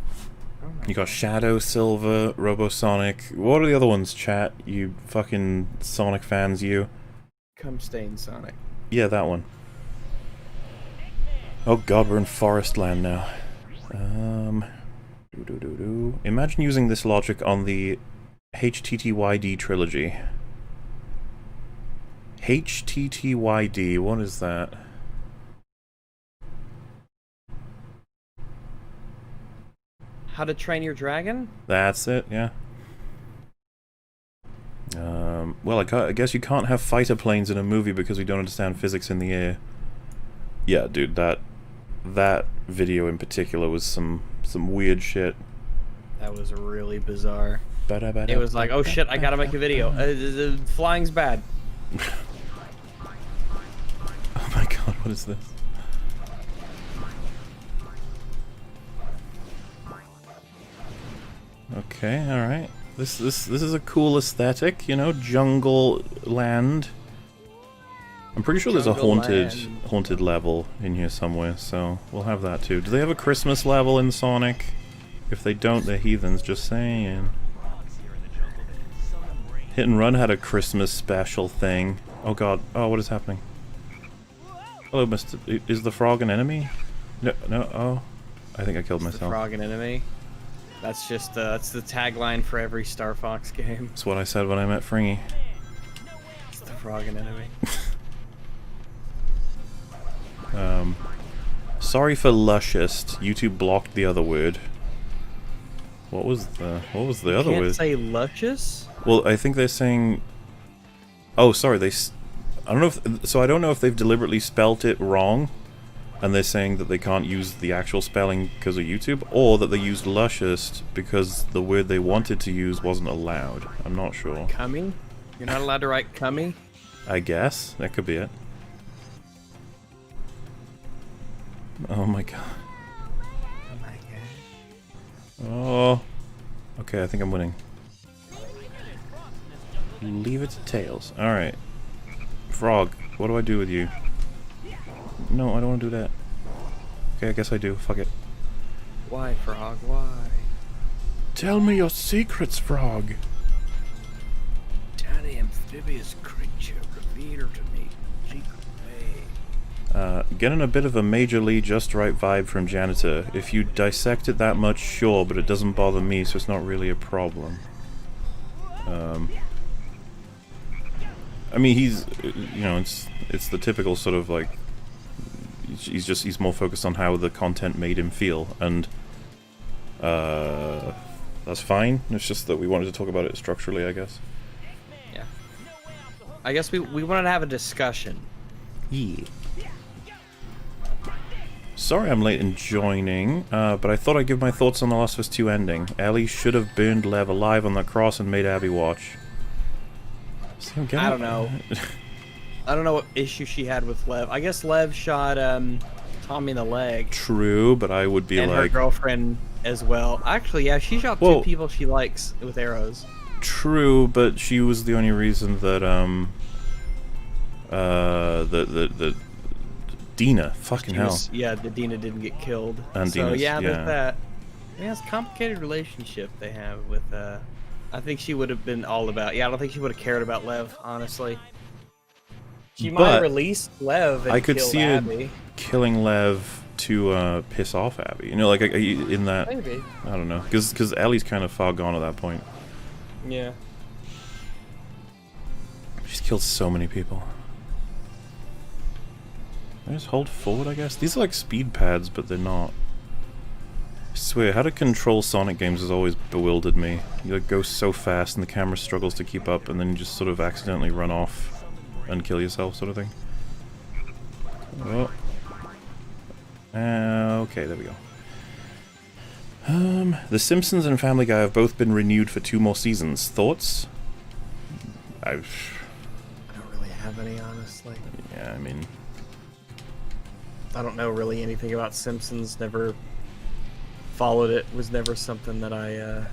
You got Shadow, Silver, Robosonic. What are the other ones, chat? You fucking Sonic fans, you. Come stain Sonic. Yeah, that one. Oh god, we're in Forest Land now. Imagine using this logic on the HTTYD trilogy. HTTYD, what is that? How to Train Your Dragon? That's it, yeah. Well, I guess you can't have fighter planes in a movie because we don't understand physics in the air. Yeah, dude, that video in particular was some weird shit. That was really bizarre. It was like, oh shit, I gotta make a video. Flying's bad. Oh my god, what is this? Okay, alright. This is a cool aesthetic, you know, jungle land. I'm pretty sure there's a haunted level in here somewhere, so we'll have that too. Do they have a Christmas level in Sonic? If they don't, they're heathens, just saying. Hit and Run had a Christmas special thing. Oh god, oh, what is happening? Hello, Mr. Is the frog an enemy? No, oh. I think I killed myself. The frog an enemy? That's just, that's the tagline for every Star Fox game. That's what I said when I met Fringy. It's the frog an enemy. Sorry for luscious. YouTube blocked the other word. What was the other word? Can't say luscious? Well, I think they're saying... Oh, sorry, I don't know if... So I don't know if they've deliberately spelt it wrong, and they're saying that they can't use the actual spelling because of YouTube, or that they used luscious because the word they wanted to use wasn't allowed. I'm not sure. Cummy? You're not allowed to write cummy? I guess. That could be it. Oh my god. Oh my god. Oh. Okay, I think I'm winning. Leave it to Tails. Alright. Frog, what do I do with you? No, I don't want to do that. Okay, I guess I do. Fuck it. Why, Frog? Why? Tell me your secrets, Frog. Tiny amphibious creature revealed to me secret way. Getting a bit of a majorly just right vibe from Janitor. If you dissect it that much, sure, but it doesn't bother me, so it's not really a problem. I mean, he's, you know, it's the typical sort of like, he's more focused on how the content made him feel, and that's fine. It's just that we wanted to talk about it structurally, I guess. Yeah. I guess we wanted to have a discussion. Yeah. Sorry I'm late in joining, but I thought I'd give my thoughts on The Last of Us 2 ending. Ellie should have burned Lev alive on that cross and made Abby watch. I don't know. I don't know what issue she had with Lev. I guess Lev shot Tommy in the leg. True, but I would be And like... her girlfriend as well. Actually, yeah, she shot Well, two people she likes with arrows. True, but she was the only reason that, the Dina, fucking hell. The Dina didn't get killed. And so, Dina's, yeah, there's yeah. that. Yeah, it's a complicated relationship they have with, I think she would have been all about... Yeah, I don't think she would have cared about Lev, honestly. She might have released Lev and I could killed see Abby. it killing Lev to piss off Abby. You know, like in that. Maybe. I don't know, because Ellie's kind of far gone at that point. Yeah. She's killed so many people. I just hold forward, I guess. These are like speed pads, but they're not. I swear, how to control Sonic games has always bewildered me. You like go so fast, and the camera struggles to keep up, and then you just sort of accidentally run off and kill yourself, sort of thing. Oh. Okay, there we go. The Simpsons and Family Guy have both been renewed for 2 more seasons. Thoughts? I don't really have any, honestly. Yeah, I mean... I don't know really anything about Simpsons. Never followed it. Was never something that I,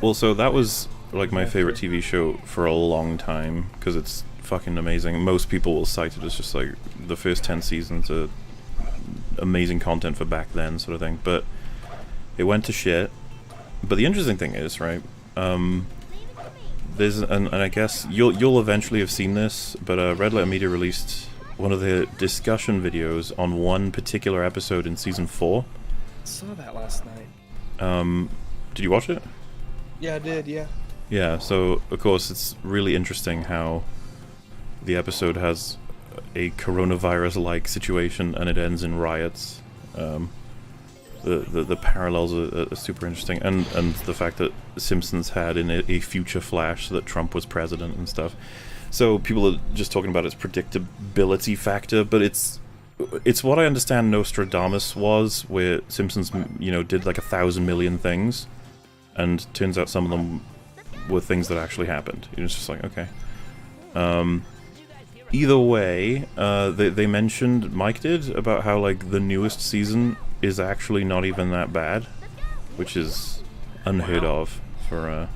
Well, so that was, like, my favorite TV show for a long time, because it's fucking amazing. Most people will cite it as just, like, the first 10 seasons are amazing content for back then, sort of thing. But it went to shit. But the interesting thing is, right, there's, and I guess you'll eventually have seen this, but Red Letter Media released one of the discussion videos on one particular episode in season 4. I saw that last night. Did you watch it? Yeah, I did, yeah. Yeah, so, of course, it's really interesting how the episode has a coronavirus-like situation and it ends in riots. The parallels are super interesting, and the fact that Simpsons had in it a future flash that Trump was president and stuff. So people are just talking about its predictability factor, but it's what I understand Nostradamus was, where Simpsons, you know, did like 1,000 million things, and turns out some of them were things that actually happened. It's just like, okay. Either way, they mentioned, Mike did, about how like the newest season is actually not even that bad, which is unheard of for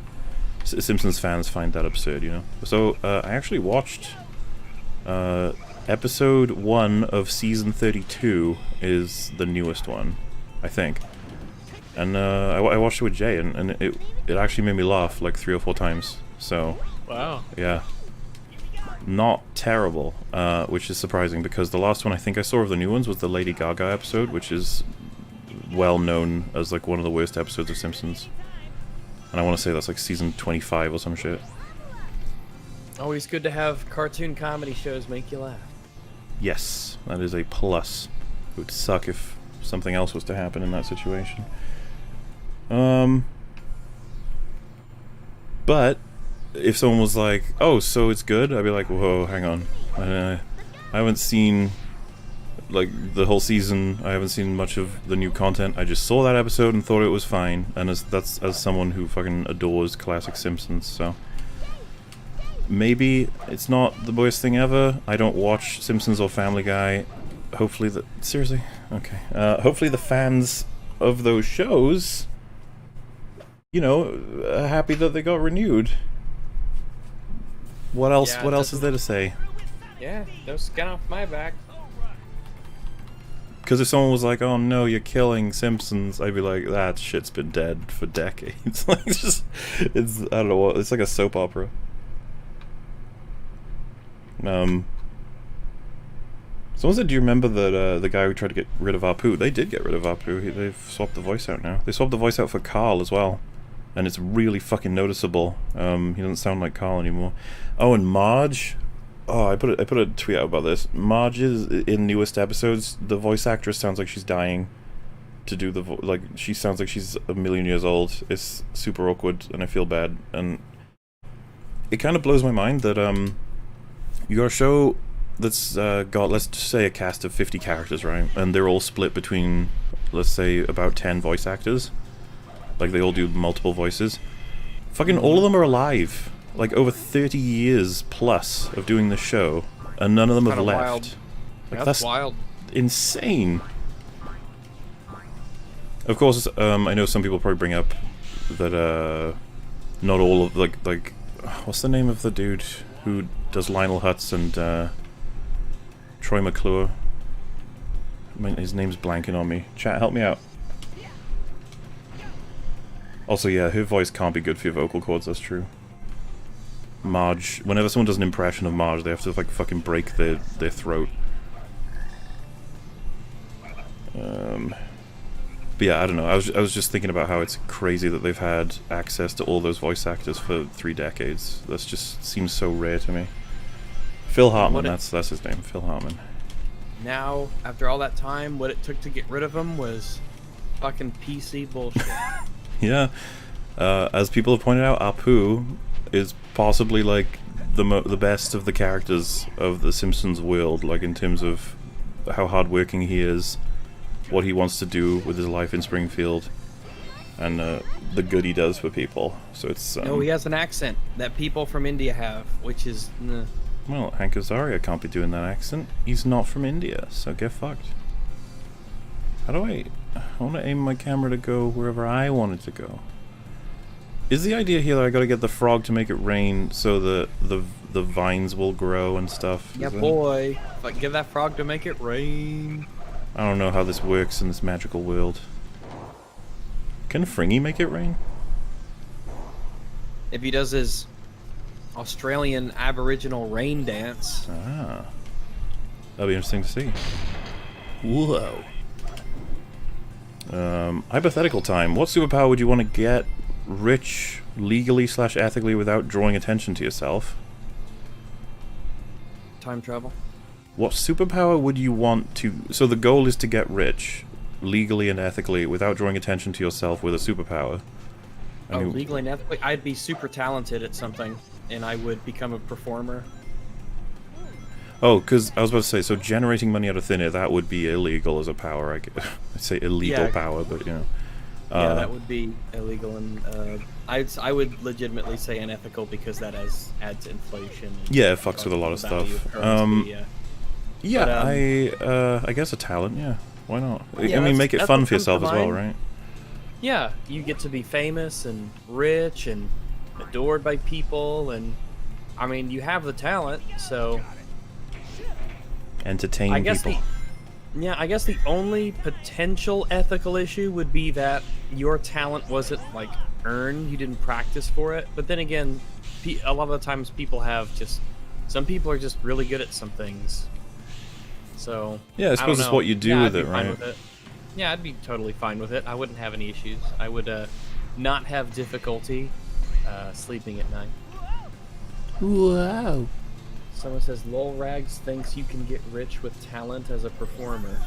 Simpsons fans. Find that absurd, you know. So I actually watched episode 1 of season 32 is the newest one, I think, and I watched it with Jay, and it actually made me laugh like 3 or 4 times. So Wow. yeah. Not terrible, which is surprising, because the last one I think I saw of the new ones was the Lady Gaga episode, which is well known as like one of the worst episodes of Simpsons. And I want to say that's like season 25 or some shit. Always good to have cartoon comedy shows make you laugh. Yes, that is a plus. It would suck if something else was to happen in that situation. But if someone was like, oh, so it's good, I'd be like, whoa, hang on. I haven't seen like the whole season. I haven't seen much of the new content. I just saw that episode and thought it was fine. And that's as someone who fucking adores classic Simpsons, so maybe it's not the worst thing ever. I don't watch Simpsons or Family Guy. Hopefully seriously? Okay. Hopefully the fans of those shows, you know, are happy that they got renewed. What else? Yeah, what else is there to say? Yeah, no skin off my back. Because if someone was like, "Oh no, you're killing Simpsons," I'd be like, "That shit's been dead for decades." Like, it's I don't know what. It's like a soap opera. Someone said, "Do you remember that the guy who tried to get rid of Apu?" They did get rid of Apu. They've swapped the voice out now. They swapped the voice out for Carl as well, and it's really fucking noticeable. He doesn't sound like Carl anymore. Oh, and Marge. Oh, I put a tweet out about this. Marge is in newest episodes. The voice actress sounds like she's dying to do the like. She sounds like she's a million years old. It's super awkward, and I feel bad. And it kind of blows my mind that you got a show that's got, let's just say, a cast of 50 characters, right? And they're all split between, let's say, about 10 voice actors. Like, they all do multiple voices. Fucking all of them are alive. Like, over 30 years plus of doing the show, and none of them have Kinda left. wild. Like, That's wild. insane. Of course, I know some people probably bring up that not all of like what's the name of the dude who does Lionel Hutz and Troy McClure? I mean, his name's blanking on me. Chat, help me out. Also, yeah, her voice can't be good for your vocal cords, that's true. Marge, whenever someone does an impression of Marge, they have to, like, fucking break their throat. But yeah, I don't know, I was just thinking about how it's crazy that they've had access to all those voice actors for 3 decades. That just seems so rare to me. Phil Hartman, that's his name, Phil Hartman. Now, after all that time, what it took to get rid of him was fucking PC bullshit. Yeah, as people have pointed out, Apu is possibly like the best of the characters of the Simpsons world, like in terms of how hardworking he is, what he wants to do with his life in Springfield, and the good he does for people. So it's no, he has an accent that people from India have, which is well, Hank Azaria can't be doing that accent. He's not from India, so get fucked. How do I want to aim my camera to go wherever I want it to go. Is the idea here that I gotta get the frog to make it rain so that the vines will grow and stuff? Yeah, boy. If I can get that frog to make it rain. I don't know how this works in this magical world. Can Fringy make it rain? If he does his Australian Aboriginal rain dance. Ah. That'll be interesting to see. Whoa. Hypothetical time. What superpower would you want to get rich legally/ethically without drawing attention to yourself? Time travel. What superpower would you want to... So the goal is to get rich legally and ethically without drawing attention to yourself with a superpower. Oh, legally and ethically? I'd be super talented at something, and I would become a performer. Oh, because I was about to say, so generating money out of thin air, that would be illegal as a power. I'd say illegal power, but you know. Yeah, that would be illegal, and I would legitimately say unethical because that adds inflation. Yeah, it fucks with a lot of stuff. Yeah, but, I guess a talent. Yeah, why not? Yeah, I mean, make it fun for yourself as well, right? Yeah, you get to be famous and rich and adored by people, and I mean, you have the talent, so. Entertain people. I guess the only potential ethical issue would be that your talent wasn't, like, earned, you didn't practice for it. But then again, a lot of the times people have just... Some people are just really good at some things. So... Yeah, I suppose it's what you do with it, right? right? With it. Yeah, I'd be totally fine with it. I wouldn't have any issues. I would not have difficulty sleeping at night. Wow. Someone says, Lol Rags thinks you can get rich with talent as a performer.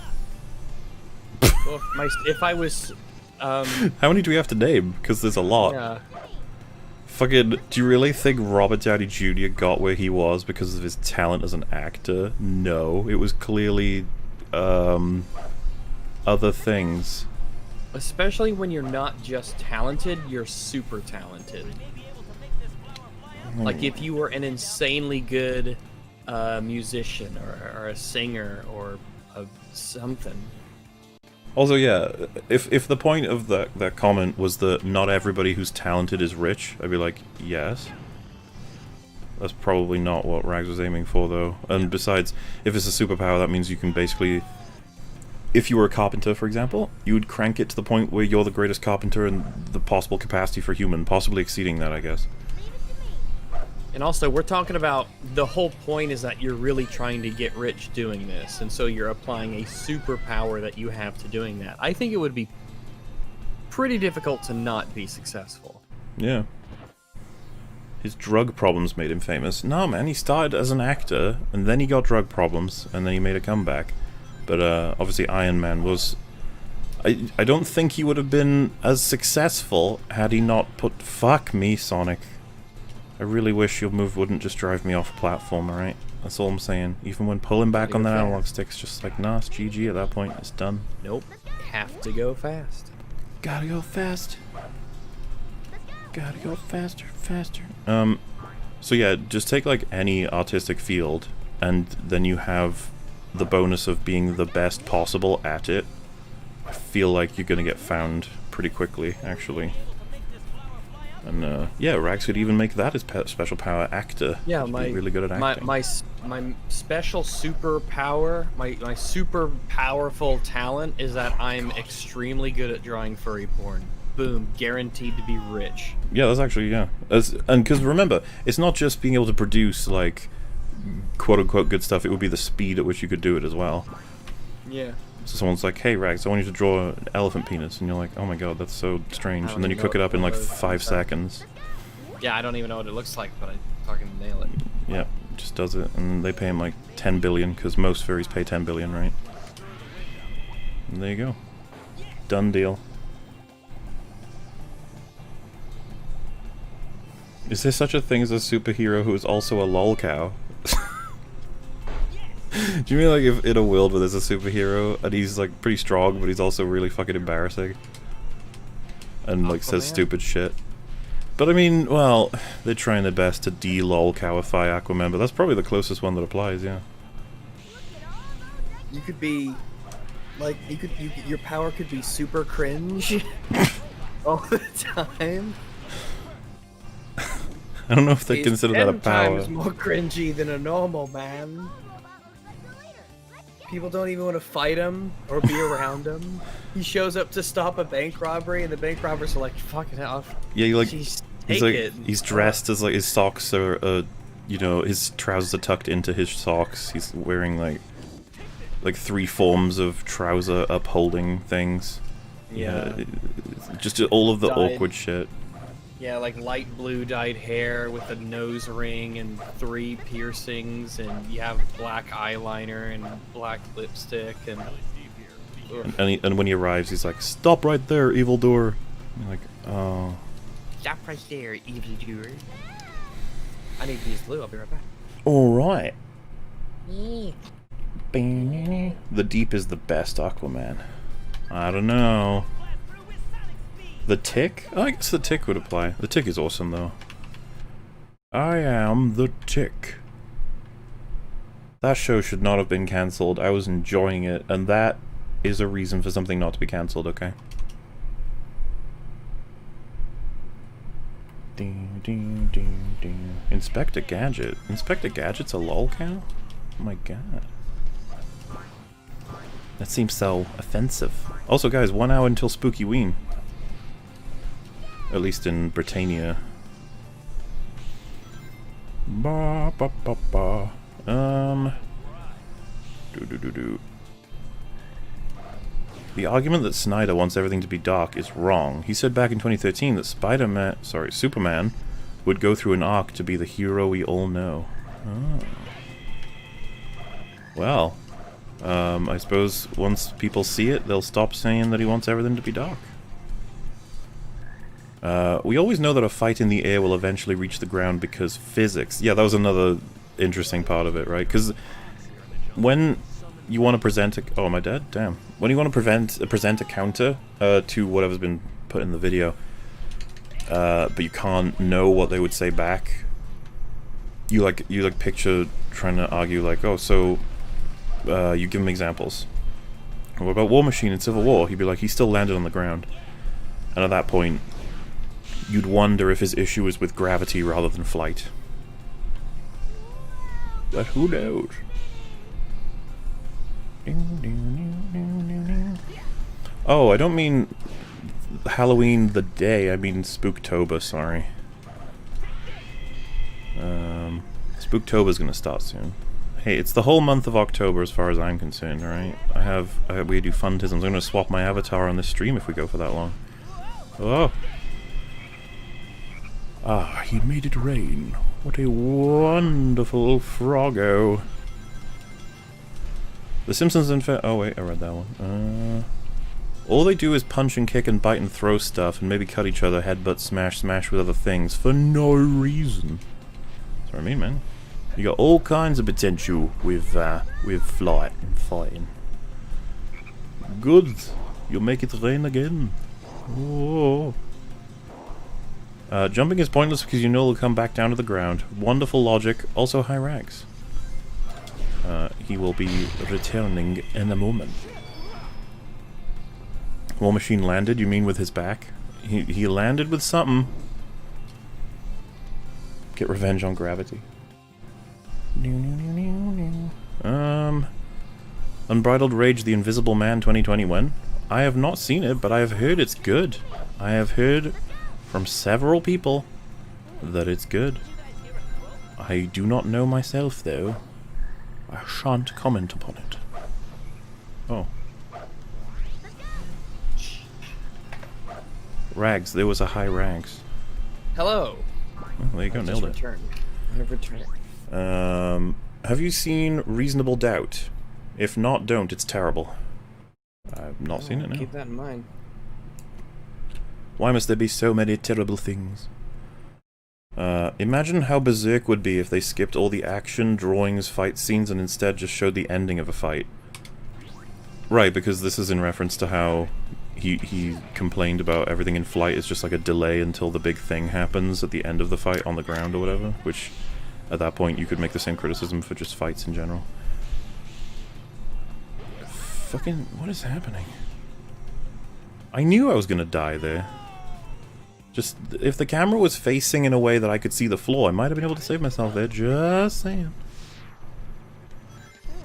Well, if I was... How many do we have to name? Because there's a lot. Yeah. Fucking, do you really think Robert Downey Jr. got where he was because of his talent as an actor? No. It was clearly, other things. Especially when you're not just talented, you're super talented. Like if you were an insanely good musician or a singer or something. Also, yeah, if the point of that comment was that not everybody who's talented is rich, I'd be like, yes. That's probably not what Rags was aiming for, though. And besides, if it's a superpower, that means you can basically... If you were a carpenter, for example, you would crank it to the point where you're the greatest carpenter in the possible capacity for human, possibly exceeding that, I guess. And also, we're talking about the whole point is that you're really trying to get rich doing this, and so you're applying a superpower that you have to doing that. I think it would be pretty difficult to not be successful. Yeah. His drug problems made him famous. No, man, he started as an actor, and then he got drug problems, and then he made a comeback. But obviously Iron Man was... I don't think he would have been as successful had he not put... Fuck me, Sonic. I really wish your move wouldn't just drive me off a platform, alright? That's all I'm saying. Even when pulling back on that analog stick's just like, nah, it's GG at that point. It's done. Nope. Have to go fast. Gotta go fast. Gotta go faster, faster. So yeah, just take like any artistic field, and then you have the bonus of being the best possible at it, I feel like you're gonna get found pretty quickly, actually. And yeah, Rags could even make that his special power, actor. Yeah, He'd my be really good at acting. my special superpower, my super powerful talent is that I'm extremely good at drawing furry porn. Boom, guaranteed to be rich. Yeah, that's actually, yeah. And because remember, it's not just being able to produce, like, quote-unquote good stuff, it would be the speed at which you could do it as well. Yeah. So someone's like, hey, Rags, I want you to draw an elephant penis. And you're like, oh my god, that's so strange. And then you cook it up in, like, 5 seconds. Yeah, I don't even know what it looks like, but I fucking nail it. Yeah, just does it. And they pay him, like, 10 billion, because most furries pay 10 billion, right? And there you go. Done deal. Is there such a thing as a superhero who is also a lol cow? Do you mean like if in a world where there's a superhero and he's like pretty strong but he's also really fucking embarrassing? And like says stupid shit. But I mean, well, they're trying their best to de-lol cowify Aquaman, but that's probably the closest one that applies, yeah. You could be like your power could be super cringe all the time. I don't know if they consider that a power. 10 times more cringy than a normal man. People don't even want to fight him or be around him. He shows up to stop a bank robbery, and the bank robbers are like, "Fucking hell!" Yeah, you like he's dressed as like his socks are, you know, his trousers are tucked into his socks. He's wearing like 3 forms of trouser upholding things. Yeah, just all of the awkward shit. Yeah, like light blue dyed hair with a nose ring and 3 piercings, and you have black eyeliner and black lipstick, and and when he arrives, he's like, "Stop right there, evildoer." I'm like, oh. Stop right there, evildoer. I need to use glue. I'll be right back. All right. The Deep is the best Aquaman. I don't know. The Tick? Oh, I guess the Tick would apply. The Tick is awesome, though. I am the Tick. That show should not have been cancelled. I was enjoying it, and that is a reason for something not to be cancelled, okay? Ding, ding, ding, ding. Inspector Gadget. Inspector Gadget's a lol cow? Oh my god. That seems so offensive. Also, guys, 1 hour until Spooky Ween. At least in Britannia. Ba ba ba ba. The argument that Snyder wants everything to be dark is wrong. He said back in 2013 that Superman would go through an arc to be the hero we all know. Oh. Well, I suppose once people see it, they'll stop saying that he wants everything to be dark. We always know that a fight in the air will eventually reach the ground because physics. Yeah, that was another interesting part of it, right? Because when you want to present a... Oh, am I dead? Damn. When you want to present a counter to whatever's been put in the video, but you can't know what they would say back, you picture trying to argue like, oh, so you give him examples. What about War Machine in Civil War? He'd be like, he still landed on the ground. And at that point, you'd wonder if his issue is with gravity rather than flight. But who knows? Oh, I don't mean Halloween the day, I mean Spooktober, sorry. Spooktober's gonna start soon. Hey, it's the whole month of October as far as I'm concerned, alright? We do funtisms. I'm gonna swap my avatar on this stream if we go for that long. Oh! Ah, he made it rain. What a wonderful froggo. The Simpsons and oh wait, I read that one. All they do is punch and kick and bite and throw stuff and maybe cut each other, headbutt, smash with other things for no reason. That's what I mean, man. You got all kinds of potential with flight and fighting. Good. You'll make it rain again. Oh. Jumping is pointless because you know it'll come back down to the ground. Wonderful logic. Also high rags. he will be returning in a moment. War Machine landed, you mean with his back? He landed with something. Get revenge on gravity. Unbridled Rage, The Invisible Man 2021. I have not seen it, but I have heard it's good. I have heard from several people that it's good. I do not know myself, though. I shan't comment upon it. Oh. Rags, there was a high Rags. Hello. Oh, there you go, nailed it. I have returned. Have you seen Reasonable Doubt? If not, don't. It's terrible. I've not seen it now. Keep that in mind. Why must there be so many terrible things? Imagine how berserk would be if they skipped all the action, drawings, fight scenes, and instead just showed the ending of a fight. Right, because this is in reference to how he complained about everything in flight is just like a delay until the big thing happens at the end of the fight on the ground or whatever, which at that point you could make the same criticism for just fights in general. Fucking, what is happening? I knew I was gonna die there. Just, if the camera was facing in a way that I could see the floor, I might have been able to save myself there, just saying.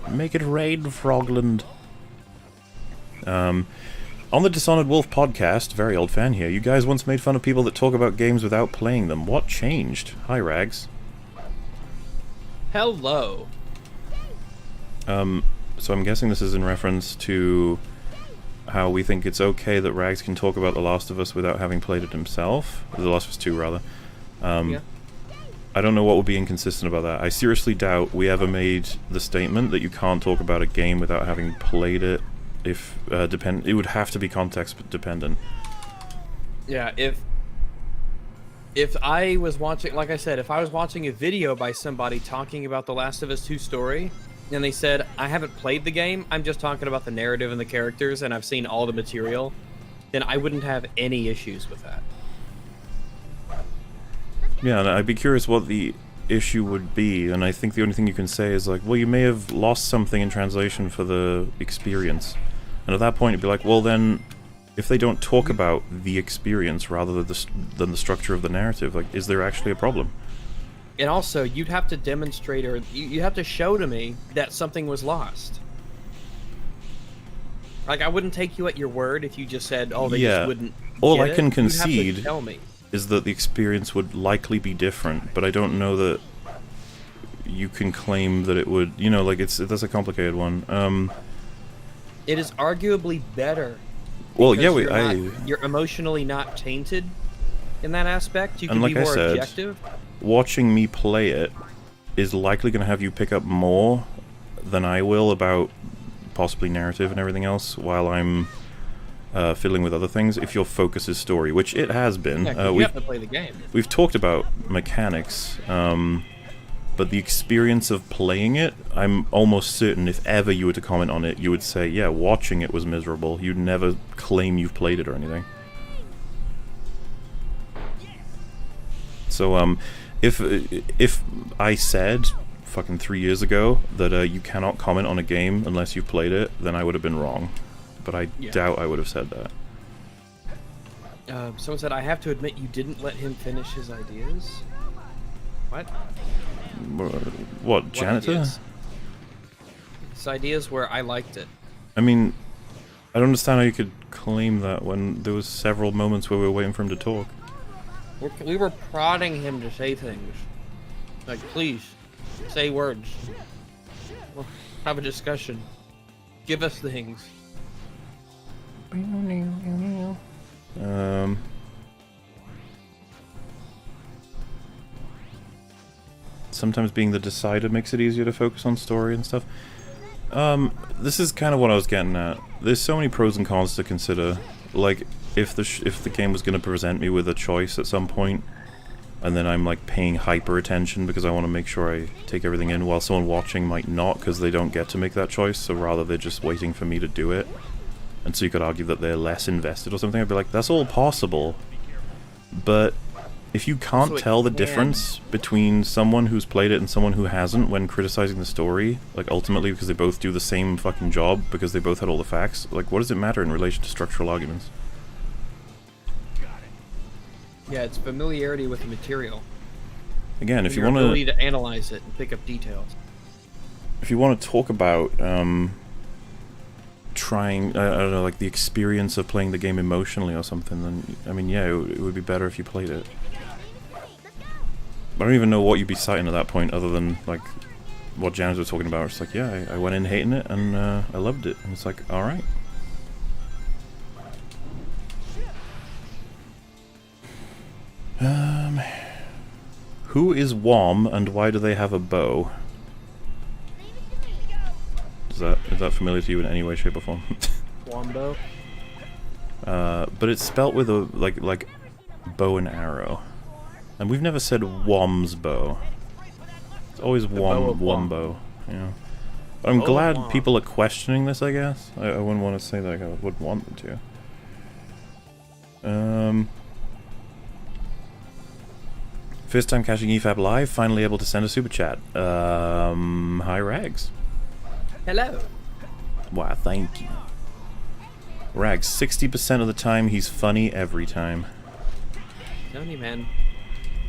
Make it rain, Frogland. On the Dishonored Wolf podcast, very old fan here, you guys once made fun of people that talk about games without playing them. What changed? Hi, Rags. Hello. So I'm guessing this is in reference to how we think it's okay that Rags can talk about The Last of Us without having played it himself. The Last of Us 2, rather. Yeah. I don't know what would be inconsistent about that. I seriously doubt we ever made the statement that you can't talk about a game without having played it. If it would have to be context dependent. Yeah, if I was watching, like I said, if I was watching a video by somebody talking about The Last of Us 2 story, and they said, I haven't played the game, I'm just talking about the narrative and the characters, and I've seen all the material, then I wouldn't have any issues with that. Yeah, and I'd be curious what the issue would be, and I think the only thing you can say is like, well, you may have lost something in translation for the experience. And at that point, it'd be like, well then, if they don't talk about the experience rather than the structure of the narrative, like, is there actually a problem? And also, you'd have to demonstrate, or you have to show to me that something was lost. Like, I wouldn't take you at your word if you just said, oh, they just wouldn't All get I can it. concede You'd have to tell me. is that the experience would likely be different, but I don't know that you can claim that it would, you know, like, that's a complicated one. It is arguably better. Well, yeah, You're emotionally not tainted in that aspect. You can like be more I said, objective. Watching me play it is likely going to have you pick up more than I will about possibly narrative and everything else while I'm fiddling with other things, if your focus is story, which it has been. Yeah, you have to play the game. We've talked about mechanics, but the experience of playing it, I'm almost certain if ever you were to comment on it, you would say, yeah, watching it was miserable. You'd never claim you've played it or anything. So, if I said fucking 3 years ago that you cannot comment on a game unless you've played it, then I would have been wrong. But I doubt I would have said that. Someone said, I have to admit you didn't let him finish his ideas. What? What, janitor? Ideas? His ideas where I liked it. I mean, I don't understand how you could claim that when there was several moments where we were waiting for him to talk. We were prodding him to say things. Like, please, say words. We'll have a discussion. Give us things. Sometimes being the decider makes it easier to focus on story and stuff. This is kind of what I was getting at. There's so many pros and cons to consider. Like, if the game was going to present me with a choice at some point, and then I'm like paying hyper attention because I want to make sure I take everything in, while someone watching might not because they don't get to make that choice, so rather they're just waiting for me to do it. And so you could argue that they're less invested or something. I'd be like, that's all possible. But if you can't Also, it tell the can- difference between someone who's played it and someone who hasn't when criticizing the story, like ultimately because they both do the same fucking job because they both had all the facts, like what does it matter in relation to structural arguments? Yeah, it's familiarity with the material. Again, if you Your want ability to, to analyze it and pick up details. if you want to talk about trying, I don't know, like the experience of playing the game emotionally or something, then I mean, yeah, it would be better if you played it. I don't even know what you'd be citing at that point, other than like what James was talking about. It's like, yeah, I went in hating it and I loved it, and it's like, all right. Who is Wom and why do they have a bow? Is that familiar to you in any way, shape, or form? Wombo. But it's spelt with a like bow and arrow, and we've never said Wom's bow. It's always bow of Wom. Wombo. Yeah. But I'm Bow of glad Wom. people are questioning this. I guess I wouldn't want to say that I would want them to. First time catching EFAP live, finally able to send a super chat. Hi Rags. Hello. Why, thank you. Rags, 60% of the time he's funny every time. Telling you, man.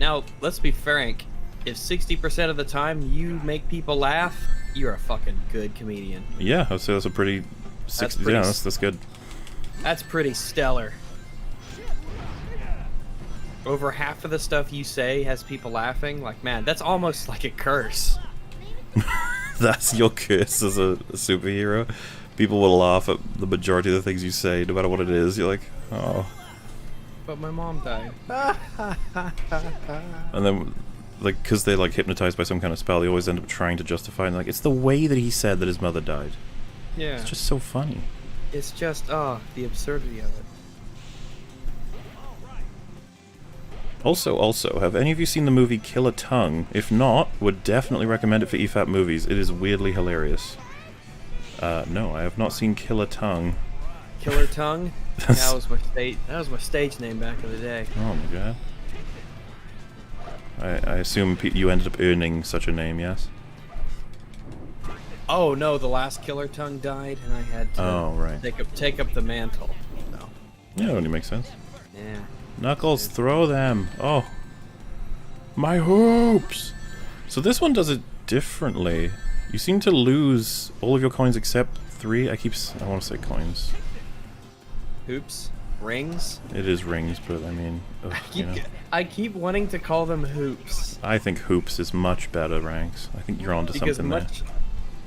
Now, let's be frank. If 60% of the time you make people laugh, you're a fucking good comedian. Yeah, I'd say that's a pretty... pretty yeah, that's good. That's pretty stellar. Over half of the stuff you say has people laughing. Like, man, that's almost like a curse. That's your curse as a superhero. People will laugh at the majority of the things you say, no matter what it is. You're like, oh. But my mom died. And then, like, because they're, like, hypnotized by some kind of spell, they always end up trying to justify it. And, like, it's the way that he said that his mother died. Yeah. It's just so funny. It's just, the absurdity of it. Also, have any of you seen the movie Kill a Tongue? If not, would definitely recommend it for EFAP movies. It is weirdly hilarious. No, I have not seen Kill a Tongue. Killer Tongue? That was my stage name back in the day. Oh my god. I assume you ended up earning such a name, yes? Oh no, the last Killer Tongue died, and I had to Oh, right. take up the mantle. No. Yeah, it only makes sense. Yeah. Knuckles, throw them! Oh. My hoops! So this one does it differently. You seem to lose all of your coins except 3. I want to say coins. Hoops, rings. It is rings, but I mean... Ugh, you know. I keep wanting to call them hoops I think hoops is much better, Ranks. I think you're onto something there.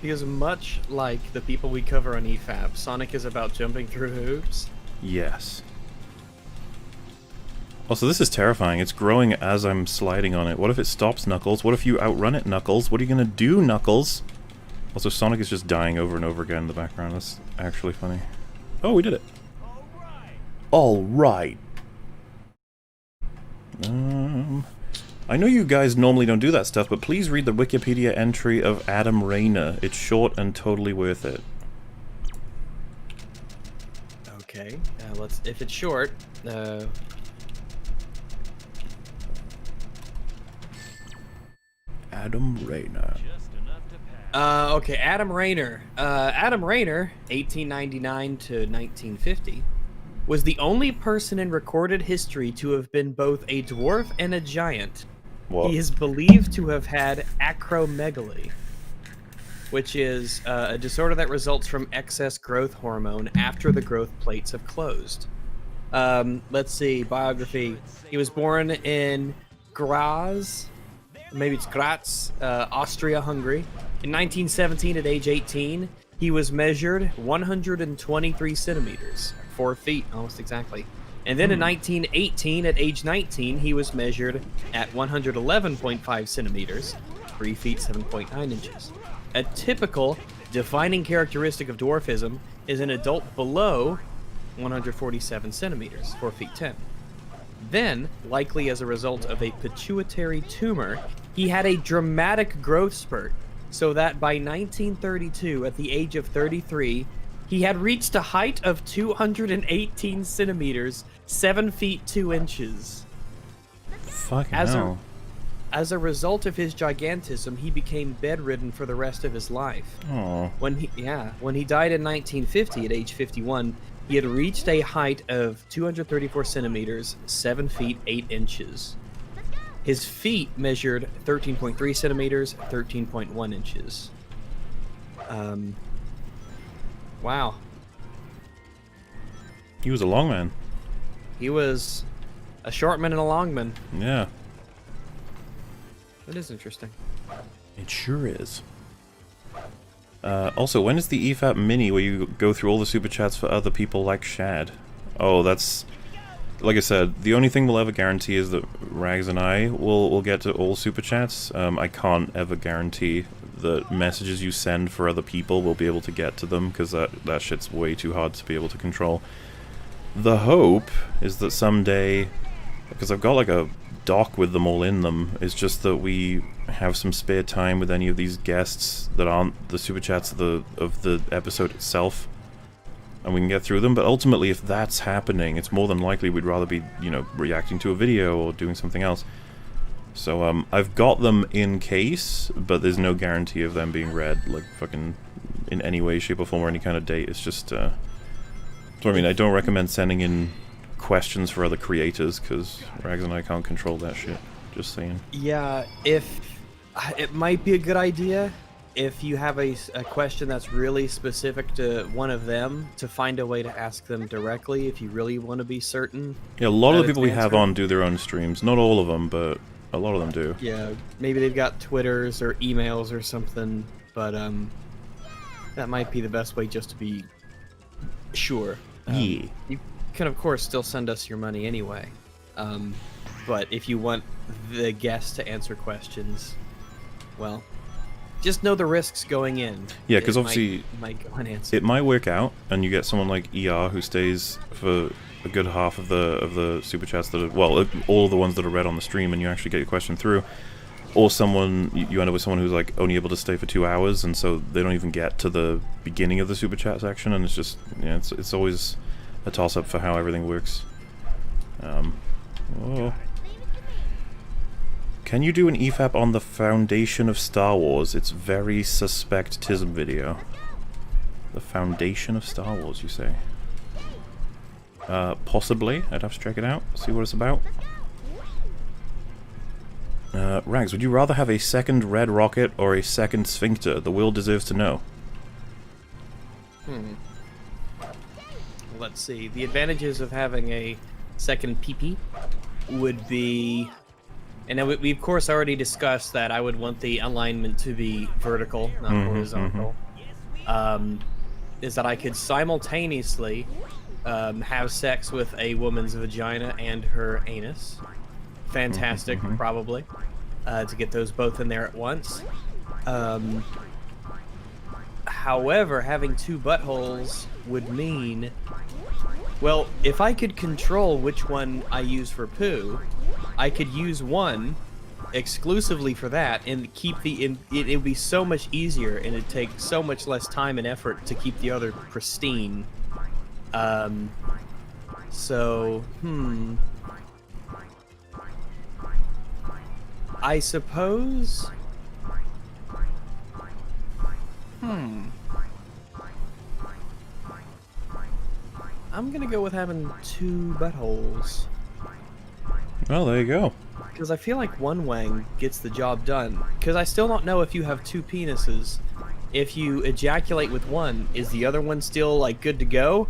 Because much like the people we cover on EFAP, Sonic is about jumping through hoops. Yes. Also, this is terrifying. It's growing as I'm sliding on it. What if it stops, Knuckles? What if you outrun it, Knuckles? What are you gonna do, Knuckles? Also, Sonic is just dying over and over again in the background. That's actually funny. Oh, we did it. All right. I know you guys normally don't do that stuff, but please read the Wikipedia entry of Adam Rayner. It's short and totally worth it. Okay, if it's short, Adam Rayner. okay, Adam Rayner. Adam Rayner, 1899 to 1950, was the only person in recorded history to have been both a dwarf and a giant. What? He is believed to have had acromegaly, which is a disorder that results from excess growth hormone after the growth plates have closed. Let's see, biography. He was born in Graz, maybe it's Graz, Austria-Hungary. In 1917, at age 18, he was measured 123 centimeters, 4 feet, almost exactly. And then in 1918, at age 19, he was measured at 111.5 centimeters, 3 feet, 7.9 inches. A typical defining characteristic of dwarfism is an adult below 147 centimeters, 4 feet 10. Then, likely as a result of a pituitary tumor, he had a dramatic growth spurt, so that by 1932, at the age of 33, he had reached a height of 218 centimeters, 7 feet 2 inches. Fucking As hell. As a result of his gigantism, he became bedridden for the rest of his life. Oh. When he died in 1950 at age 51, he had reached a height of 234 centimeters, 7 feet 8 inches. His feet measured 13.3 centimeters, 13.1 inches. Wow. He was a long man. He was a short man and a long man. Yeah. That is interesting. It sure is. Also, when is the EFAP mini where you go through all the super chats for other people like Shad? Oh, that's... Like I said, the only thing we'll ever guarantee is that Rags and I will get to all super chats. I can't ever guarantee that messages you send for other people will be able to get to them, because that shit's way too hard to be able to control. The hope is that someday, because I've got like a doc with them all in them, is just that we have some spare time with any of these guests that aren't the super chats of the episode itself, and we can get through them. But ultimately, if that's happening, it's more than likely we'd rather be, you know, reacting to a video or doing something else. So I've got them in case, but there's no guarantee of them being read, like, fucking in any way, shape or form or any kind of date. It's just so I mean, I don't recommend sending in questions for other creators, because Rags and I can't control that shit. Just saying. Yeah, it might be a good idea if you have a question that's really specific to one of them, to find a way to ask them directly if you really want to be certain. Yeah, a lot of the that people it's we have answered. on do their own streams. Not all of them, but a lot of them do. Yeah, maybe they've got Twitters or emails or something, but that might be the best way, just to be sure. Yeah. You can, of course, still send us your money anyway. But if you want the guest to answer questions, well, just know the risks going in. Yeah, because It obviously might go unanswered. it might work out, and you get someone like ER who stays for a good half of the super chats that are, well, all of the ones that are read on the stream, and you actually get your question through. Or someone, you end up with someone who's like only able to stay for 2 hours, and so they don't even get to the beginning of the super chat section, and it's just, yeah, it's always a toss up for how everything works. Oh. Can you do an EFAP on the foundation of Star Wars? It's very suspect tism video. The foundation of Star Wars, you say? Possibly. I'd have to check it out, see what it's about. Rags, would you rather have a second red rocket or a second sphincter? The will deserves to know. Let's see. The advantages of having a second PP would be, and now we of course already discussed that I would want the alignment to be vertical, not horizontal. Is that I could simultaneously have sex with a woman's vagina and her anus. Fantastic, probably, to get those both in there at once. However, having two buttholes would mean, well, if I could control which one I use for poo, I could use one exclusively for that and keep it would be so much easier, and it'd take so much less time and effort to keep the other pristine. I suppose... I'm gonna go with having two buttholes. Well, there you go. Because I feel like one wang gets the job done. Because I still don't know if you have two penises. If you ejaculate with one, is the other one still, like, good to go?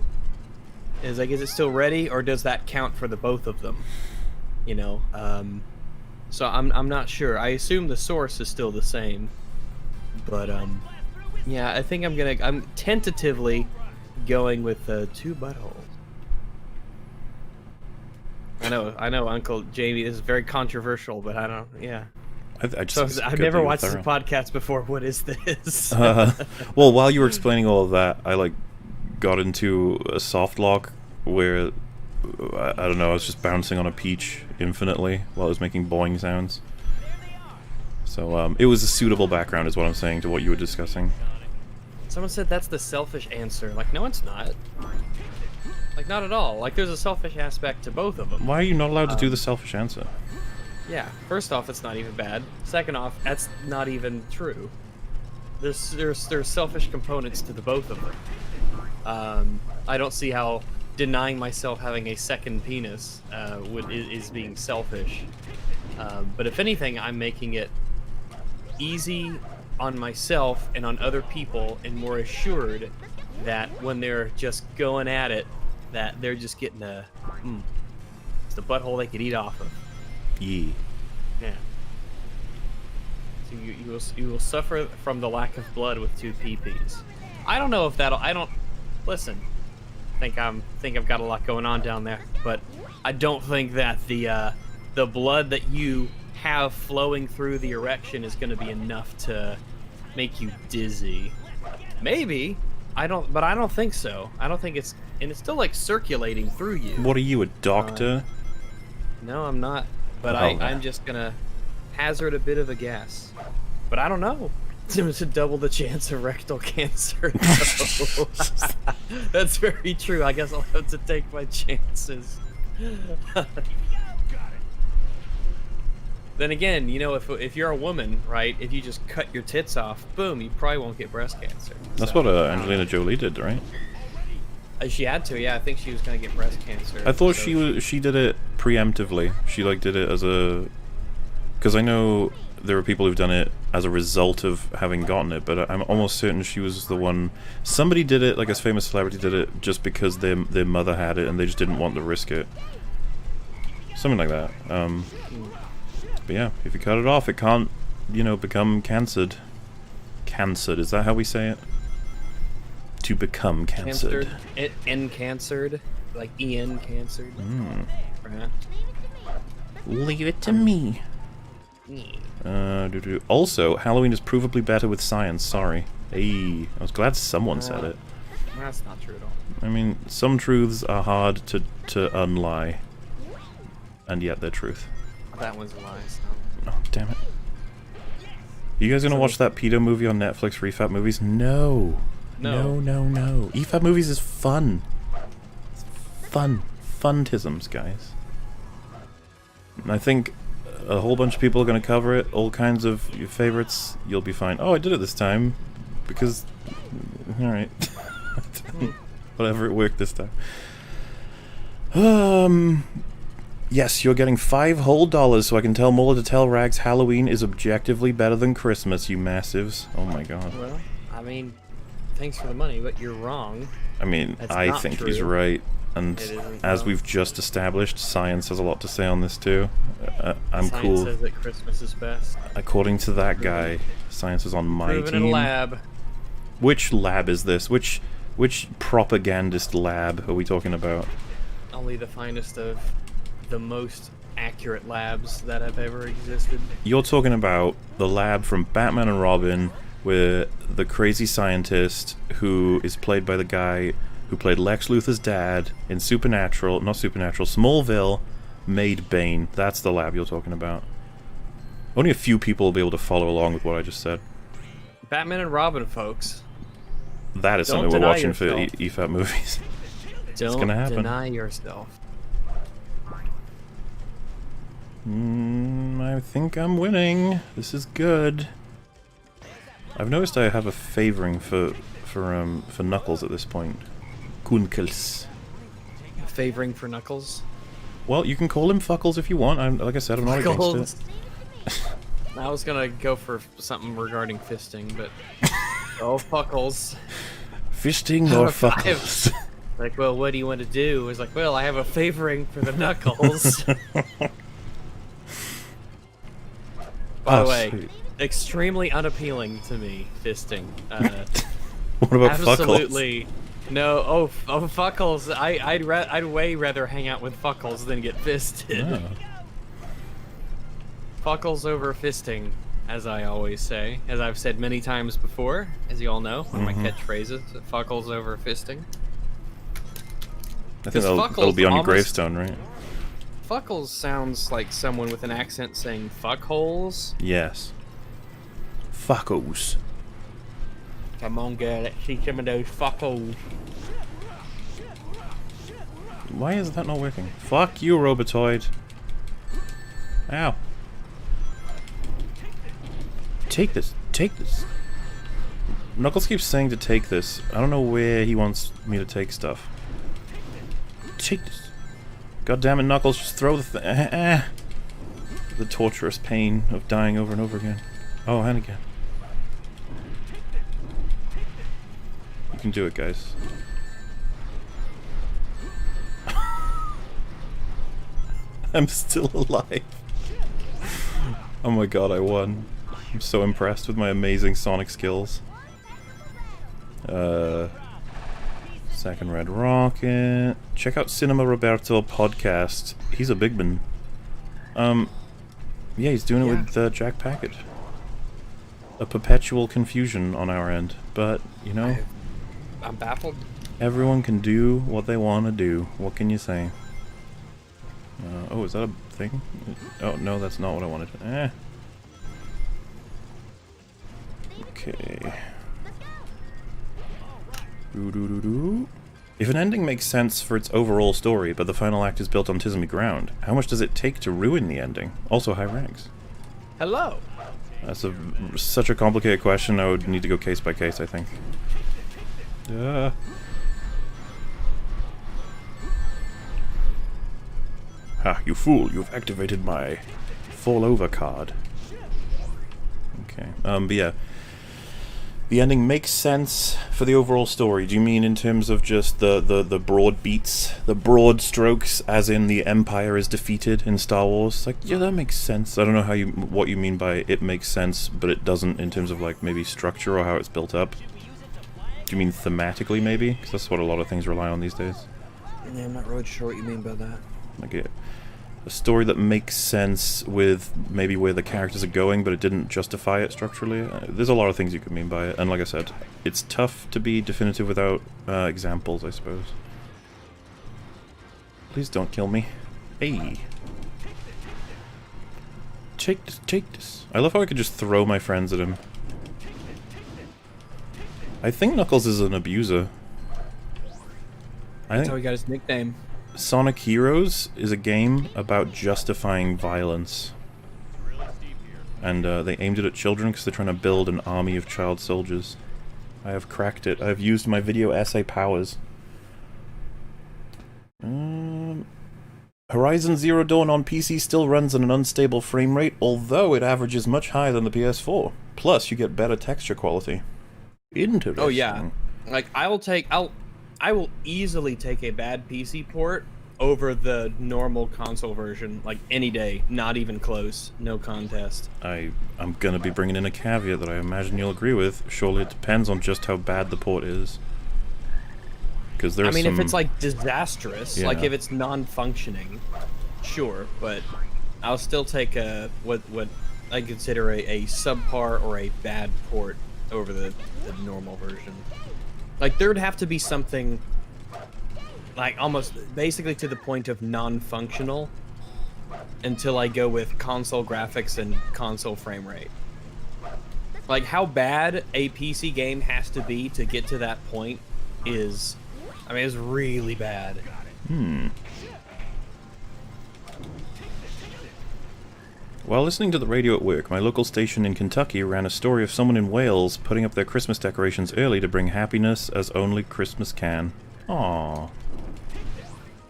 Is it still ready, or does that count for the both of them? You know, so I'm not sure. I assume the source is still the same, but yeah, I think I'm tentatively going with two buttholes. I know, Uncle Jamie. This is very controversial, but I don't. Yeah. I've never watched this podcast before. What is this? Well, while you were explaining all of that, I got into a soft lock where I don't know. I was just bouncing on a peach infinitely while I was making boing sounds. So it was a suitable background, is what I'm saying, to what you were discussing. Someone said that's the selfish answer. Like, no, it's not. Like, not at all. Like, there's a selfish aspect to both of them. Why are you not allowed to do the selfish answer? Yeah, first off, it's not even bad. Second off, that's not even true. There's selfish components to the both of them. I don't see how denying myself having a second penis is being selfish. But if anything, I'm making it easy on myself and on other people, and more assured that when they're just going at it, that they're just getting it's the butthole they could eat off of. Yeah. Yeah. So you will suffer from the lack of blood with 2 PPs. I don't know if that'll. I don't listen. Think I've got a lot going on down there, but I don't think that the blood that you have flowing through the erection is going to be enough to make you dizzy. Maybe. I don't think so. I don't think it's still like circulating through you. What are you, a doctor? No, I'm not. But I'm just gonna hazard a bit of a guess. But I don't know. It's a double the chance of rectal cancer. No. That's very true. I guess I'll have to take my chances. Then again, you know, if you're a woman, right? If you just cut your tits off, boom, you probably won't get breast cancer. That's So, what Angelina Jolie did, right? She had to, yeah. I think she was gonna get breast cancer. I thought so she did it preemptively. She like did it as a, because I know there are people who've done it as a result of having gotten it, but I'm almost certain she was the one. Somebody did it, like a famous celebrity did it, just because their mother had it and they just didn't want to risk it. Something like that. But yeah, if you cut it off, it can't, you know, become cancered. Cancered, is that how we say it? To become cancered. Cancered, like Ian cancered. Right. Leave it to me. Also, Halloween is provably better with science. Sorry. Hey, I was glad someone said it. That's not true at all. I mean, some truths are hard to unlie, and yet they're truth. That one's a lie. So. Oh, damn it. You guys gonna watch that pedo movie on Netflix for EFAP movies? No. No. EFAP movies is fun. It's fun. Funtisms, guys. And I think a whole bunch of people are gonna cover it. All kinds of your favorites. You'll be fine. Oh, I did it this time. Because... Alright. Whatever, it worked this time. Yes, you're getting $5 whole so I can tell Muller to tell Rags Halloween is objectively better than Christmas, you massives. Oh my god. Well, I mean, thanks for the money, but you're wrong. I mean, That's I not think true. he's right. And as we've just established, science has a lot to say on this too. I'm Science cool. says that Christmas is best. According to that guy, science is on my Proven team. in a lab. Which lab is this? Which propagandist lab are we talking about? Only the finest of the most accurate labs that have ever existed. You're talking about the lab from Batman and Robin, where the crazy scientist who is played by the guy who played Lex Luthor's dad in Smallville, made Bane. That's the lab you're talking about. Only a few people will be able to follow along with what I just said. Batman and Robin, folks. That is Don't something we're deny watching for yourself. EFAP movies. Don't gonna happen. deny yourself. I think I'm winning. This is good. I've noticed I have a favoring for Knuckles at this point. Kunkels. Favoring for Knuckles. Well, you can call him Fuckles if you want. Like I said, I'm not against it. I was gonna go for something regarding fisting, but oh, Fuckles. Fisting or Fuckles? Like, well, what do you want to do? It's like, well, I have a favoring for the Knuckles. By the way, sweet. extremely unappealing to me, fisting. What about absolutely no. Oh, Fuckles. I'd way rather hang out with Fuckles than get fisted. Fuckles? Fuckles over fisting, as I always say, as I've said many times before, as you all know, one of my catchphrases. Fuckles over fisting. I think that'll be on your gravestone, right? Fuckles sounds like someone with an accent saying fuckholes. Yes. Fuckles. Come on, girl, let's see some of those fuckholes. Why is that not working? Fuck you, Robotoid. Ow. Take this. Take this. Knuckles keeps saying to take this. I don't know where he wants me to take stuff. Take this. God damn it, Knuckles, just throw the thing. The torturous pain of dying over and over again. Oh, and again. You can do it, guys. I'm still alive. Oh my god, I won. I'm so impressed with my amazing Sonic skills. Second Red Rocket. Check out Cinema Roberto podcast. He's a big man. Yeah, he's doing it with Jack Packett. A perpetual confusion on our end, but, you know... I'm baffled. Everyone can do what they want to do. What can you say? Oh, is that a thing? Oh, no, that's not what I wanted. Okay. If an ending makes sense for its overall story, but the final act is built on Tismy ground, how much does it take to ruin the ending? Also, high ranks. Hello. That's such a complicated question. I would need to go case by case, I think. Ha, you fool, you've activated my fall over card. Okay, but yeah. The ending makes sense for the overall story. Do you mean in terms of just the broad beats, the broad strokes, as in the Empire is defeated in Star Wars? Like, yeah, that makes sense. I don't know what you mean by it makes sense, but it doesn't in terms of like maybe structure or how it's built up. Do you mean thematically, maybe? Because that's what a lot of things rely on these days. Yeah, I'm not really sure what you mean by that. Like a story that makes sense with maybe where the characters are going, but it didn't justify it structurally. There's a lot of things you could mean by it, and like I said, it's tough to be definitive without examples, I suppose. Please don't kill me. Hey. Take this, take this. I love how I could just throw my friends at him. I think Knuckles is an abuser. That's how he got his nickname. Sonic Heroes is a game about justifying violence. And they aimed it at children because they're trying to build an army of child soldiers. I have cracked it. I have used my video essay powers. Horizon Zero Dawn on PC still runs at an unstable frame rate, although it averages much higher than the PS4. Plus, you get better texture quality. Interesting. Oh yeah, like I will easily take a bad PC port over the normal console version, like any day, not even close, no contest. I'm gonna be bringing in a caveat that I imagine you'll agree with. Surely it depends on just how bad the port is. Because there's if it's like disastrous, yeah. like if it's non-functioning, sure, but I'll still take what I consider a subpar or a bad port over the normal version. Like, there'd have to be something, like, almost basically to the point of non-functional until I go with console graphics and console frame rate. Like, how bad a PC game has to be to get to that point is, it's really bad. While listening to the radio at work, my local station in Kentucky ran a story of someone in Wales putting up their Christmas decorations early to bring happiness as only Christmas can. Aww.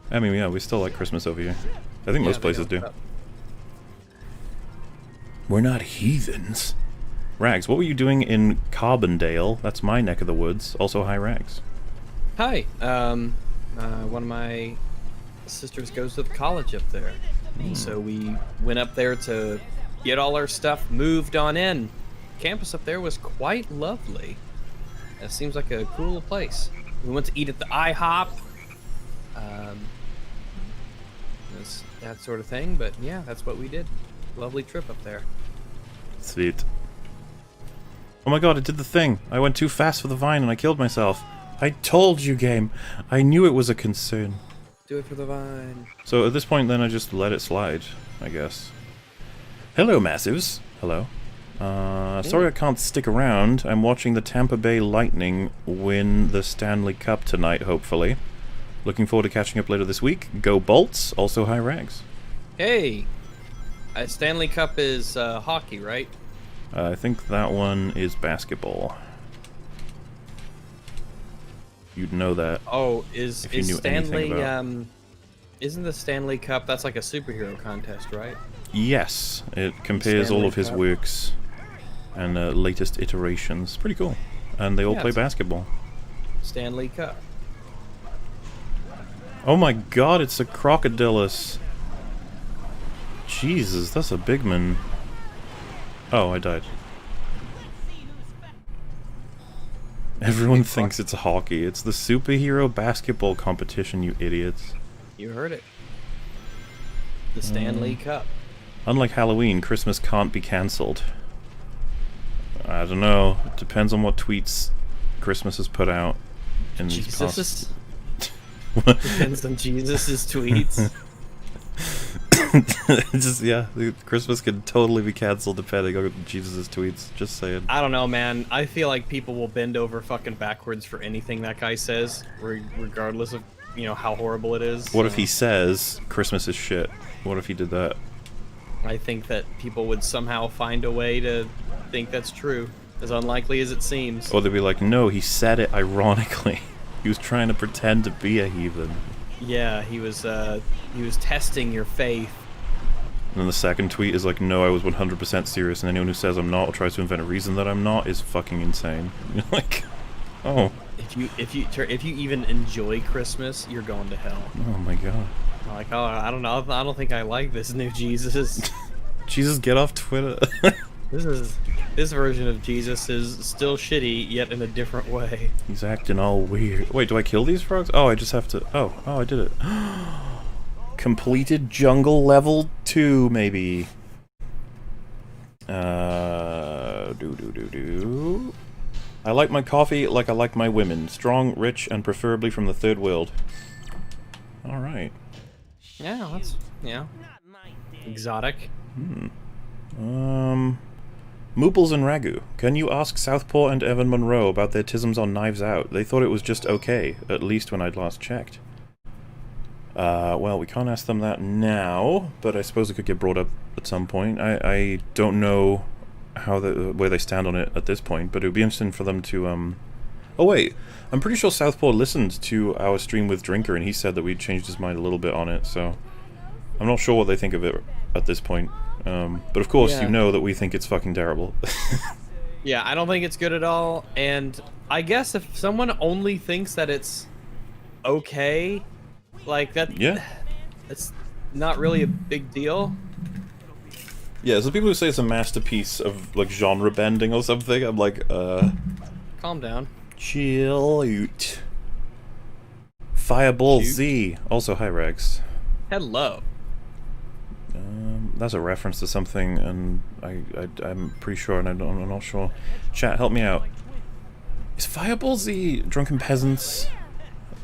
I mean, yeah, we still like Christmas over here. I think most places do. We're not heathens. Rags, what were you doing in Carbondale? That's my neck of the woods. Also, hi, Rags. Hi. One of my sisters goes to college up there. So we went up there to get all our stuff moved on in. Campus up there was quite lovely. It seems like a cool little place. We went to eat at the IHOP. That sort of thing, but yeah, that's what we did. Lovely trip up there. Sweet. Oh my god, I did the thing. I went too fast for the vine and I killed myself. I told you, game. I knew it was a concern. Do it for the vine. So at this point, then I just let it slide, I guess. Hello, Massives. Hello. Sorry I can't stick around. I'm watching the Tampa Bay Lightning win the Stanley Cup tonight, hopefully. Looking forward to catching up later this week. Go Bolts. Also, hi, Rags. Hey. Stanley Cup is hockey, right? I think that one is basketball. You'd know that. Oh, If you is knew anything Stanley about- isn't the Stanley Cup, that's like a superhero contest, right? Yes, it compares all Stanley of his Cup. works and latest iterations. Pretty cool. And they all Yeah, play it's- basketball. Stanley Cup. Oh my god, it's a crocodilus. Jesus, that's a big man. Oh, I died. Everyone thinks it's hockey. It's the superhero basketball competition, you idiots. You heard it. The Stanley Cup. Unlike Halloween, Christmas can't be cancelled. I don't know. It depends on what tweets Christmas has put out in these Jesus past... is depends on Jesus's tweets. Just, yeah, Christmas can totally be cancelled depending on Jesus' tweets. Just saying. I don't know, man. I feel like people will bend over fucking backwards for anything that guy says, regardless of, you know, how horrible it is. What if he says Christmas is shit? What if he did that? I think that people would somehow find a way to think that's true, as unlikely as it seems. Or they'd be like, no, he said it ironically. He was trying to pretend to be a heathen. Yeah, he was testing your faith. And then the second tweet is like, no, I was 100% serious, and anyone who says I'm not or tries to invent a reason that I'm not is fucking insane. You're like, oh. If you even enjoy Christmas, you're going to hell. Oh my god. Like, oh, I don't know. I don't think I like this new Jesus. Jesus, get off Twitter. This version of Jesus is still shitty, yet in a different way. He's acting all weird. Wait, do I kill these frogs? Oh, I just have to... Oh, I did it. Completed jungle level 2, maybe. I like my coffee like I like my women. Strong, rich, and preferably from the third world. Alright. Yeah, that's, exotic. Mooples and Ragu, can you ask Southpaw and Evan Monroe about their tisms on Knives Out? They thought it was just okay, at least when I'd last checked. Well, we can't ask them that now, but I suppose it could get brought up at some point. I don't know where they stand on it at this point, but it would be interesting for them to, Oh wait, I'm pretty sure Southpaw listened to our stream with Drinker, and he said that we'd changed his mind a little bit on it, so... I'm not sure what they think of it at this point. But of course, Yeah. you know that we think it's fucking terrible. Yeah, I don't think it's good at all, and I guess if someone only thinks that it's okay, like that, Yeah. it's not really a big deal. Yeah, so people who say it's a masterpiece of, like, genre bending or something, I'm like, Calm down. chill out. Fireball Shoot. Z. Also, hi, Rex. Hello. That's a reference to something, and I'm pretty sure, and I'm not sure. Chat, help me out. Is Fireball Z Drunken Peasants?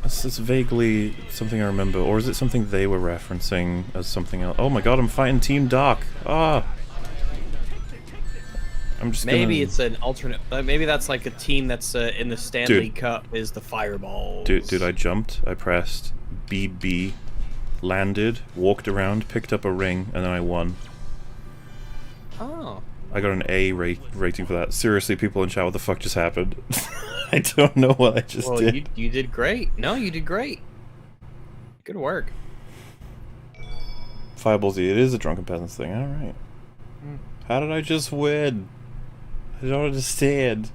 It's vaguely something I remember, or is it something they were referencing as something else? Oh my god, I'm fighting Team Dark! Ah! I'm just Maybe gonna... it's an alternate. Maybe that's like a team that's in the Stanley Dude. Cup is the Fireballs. Dude, I jumped, I pressed BB, landed, walked around, picked up a ring, and then I won. Oh. I got an A rating for that. Seriously, people in chat, what the fuck just happened? I don't know what I just Well, did. you did great. No, you did great. Good work. Fireball Z, it is a Drunken Peasants thing, alright. How did I just win? I don't understand.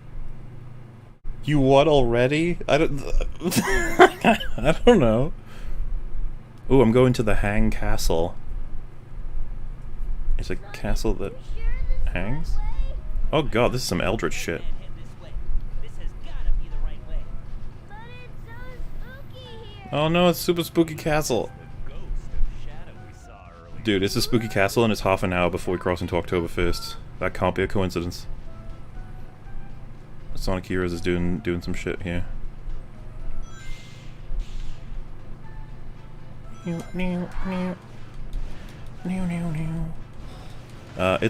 You won already? I don't... I don't know. Ooh, I'm going to the Hang Castle. It's a castle that hangs? Oh god, this is some eldritch shit. Oh no, it's super spooky castle. Dude, it's a spooky castle and it's half an hour before we cross into October 1st. That can't be a coincidence. Sonic Heroes is doing some shit here. It's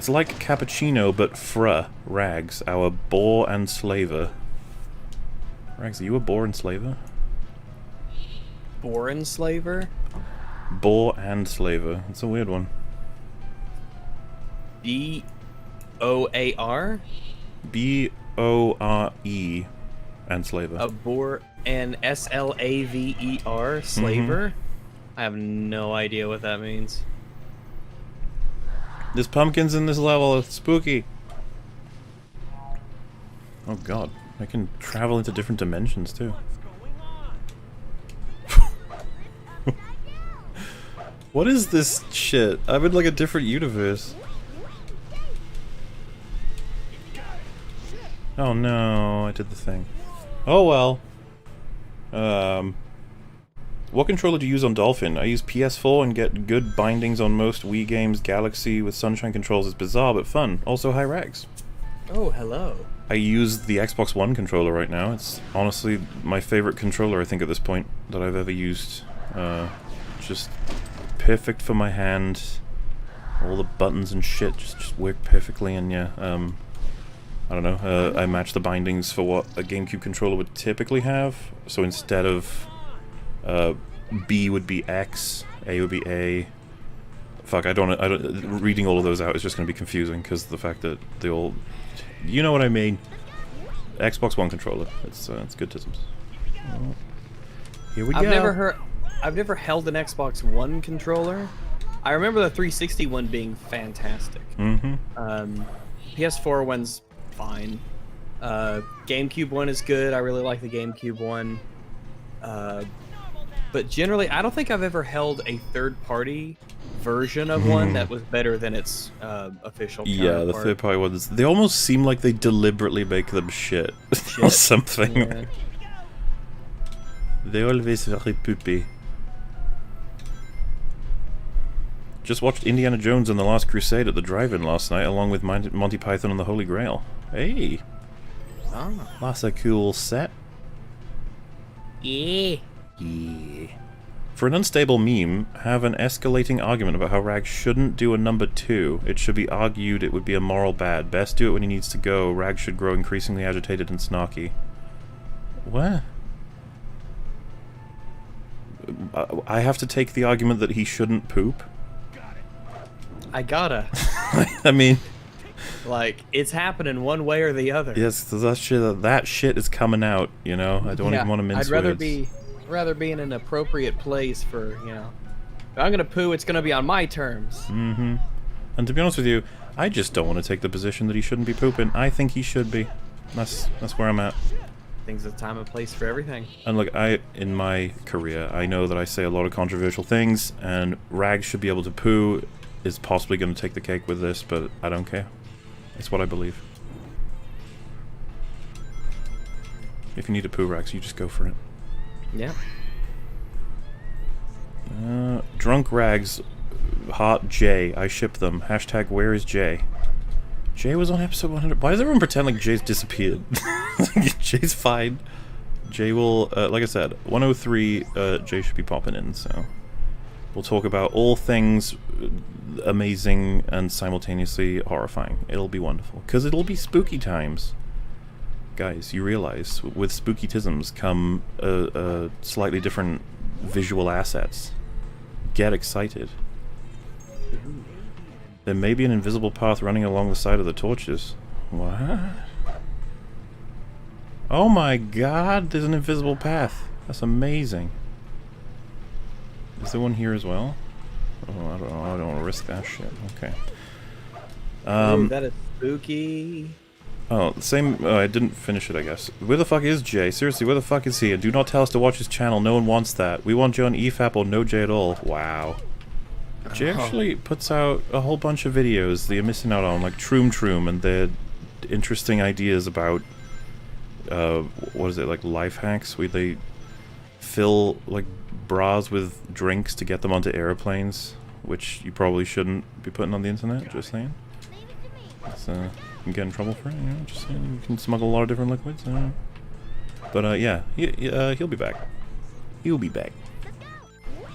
like cappuccino, but Rags, our boar and slaver. Rags, are you a boar and slaver? Boar Slaver? Boar and slaver. It's a weird one. B B-O-A-R? B-O-R-E and Slaver. And S-L-A-V-E-R, Slaver? I have no idea what that means. There's pumpkins in this level, it's spooky. Oh god, I can travel into different dimensions too. What is this shit? I'm in like a different universe. Oh no, I did the thing. Oh well. What controller do you use on Dolphin? I use PS4 and get good bindings on most Wii games. Galaxy with Sunshine controls is bizarre but fun. Also high rags. Oh, hello. I use the Xbox One controller right now. It's honestly my favorite controller, I think, at this point that I've ever used. Just perfect for my hand. All the buttons and shit just work perfectly, and yeah, I don't know, I match the bindings for what a GameCube controller would typically have. So instead of B would be X, A would be A. Fuck, I don't reading all of those out is just going to be confusing because the fact that they all, you know what I mean. Xbox One controller. It's good tisms. Oh. Here we go. I've never held an Xbox One controller. I remember the 360 one being fantastic. PS4 one's fine. GameCube one is good. I really like the GameCube one. But generally, I don't think I've ever held a third-party version of one that was better than its official counterpart. Yeah, the third-party ones, they almost seem like they deliberately make them shit. Or something. Yeah. They're always very poopy. Just watched Indiana Jones and the Last Crusade at the drive-in last night, along with Monty Python and the Holy Grail. Hey! Ah. That's a cool set. Yeah. Yeah. For an unstable meme, have an escalating argument about how Rag shouldn't do a number 2. It should be argued it would be a moral bad. Best do it when he needs to go. Rag should grow increasingly agitated and snarky. What? I have to take the argument that he shouldn't poop? I gotta. I mean... Like, it's happening one way or the other. Yes, that shit is coming out, you know? I don't even want to mince I'd words. rather be in an appropriate place for, you know... If I'm gonna poo, it's gonna be on my terms. And to be honest with you, I just don't want to take the position that he shouldn't be pooping. I think he should be. That's where I'm at. Things a time and place for everything. And look, in my career, I know that I say a lot of controversial things, and Rag should be able to poo is possibly going to take the cake with this, but I don't care. It's what I believe. If you need a poo, Rags, you just go for it. Yeah. Drunk Rags, Heart J, I ship them. Hashtag where is Jay? Jay was on episode 100. Why does everyone pretend like Jay's disappeared? Jay's fine. Jay will, like I said, 103, Jay should be popping in, so... We'll talk about all things amazing and simultaneously horrifying. It'll be wonderful. Because it'll be spooky times. Guys, you realize, with spooky-tisms come slightly different visual assets. Get excited. There may be an invisible path running along the side of the torches. What? Oh my god, there's an invisible path. That's amazing. Is there one here as well? Oh, I don't know. I don't want to risk that shit. Okay. Ooh, that is spooky. Oh, the same... Oh, I didn't finish it, I guess. Where the fuck is Jay? Seriously, where the fuck is he? And do not tell us to watch his channel. No one wants that. We want Jay on EFAP or no Jay at all. Wow. Jay actually puts out a whole bunch of videos that you're missing out on, like Troom, and their interesting ideas about... what is it, like life hacks? Where they fill, like, bras with drinks to get them onto airplanes, which you probably shouldn't be putting on the internet, just saying. It's, you can get in trouble for it, you know, just saying. You can smuggle a lot of different liquids, But, yeah, he'll be back. He'll be back.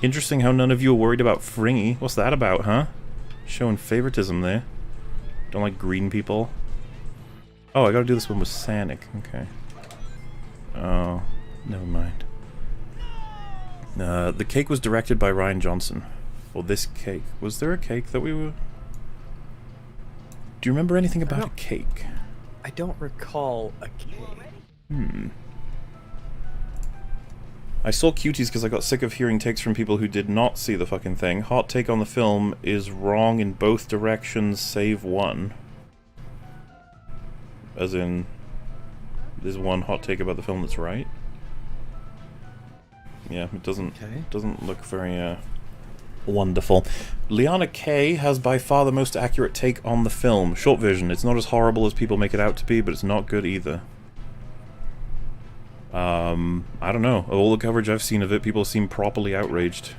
Interesting how none of you are worried about Fringy. What's that about, huh? Showing favoritism there. Don't like green people. Oh, I gotta do this one with Sanic. Okay. Oh, never mind. The cake was directed by Ryan Johnson. Well, this cake. Was there a cake that we were... you remember anything about a cake? I don't recall a cake. I saw cuties because I got sick of hearing takes from people who did not see the fucking thing. Hot take on the film is wrong in both directions save one. As in, there's one hot take about the film that's right. Yeah, it doesn't look very wonderful. Liana K has by far the most accurate take on the film. Short version, it's not as horrible as people make it out to be, but it's not good either. I don't know. All the coverage I've seen of it, people seem properly outraged.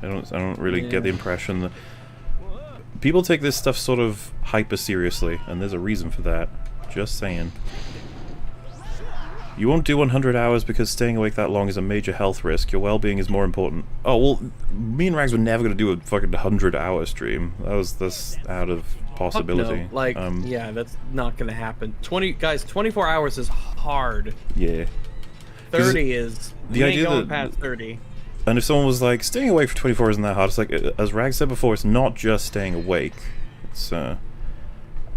I don't really get the impression that people take this stuff sort of hyper seriously, and there's a reason for that. Just saying. You won't do 100 hours because staying awake that long is a major health risk. Your well-being is more important. Oh, well, me and Rags were never going to do a fucking 100-hour stream. That's out of possibility. No. Like, yeah, that's not going to happen. 24 hours is hard. Yeah. 30 is... The idea going that... past 30. And if someone was like, staying awake for 24 isn't that hard, it's like, as Rags said before, it's not just staying awake. It's,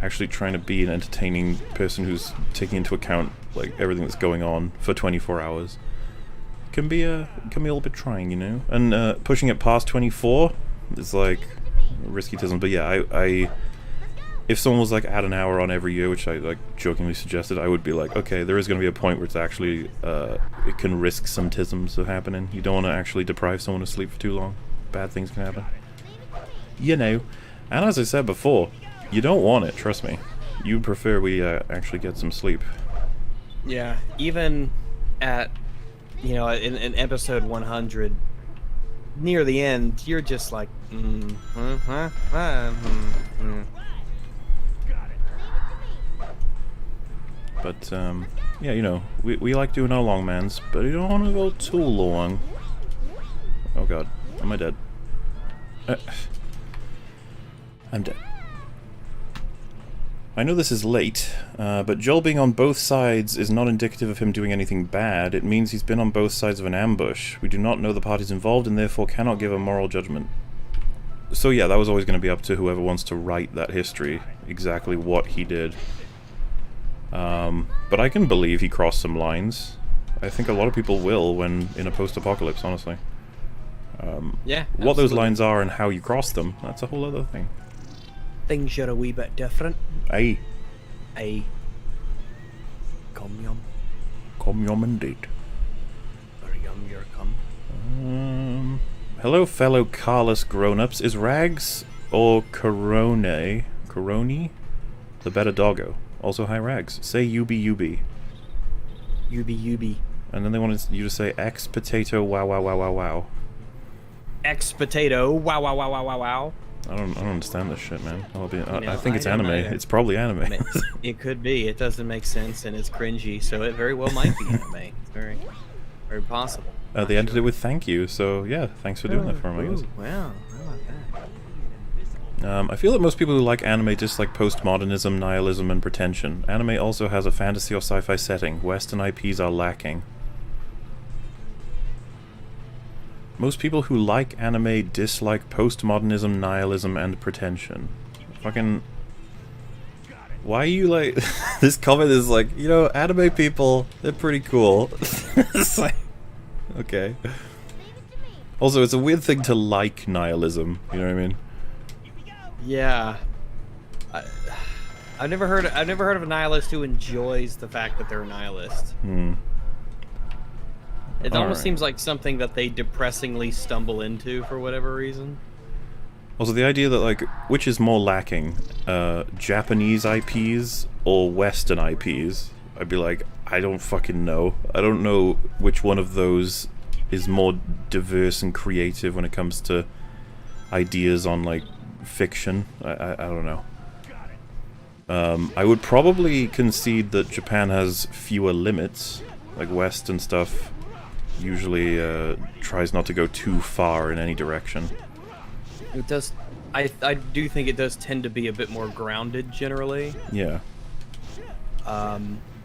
actually trying to be an entertaining person who's taking into account like everything that's going on for 24 hours can be a little bit trying, you know. And pushing it past 24 is like risky-tism. But yeah, I if someone was like add an hour on every year, which I like jokingly suggested, I would be like, okay, there is going to be a point where it's actually it can risk some tisms of happening. You don't want to actually deprive someone of sleep for too long. Bad things can happen, you know. And as I said before, you don't want it, trust me. You prefer we actually get some sleep. Yeah, even at, you know, in episode 100, near the end, you're just like, But, yeah, you know, we like doing our long mans, but you don't want to go too long. Oh god, am I dead? I'm dead. I know this is late, but Joel being on both sides is not indicative of him doing anything bad. It means he's been on both sides of an ambush. We do not know the parties involved and therefore cannot give a moral judgment. So yeah, that was always going to be up to whoever wants to write that history, exactly what he did. But I can believe he crossed some lines. I think a lot of people will when in a post-apocalypse, honestly. yeah, what those lines are and how you cross them, that's a whole other thing. Things are a wee bit different. Aye. Aye. Come yum. Come yum indeed. Or yum your come. Hello fellow Carless grown-ups. Is Rags or Corone the better doggo? Also hi Rags. Say UB. UB. And then they wanted you to say X potato wow wow wow wow wow. X potato wow wow wow wow wow wow. I don't understand this shit, man. I No, think it's I don't anime. either. It's probably anime. It could be. It doesn't make sense and it's cringy, so it very well might be anime. It's very, very possible. They ended it with thank you, so yeah, thanks for doing that for me, I guess. Wow, how about that? I feel that most people who like anime dislike postmodernism, nihilism, and pretension. Anime also has a fantasy or sci-fi setting. Western IPs are lacking. Most people who like anime dislike postmodernism, nihilism, and pretension. Fucking... Why are you like... This comment is like, you know, anime people, they're pretty cool. It's like... Okay. Also, it's a weird thing to like nihilism, you know what I mean? Yeah. I've never heard of a nihilist who enjoys the fact that they're a nihilist. It almost seems like something that they depressingly stumble into for whatever reason. Also, the idea that, like, which is more lacking? Japanese IPs or Western IPs? I'd be like, I don't fucking know. I don't know which one of those is more diverse and creative when it comes to ideas on, like, fiction. I don't know. I would probably concede that Japan has fewer limits. Like, Western stuff usually tries not to go too far in any direction. It does. I do think it does tend to be a bit more grounded generally. Yeah.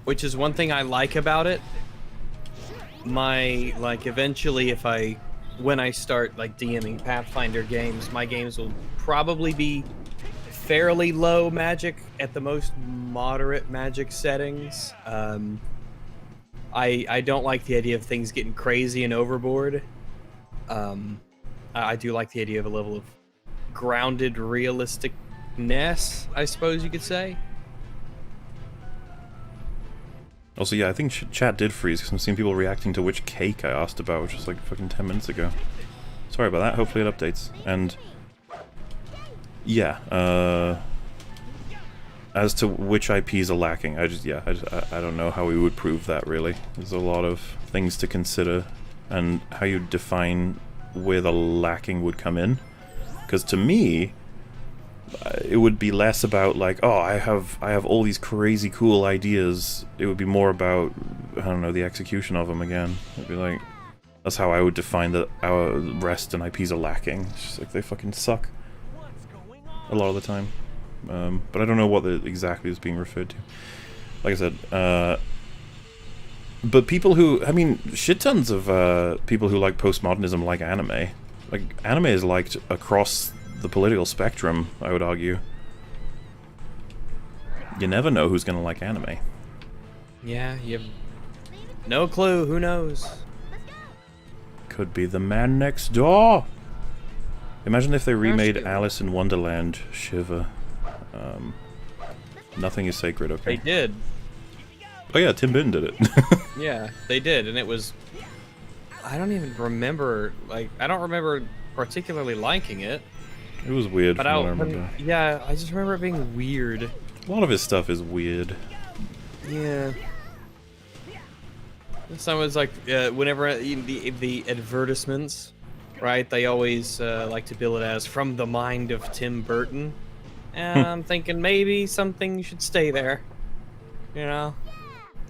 Which is one thing I like about it. Eventually when I start like DMing Pathfinder games, my games will probably be fairly low magic at the most moderate magic settings. I don't like the idea of things getting crazy and overboard. I do like the idea of a level of grounded realisticness, I suppose you could say. Also, yeah, I think chat did freeze because I'm seeing people reacting to which cake I asked about, which was like fucking 10 minutes ago. Sorry about that, hopefully it updates. And yeah, as to which IPs are lacking, I don't know how we would prove that, really. There's a lot of things to consider, and how you define where the lacking would come in. Because to me, it would be less about like, oh, I have all these crazy cool ideas. It would be more about, I don't know, the execution of them again. It'd be like, that's how I would define that our rest and IPs are lacking. It's just like they fucking suck a lot of the time. But I don't know what exactly is being referred to. Like I said, but people who, I mean, shit tons of people who like postmodernism like anime. Like, anime is liked across the political spectrum, I would argue. You never know who's gonna like anime. Yeah, you have no clue. Who knows? Could be the man next door. Imagine if they remade Alice in Wonderland. Shiver. Nothing is sacred, okay? They did. Oh yeah, Tim Burton did it. Yeah, they did, and it was... I don't even remember, like, I don't remember particularly liking it. It was weird But from what I remember. yeah, I just remember it being weird. A lot of his stuff is weird. Yeah. Someone's like, whenever the advertisements, right, they always like to bill it as from the mind of Tim Burton. And I'm thinking maybe something should stay there. You know?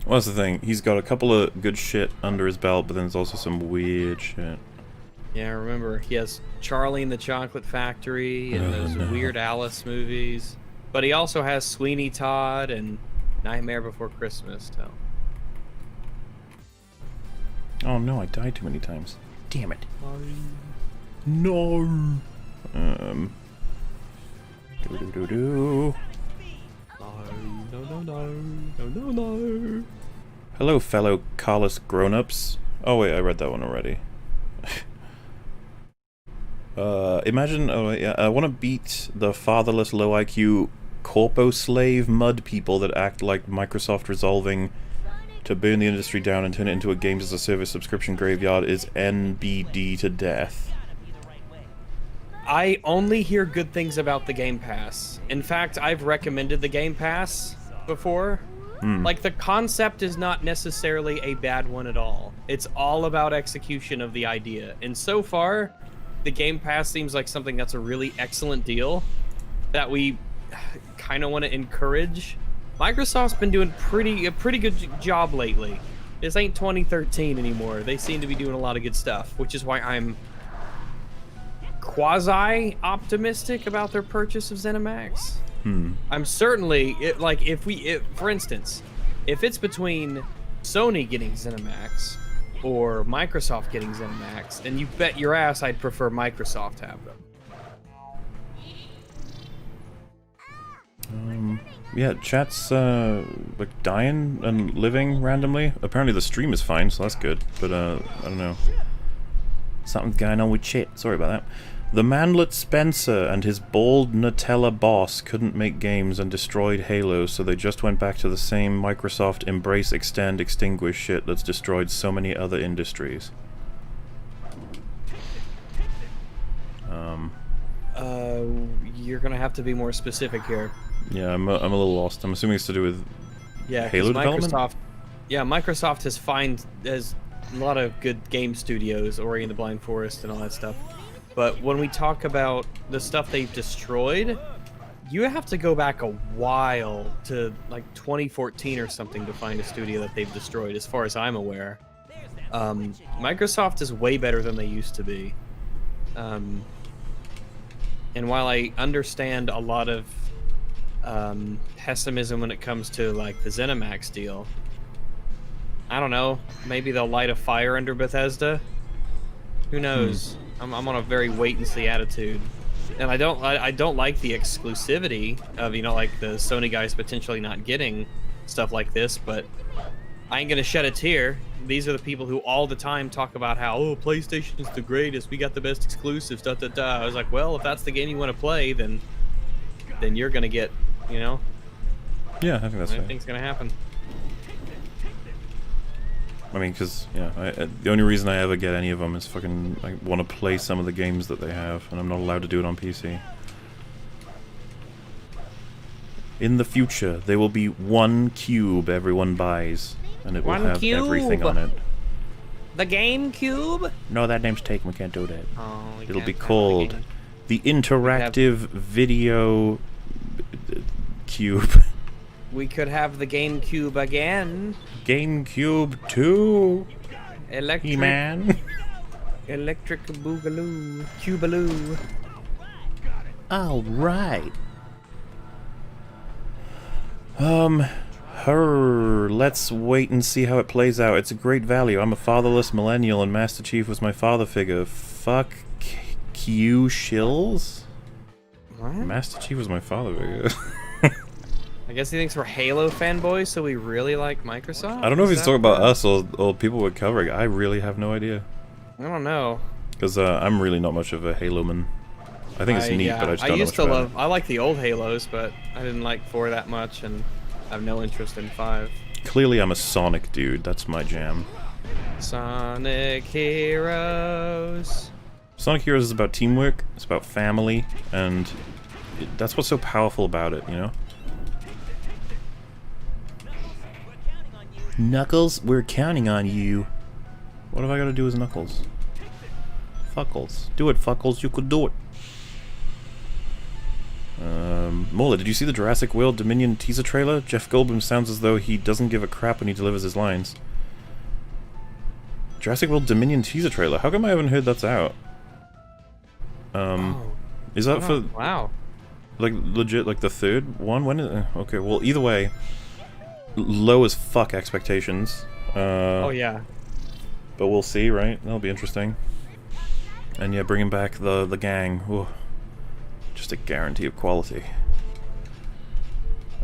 Well, that's the thing. He's got a couple of good shit under his belt, but then there's also some weird shit. Yeah, remember, he has Charlie and the Chocolate Factory and those Weird Alice movies. But he also has Sweeney Todd and Nightmare Before Christmas, so. Oh no, I died too many times. Damn it. No. Do. No. Hello, fellow Carlos grown-ups. Oh wait, I read that one already. Imagine, I want to beat the fatherless, low IQ, corpo slave mud people that act like Microsoft resolving to burn the industry down and turn it into a games as a service subscription graveyard is NBD to death. I only hear good things about the Game Pass. In fact, I've recommended the Game Pass before. Like, the concept is not necessarily a bad one at all. It's all about execution of the idea. And so far, the Game Pass seems like something that's a really excellent deal that we kind of want to encourage. Microsoft's been doing a pretty good job lately. This ain't 2013 anymore. They seem to be doing a lot of good stuff, which is why I'm quasi-optimistic about their purchase of ZeniMax. I'm certainly, for instance, if it's between Sony getting ZeniMax or Microsoft getting ZeniMax, then you bet your ass I'd prefer Microsoft have them. Yeah, chat's like dying and living randomly. Apparently the stream is fine, so that's good. But I don't know. Something's going on with chat. Sorry about that. The manlet Spencer and his bald Nutella boss couldn't make games and destroyed Halo, so they just went back to the same Microsoft embrace, extend, extinguish shit that's destroyed so many other industries. You're gonna have to be more specific here. Yeah, I'm a little lost. I'm assuming it's to do with Halo development? Microsoft has a lot of good game studios, Ori and the Blind Forest and all that stuff. But when we talk about the stuff they've destroyed, you have to go back a while to like 2014 or something to find a studio that they've destroyed, as far as I'm aware. Microsoft is way better than they used to be. And while I understand a lot of pessimism when it comes to like the ZeniMax deal, I don't know, maybe they'll light a fire under Bethesda? Who knows? I'm on a very wait-and-see attitude. And I don't like the exclusivity of, you know, like the Sony guys potentially not getting stuff like this, but I ain't gonna shed a tear. These are the people who all the time talk about how, oh, PlayStation's the greatest, we got the best exclusives, da da da. I was like, well, if that's the game you want to play, then you're gonna get, you know. Yeah, I think that's fair. Anything's gonna happen. I mean, because, yeah, the only reason I ever get any of them is fucking, I want to play some of the games that they have, and I'm not allowed to do it on PC. In the future, there will be one cube everyone buys, and it will have everything on it. The GameCube? No, that name's taken, we can't do that. Oh, It'll be called the Interactive Video Cube. We could have the GameCube again. GameCube 2. Electric. He-Man. Electric Boogaloo. Cubaloo. All right. Let's wait and see how it plays out. It's a great value. I'm a fatherless millennial and Master Chief was my father figure. Fuck Q shills? What? Master Chief was my father figure. I guess he thinks we're Halo fanboys, so we really like Microsoft? I don't know if Is he's that talking about what- us or people we're covering. I really have no idea. I don't know. Because I'm really not much of a Halo man. I think it's neat, but I just don't know used much to about love. I like the old Halos, but I didn't like 4 that much, and I have no interest in 5. it. Clearly I'm a Sonic dude. That's my jam. Sonic Heroes. Sonic Heroes is about teamwork, it's about family, and that's what's so powerful about it, you know? Knuckles, we're counting on you. What have I got to do as Knuckles? Fuckles. Do it, Fuckles, you could do it. Mola, did you see the Jurassic World Dominion teaser trailer? Jeff Goldblum sounds as though he doesn't give a crap when he delivers his lines. Jurassic World Dominion teaser trailer? How come I haven't heard that's out? Is that for... Wow. Like, legit, like the third one? When is... Okay, well, either way, low as fuck expectations. Oh, yeah. But we'll see, right? That'll be interesting. And yeah, bringing back the gang. Ooh, just a guarantee of quality.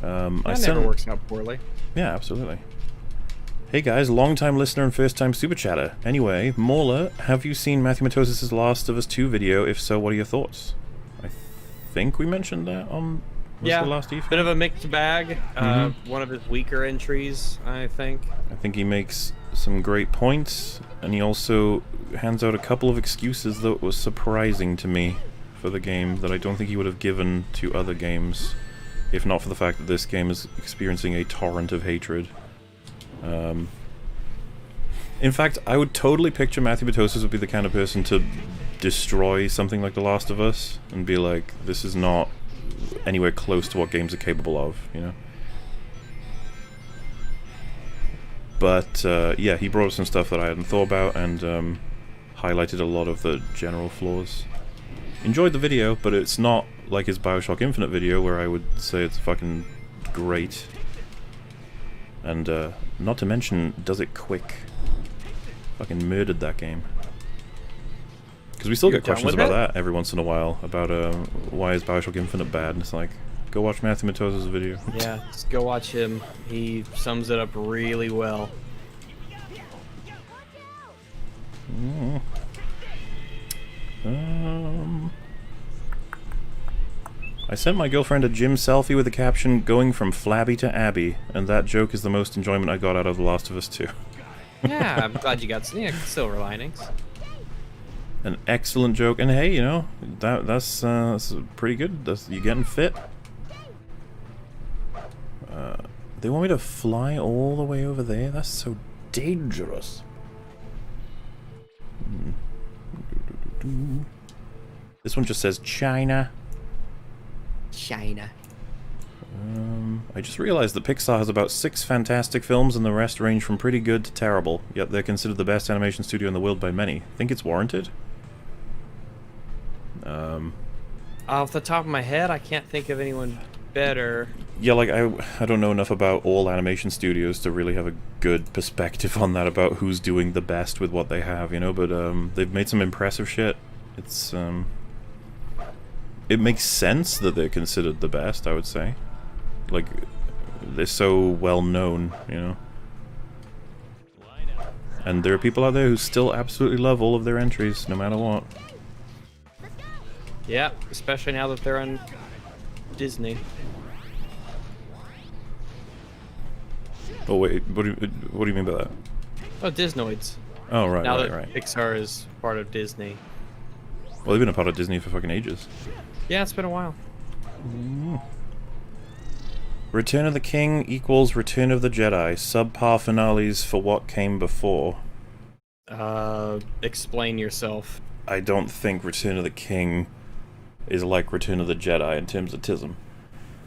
That never works out poorly. Yeah, absolutely. Hey guys, long-time listener and first-time super chatter. Anyway, Morla, have you seen Matthew Matosis' Last of Us 2 video? If so, what are your thoughts? I think we mentioned that on the last EFAP? Bit of a mixed bag. One of his weaker entries, I think. I think he makes some great points, and he also hands out a couple of excuses that was surprising to me for the game that I don't think he would have given to other games, if not for the fact that this game is experiencing a torrent of hatred. In fact, I would totally picture Matthew Matosis would be the kind of person to destroy something like The Last of Us and be like, this is not anywhere close to what games are capable of, you know? But, yeah, he brought up some stuff that I hadn't thought about and highlighted a lot of the general flaws. Enjoyed the video, but it's not like his Bioshock Infinite video where I would say it's fucking great. And, not to mention, does it quick. Fucking murdered that game. Because we still get questions about that every once in a while, about why is Bioshock Infinite bad, and it's like, go watch Matthew Matosis' video. Yeah, just go watch him. He sums it up really well. I sent my girlfriend a gym selfie with the caption, going from flabby to Abby, and that joke is the most enjoyment I got out of The Last of Us 2. Yeah, I'm glad you got silver linings. An excellent joke, and hey, you know, that's pretty good. You're getting fit. They want me to fly all the way over there? That's so dangerous. This one just says China. China. I just realized that Pixar has about 6 fantastic films and the rest range from pretty good to terrible, yet they're considered the best animation studio in the world by many. Think it's warranted? Off the top of my head, I can't think of anyone better. Yeah, like, I don't know enough about all animation studios to really have a good perspective on that, about who's doing the best with what they have, you know, but they've made some impressive shit. It's, it makes sense that they're considered the best, I would say. Like, they're so well known, you know. And there are people out there who still absolutely love all of their entries, no matter what. Yeah, especially now that they're on Disney. Oh wait, what do you mean by that? Oh, Disnoids. Oh right, Now right, that right. Pixar is part of Disney. Well, they've been a part of Disney for fucking ages. Yeah, it's been a while. Return of the King equals Return of the Jedi. Subpar finales for what came before. Explain yourself. I don't think Return of the King is like Return of the Jedi in terms of tism.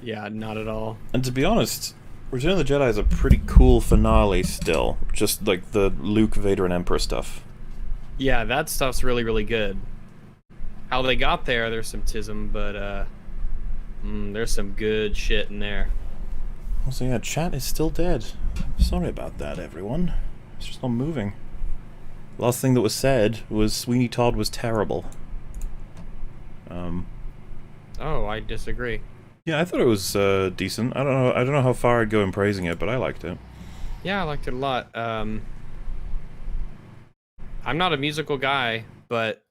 Yeah, not at all. And to be honest, Return of the Jedi is a pretty cool finale still. Just like the Luke, Vader, and Emperor stuff. Yeah, that stuff's really, really good. How they got there, there's some tism, but there's some good shit in there. So yeah, chat is still dead. Sorry about that, everyone. It's just not moving. Last thing that was said was Sweeney Todd was terrible. Oh, I disagree. Yeah, I thought it was decent. I don't know how far I'd go in praising it, but I liked it. Yeah, I liked it a lot. I'm not a musical guy, but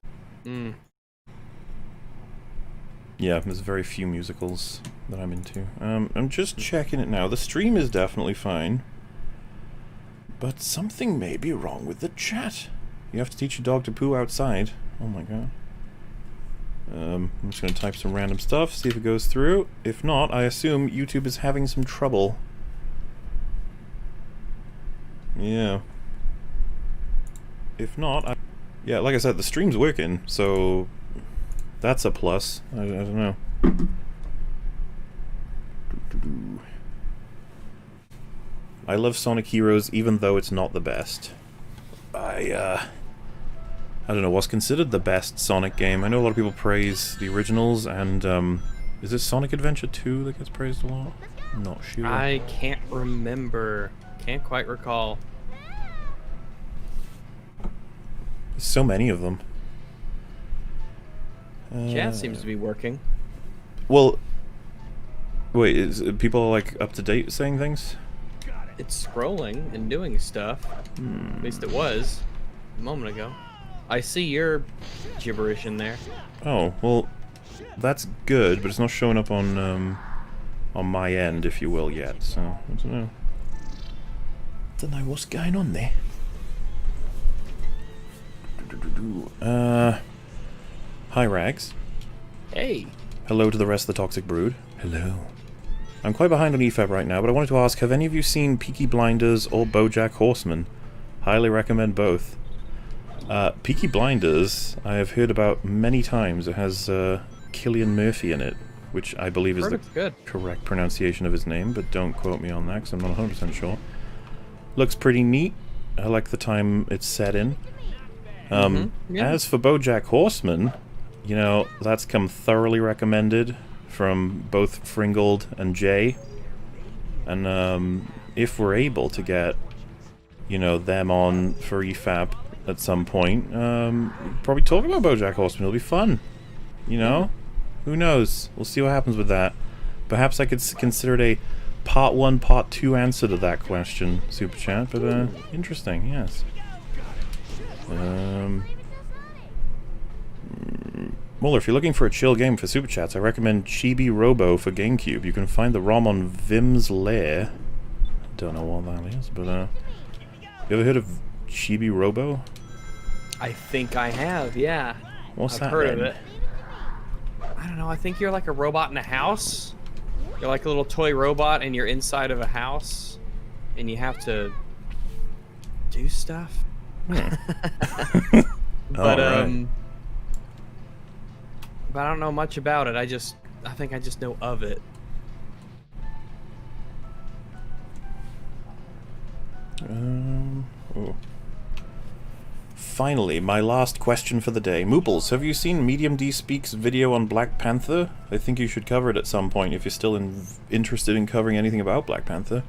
Yeah, there's very few musicals that I'm into. I'm just checking it now. The stream is definitely fine. But something may be wrong with the chat. You have to teach your dog to poo outside. Oh my god. I'm just going to type some random stuff, see if it goes through. If not, I assume YouTube is having some trouble. Yeah. If not, yeah, like I said, the stream's working, so that's a plus. I don't know. I love Sonic Heroes even though it's not the best. I don't know what's considered the best Sonic game. I know a lot of people praise the originals, and is it Sonic Adventure 2 that gets praised a lot? I'm not sure. I can't remember. Can't quite recall. There's so many of them. Chat seems to be working. Well, wait, is people like up to date saying things? It's scrolling and doing stuff. At least it was a moment ago. I see your gibberish in there. Oh, well, that's good, but it's not showing up on my end, if you will, yet, so I don't know. Don't know what's going on there. Hi, Rags. Hey. Hello to the rest of the Toxic Brood. Hello. I'm quite behind on EFAP right now, but I wanted to ask, have any of you seen Peaky Blinders or BoJack Horseman? Highly recommend both. Peaky Blinders, I have heard about many times. It has Cillian Murphy in it, which I believe is the correct pronunciation of his name, but don't quote me on that because I'm not 100% sure. Looks pretty neat. I like the time it's set in. Yeah. As for BoJack Horseman, you know, that's come thoroughly recommended from both Fringold and Jay. And if we're able to get, you know, them on for EFAP at some point, probably talk about BoJack Horseman. It'll be fun. You know? Who knows? We'll see what happens with that. Perhaps I could consider it a part 1, part 2 answer to that question, Super Chat, but interesting, yes. Muller, if you're looking for a chill game for Super Chats, I recommend Chibi Robo for GameCube. You can find the ROM on Vim's Lair. Don't know what that is, but you ever heard of Chibi Robo? I think I have, yeah. What's I've that heard then? of it. I don't know, I think you're like a robot in a house. You're like a little toy robot and you're inside of a house. And you have to do stuff. But Alright. but I don't know much about it. I think I just know of it. Oh. Finally, my last question for the day. Mooples, have you seen Medium D Speak's video on Black Panther? I think you should cover it at some point if you're still interested in covering anything about Black Panther.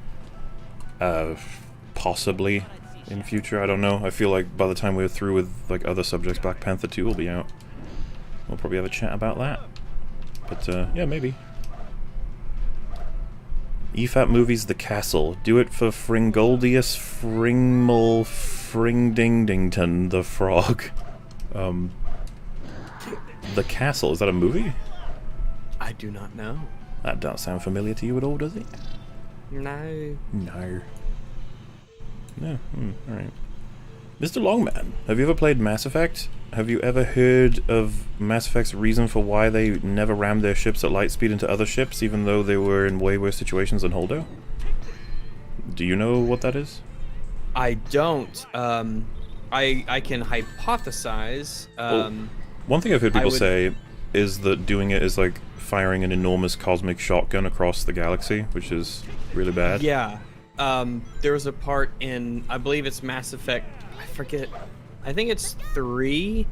Possibly in future, I don't know. I feel like by the time we're through with like other subjects, Black Panther 2 will be out. We'll probably have a chat about that. But, yeah, maybe. EFAP movies The Castle. Do it for Fringoldius Fringmal Fringdingdington the Frog. The Castle, is that a movie? I do not know. That don't sound familiar to you at all, does it? No. No. No, alright. Mr. Longman, have you ever played Mass Effect? Have you ever heard of Mass Effect's reason for why they never rammed their ships at light speed into other ships, even though they were in way worse situations than Holdo? Do you know what that is? I don't. I can hypothesize. Well, one thing I've heard people say is that doing it is like firing an enormous cosmic shotgun across the galaxy, which is really bad. Yeah. There was a part in, I believe it's Mass Effect, I forget, I think it's 3,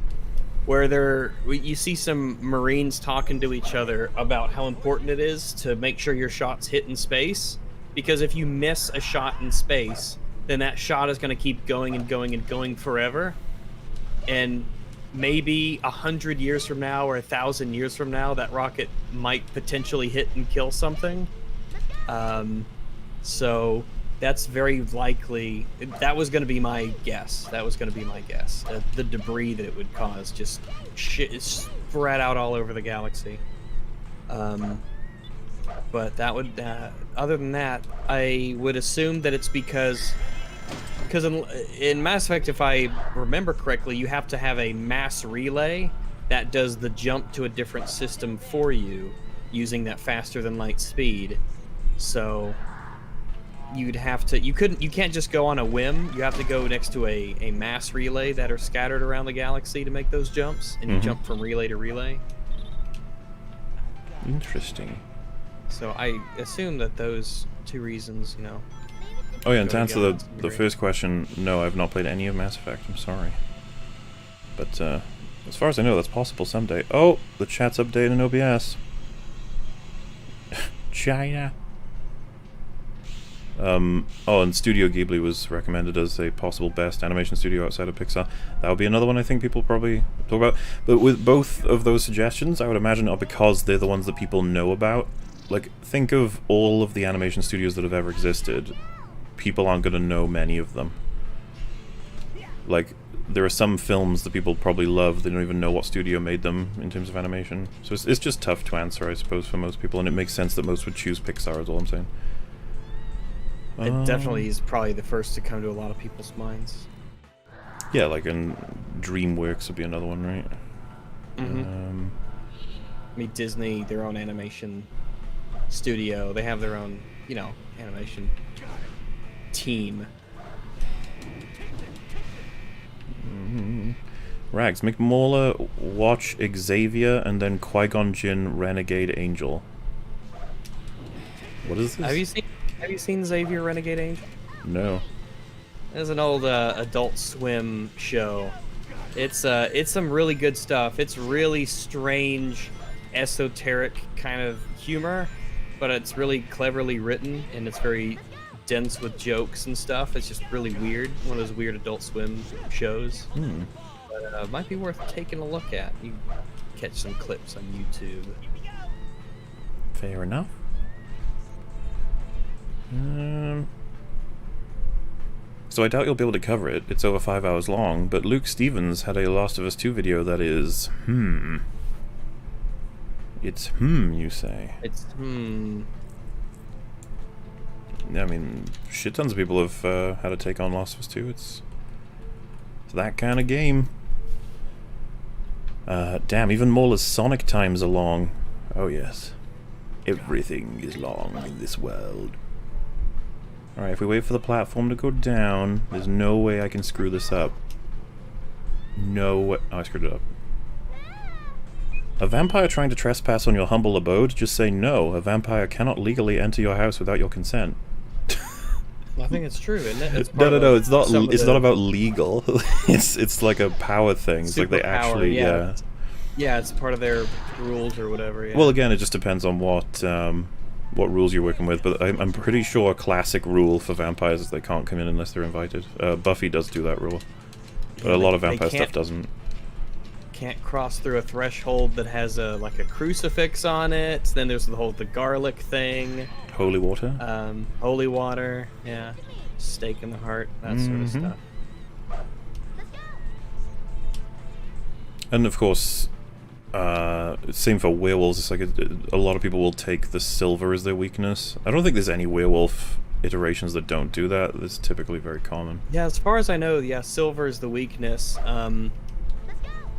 where you see some Marines talking to each other about how important it is to make sure your shots hit in space, because if you miss a shot in space, then that shot is going to keep going and going and going forever, and maybe 100 years from now or 1,000 years from now, that rocket might potentially hit and kill something. So that's very likely. That was going to be my guess. The debris that it would cause just spread out all over the galaxy. But that would. Other than that, I would assume that it's because in Mass Effect, if I remember correctly, you have to have a mass relay that does the jump to a different system for you using that faster than light speed. So you'd have to, you can't just go on a whim. You have to go next to a mass relay that are scattered around the galaxy to make those jumps, and you jump from relay to relay. Interesting. So I assume that those two reasons, Oh yeah, and to answer the first question, no, I've not played any of Mass Effect, I'm sorry. But as far as I know, that's possible someday. Oh, the chat's updated in OBS. China. Oh, and Studio Ghibli was recommended as a possible best animation studio outside of Pixar. That would be another one I think people probably talk about. But with both of those suggestions, I would imagine not because they're the ones that people know about. Like, think of all of the animation studios that have ever existed. People aren't going to know many of them. Like, there are some films that people probably love, they don't even know what studio made them in terms of animation. So it's just tough to answer, I suppose, for most people, and it makes sense that most would choose Pixar, is all I'm saying. It definitely is probably the first to come to a lot of people's minds. Yeah, like, and DreamWorks would be another one, right? I mean, Disney, their own animation studio, they have their own, animation team. Rags, make Mauler watch Xavier and then Qui-Gon Jinn Renegade Angel. What is this? Have you seen Xavier Renegade Angel? No. It's an old Adult Swim show. It's some really good stuff. It's really strange, esoteric kind of humor, but it's really cleverly written, and it's very dense with jokes and stuff. It's just really weird. One of those weird Adult Swim shows. But it might be worth taking a look at. You catch some clips on YouTube. Fair enough. So I doubt you'll be able to cover it. It's over 5 hours long, but Luke Stevens had a Last of Us 2 video that is, It's you say. It's I mean, shit tons of people have had to take on Last of Us 2. It's that kind of game. Damn, even Mauler's Sonic times are long. Oh yes. Everything is long in this world. Alright, if we wait for the platform to go down, there's no way I can screw this up. No way. Oh, I screwed it up. A vampire trying to trespass on your humble abode? Just say no. A vampire cannot legally enter your house without your consent. I think it's true, isn't it? It's No, it's not. It's not about legal. it's like a power thing. It's like they actually, yeah. Yeah, it's part of their rules or whatever. Yeah. Well, again, it just depends on what rules you're working with. But I'm pretty sure a classic rule for vampires is they can't come in unless they're invited. Buffy does do that rule, but a lot of vampire stuff doesn't. can't cross through a threshold that has a crucifix on it. Then there's the garlic thing. Holy water. Holy water. Yeah. Stake in the heart. That sort of stuff. And of course, same for werewolves. It's like a lot of people will take the silver as their weakness. I don't think there's any werewolf iterations that don't do that. It's typically very common. Yeah, as far as I know, yeah, silver is the weakness.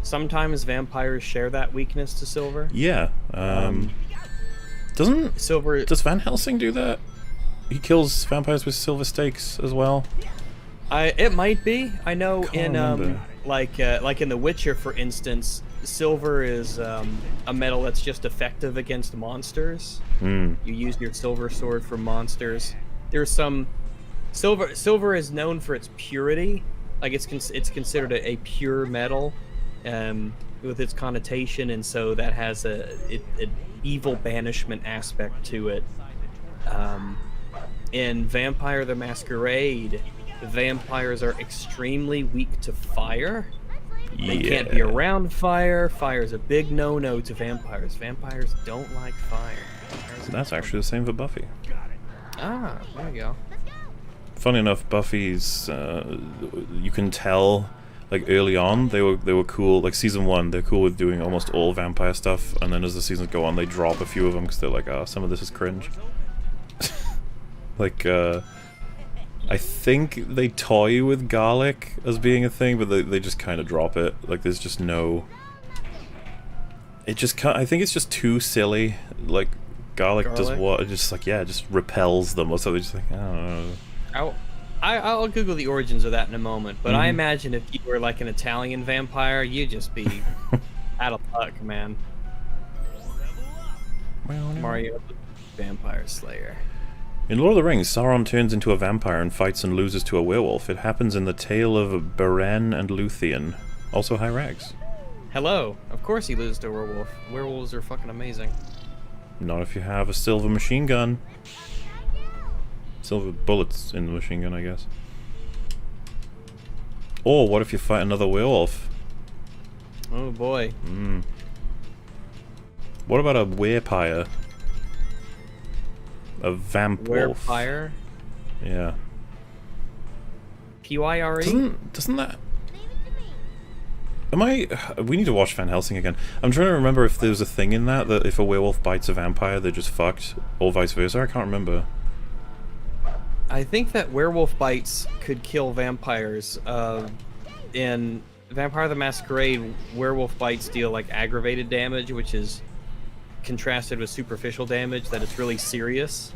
Sometimes vampires share that weakness to silver. Yeah. Does Van Helsing do that? He kills vampires with silver stakes as well. It might be. I know Can't in remember. like in The Witcher, for instance, silver is a metal that's just effective against monsters. You use your silver sword for monsters. There's some silver is known for its purity. Like it's considered a pure metal with its connotation, and so that has an evil banishment aspect to it. In Vampire the Masquerade, vampires are extremely weak to fire. They can't be around fire. Fire is a big no-no to vampires. Vampires don't like fire. That's actually the same for Buffy. Ah, there you go. Funny enough, Buffy's you can tell, like early on they were cool. Like season 1, they're cool with doing almost all vampire stuff, and then as the seasons go on, they drop a few of them because they're like, some of this is cringe. Like I think they toy with garlic as being a thing, but they just kind of drop it. Like there's just no. It just can't. I think it's just too silly. Like garlic does what? It just like it just repels them or something. Just like I don't know. I'll Google the origins of that in a moment, but I imagine if you were like an Italian vampire, you'd just be out of luck, man. Mario, Vampire Slayer. In Lord of the Rings, Sauron turns into a vampire and fights and loses to a werewolf. It happens in the Tale of Beren and Luthien. Also Hyrax. Hello. Of course he loses to a werewolf. Werewolves are fucking amazing. Not if you have a silver machine gun. Silver bullets in the machine gun, I guess. Or what if you fight another werewolf? Oh boy. What about a werepire? A vamp wolf. Werepire? Yeah. Pyre? Doesn't that... We need to watch Van Helsing again. I'm trying to remember if there's a thing in that if a werewolf bites a vampire, they're just fucked, or vice versa. I can't remember. I think that werewolf bites could kill vampires. In Vampire the Masquerade, werewolf bites deal like aggravated damage, which is contrasted with superficial damage, that it's really serious.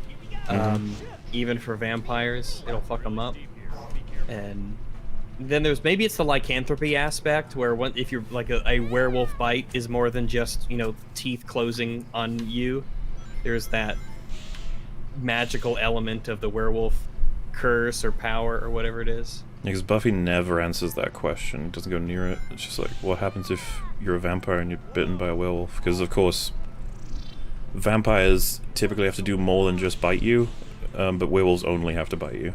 Even for vampires, it'll fuck them up. And then there's maybe it's the lycanthropy aspect, where if you're like a werewolf bite is more than just teeth closing on you. There's that magical element of the werewolf curse or power or whatever it is. Because Buffy never answers that question. It doesn't go near it. It's just like, what happens if you're a vampire and you're bitten by a werewolf? Because of course vampires typically have to do more than just bite you, but werewolves only have to bite you.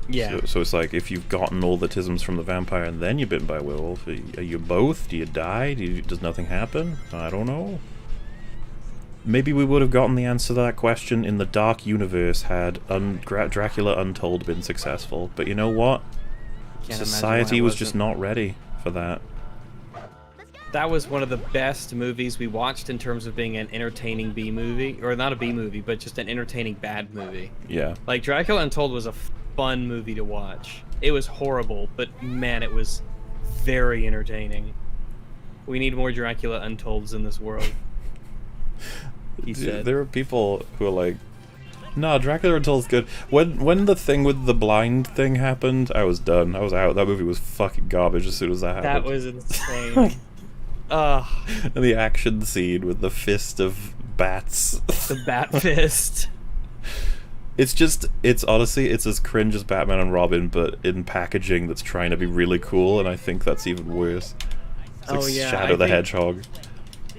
Yeah. So it's like, if you've gotten all the tisms from the vampire and then you're bitten by a werewolf, are you both? Do you die? Does nothing happen? I don't know. Maybe we would have gotten the answer to that question in the Dark Universe had Dracula Untold been successful. But you know what? Society was just not ready for that. That was one of the best movies we watched in terms of being an entertaining B-movie. Or not a B-movie, but just an entertaining bad movie. Yeah. Like, Dracula Untold was a fun movie to watch. It was horrible, but man, it was very entertaining. We need more Dracula Untolds in this world. He said. There are people who are like, no, Dracula Untold's good. When the thing with the blind thing happened, I was done. I was out. That movie was fucking garbage as soon as that happened. That was insane. And the action scene with the fist of bats. The bat fist. It's honestly, it's as cringe as Batman and Robin, but in packaging that's trying to be really cool, and I think that's even worse. It's like Shadow the Hedgehog.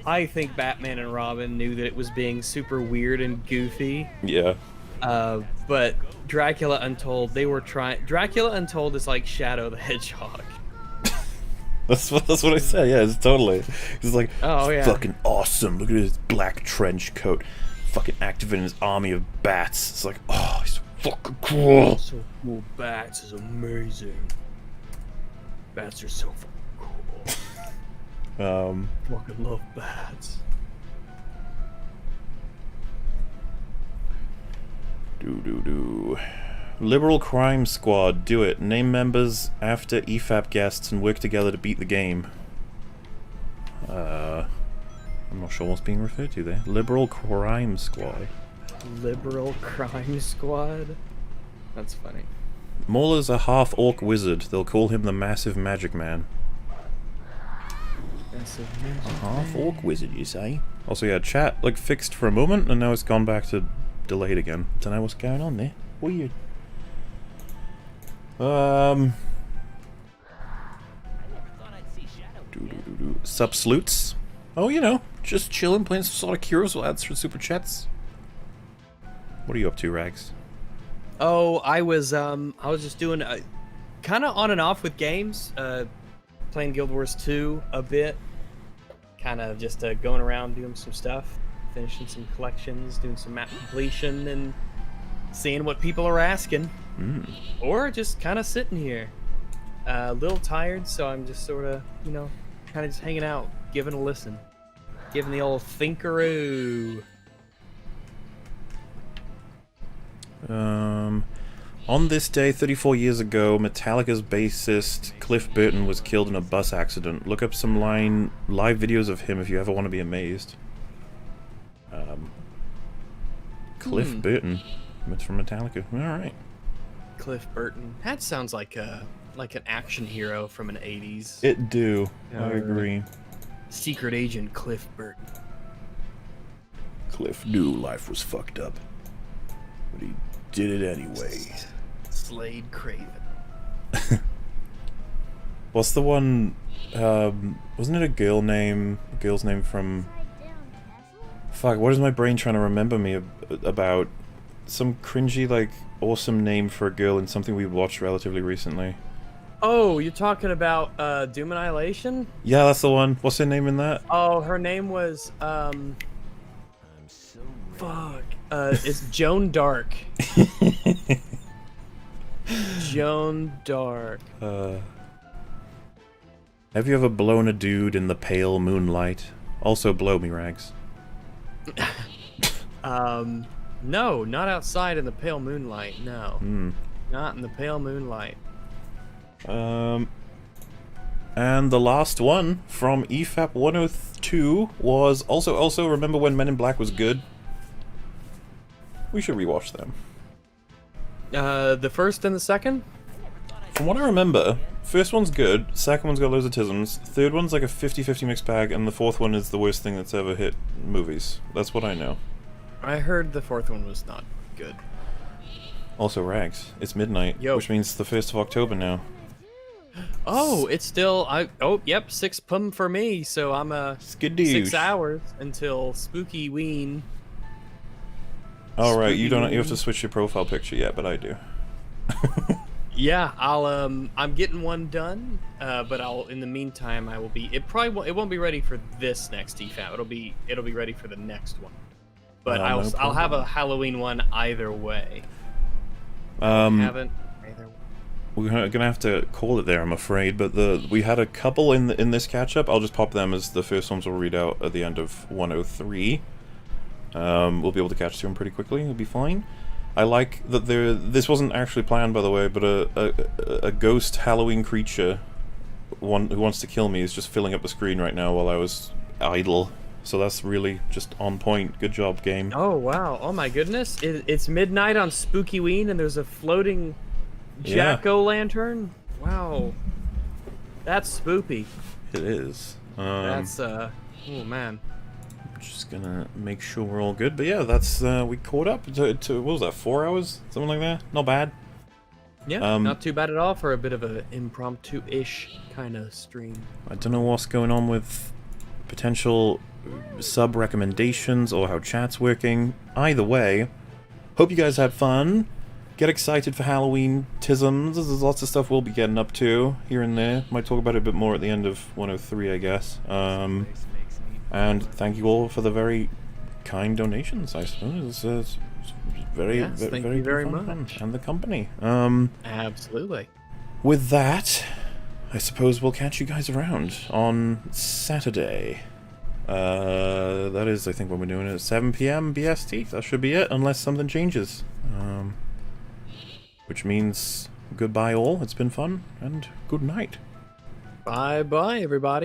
I think Batman and Robin knew that it was being super weird and goofy. Yeah. But Dracula Untold, they were trying... Dracula Untold is like Shadow the Hedgehog. That's what I said. Yeah, it's totally. He's like, Oh, yeah. fucking awesome. Look at his black trench coat. Fucking activating his army of bats. It's like, oh, he's fucking cool. So cool. Bats is amazing. Bats are so fucking cool. Fucking love bats. Liberal Crime Squad, do it. Name members after EFAP guests and work together to beat the game. I'm not sure what's being referred to there. Liberal Crime Squad. Liberal Crime Squad? That's funny. Mauler's a half-orc wizard. They'll call him the Massive Magic Man. A half-orc wizard, you say? Also, yeah, chat, like, fixed for a moment, and now it's gone back to delayed again. Don't know what's going on there. Weird. Subslutes. Oh, you know, just chilling, playing some Sonic Heroes while ads for Super Chats. What are you up to, Rags? Oh, I was just doing kind of on and off with games, playing Guild Wars 2 a bit, kind of just going around doing some stuff, finishing some collections, doing some map completion, and seeing what people are asking, or just kind of sitting here, a little tired, so I'm just sort of, you know, kind of just hanging out, giving a listen, giving the old thinkaroo. On this day, 34 years ago, Metallica's bassist Cliff Burton was killed in a bus accident. Look up some live videos of him if you ever want to be amazed. Cliff Burton. It's from Metallica. Alright. Cliff Burton. That sounds like an action hero from an 80s. It do. I agree. Secret Agent Cliff Burton. Cliff knew life was fucked up, but he did it anyway. Slade Craven. What's the one, wasn't it a girl's name from... Fuck, what is my brain trying to remember me about? Some cringy, like, awesome name for a girl in something we watched relatively recently. Oh, you're talking about Doom Annihilation? Yeah, that's the one. What's her name in that? Oh, her name was fuck. It's Joan Dark. Joan Dark. Have you ever blown a dude in the pale moonlight? Also blow me, Rags. No, not outside in the pale moonlight, no. Not in the pale moonlight. And the last one from EFAP 102 was also remember when Men in Black was good? We should rewatch them. The first and the second? From what I remember, first one's good, second one's got loads of tisms, third one's like a 50-50 mixed bag, and the fourth one is the worst thing that's ever hit movies. That's what I know. I heard the fourth one was not good. Also, Rags, it's midnight, which means the 1st of October now. Oh, it's still... Oh, yep, 6 p.m. for me, so I'm 6 hours until Spooky Ween. All right, you have to switch your profile picture yet, but I do. Yeah, I'm getting one done, but in the meantime, I will be... It won't be ready for this next EFAP. It'll be ready for the next one. But I'll have a Halloween one either way. Haven't either way. We're gonna have to call it there, I'm afraid. But we had a couple in this catch-up. I'll just pop them as the first ones we'll read out at the end of 103. We'll be able to catch to them pretty quickly. It'll be fine. I like that this wasn't actually planned, by the way, but a ghost Halloween creature, one who wants to kill me, is just filling up the screen right now while I was idle. So that's really just on point. Good job, game. Oh, wow. Oh, my goodness. It's midnight on Spooky Ween, and there's a floating jack-o'-lantern? Wow. That's spoopy. It is. That's, oh, man. Just gonna make sure we're all good. But yeah, that's, we caught up to what was that, 4 hours? Something like that? Not bad. Yeah, not too bad at all for a bit of an impromptu-ish kind of stream. I don't know what's going on with potential sub recommendations or how chat's working. Either way, hope you guys had fun. get excited for Halloween tisms. There's lots of stuff we'll be getting up to here and there. Might talk about it a bit more at the end of 103, I guess. And thank you all for the very kind donations, I suppose. It's very, Yes, very, thank very you very fun, much. and the company. Absolutely. With that, I suppose we'll catch you guys around on Saturday. That is, I think, when we're doing it at 7 p.m. BST. That should be it, unless something changes. Which means goodbye all. It's been fun, and good night. Bye-bye, everybody.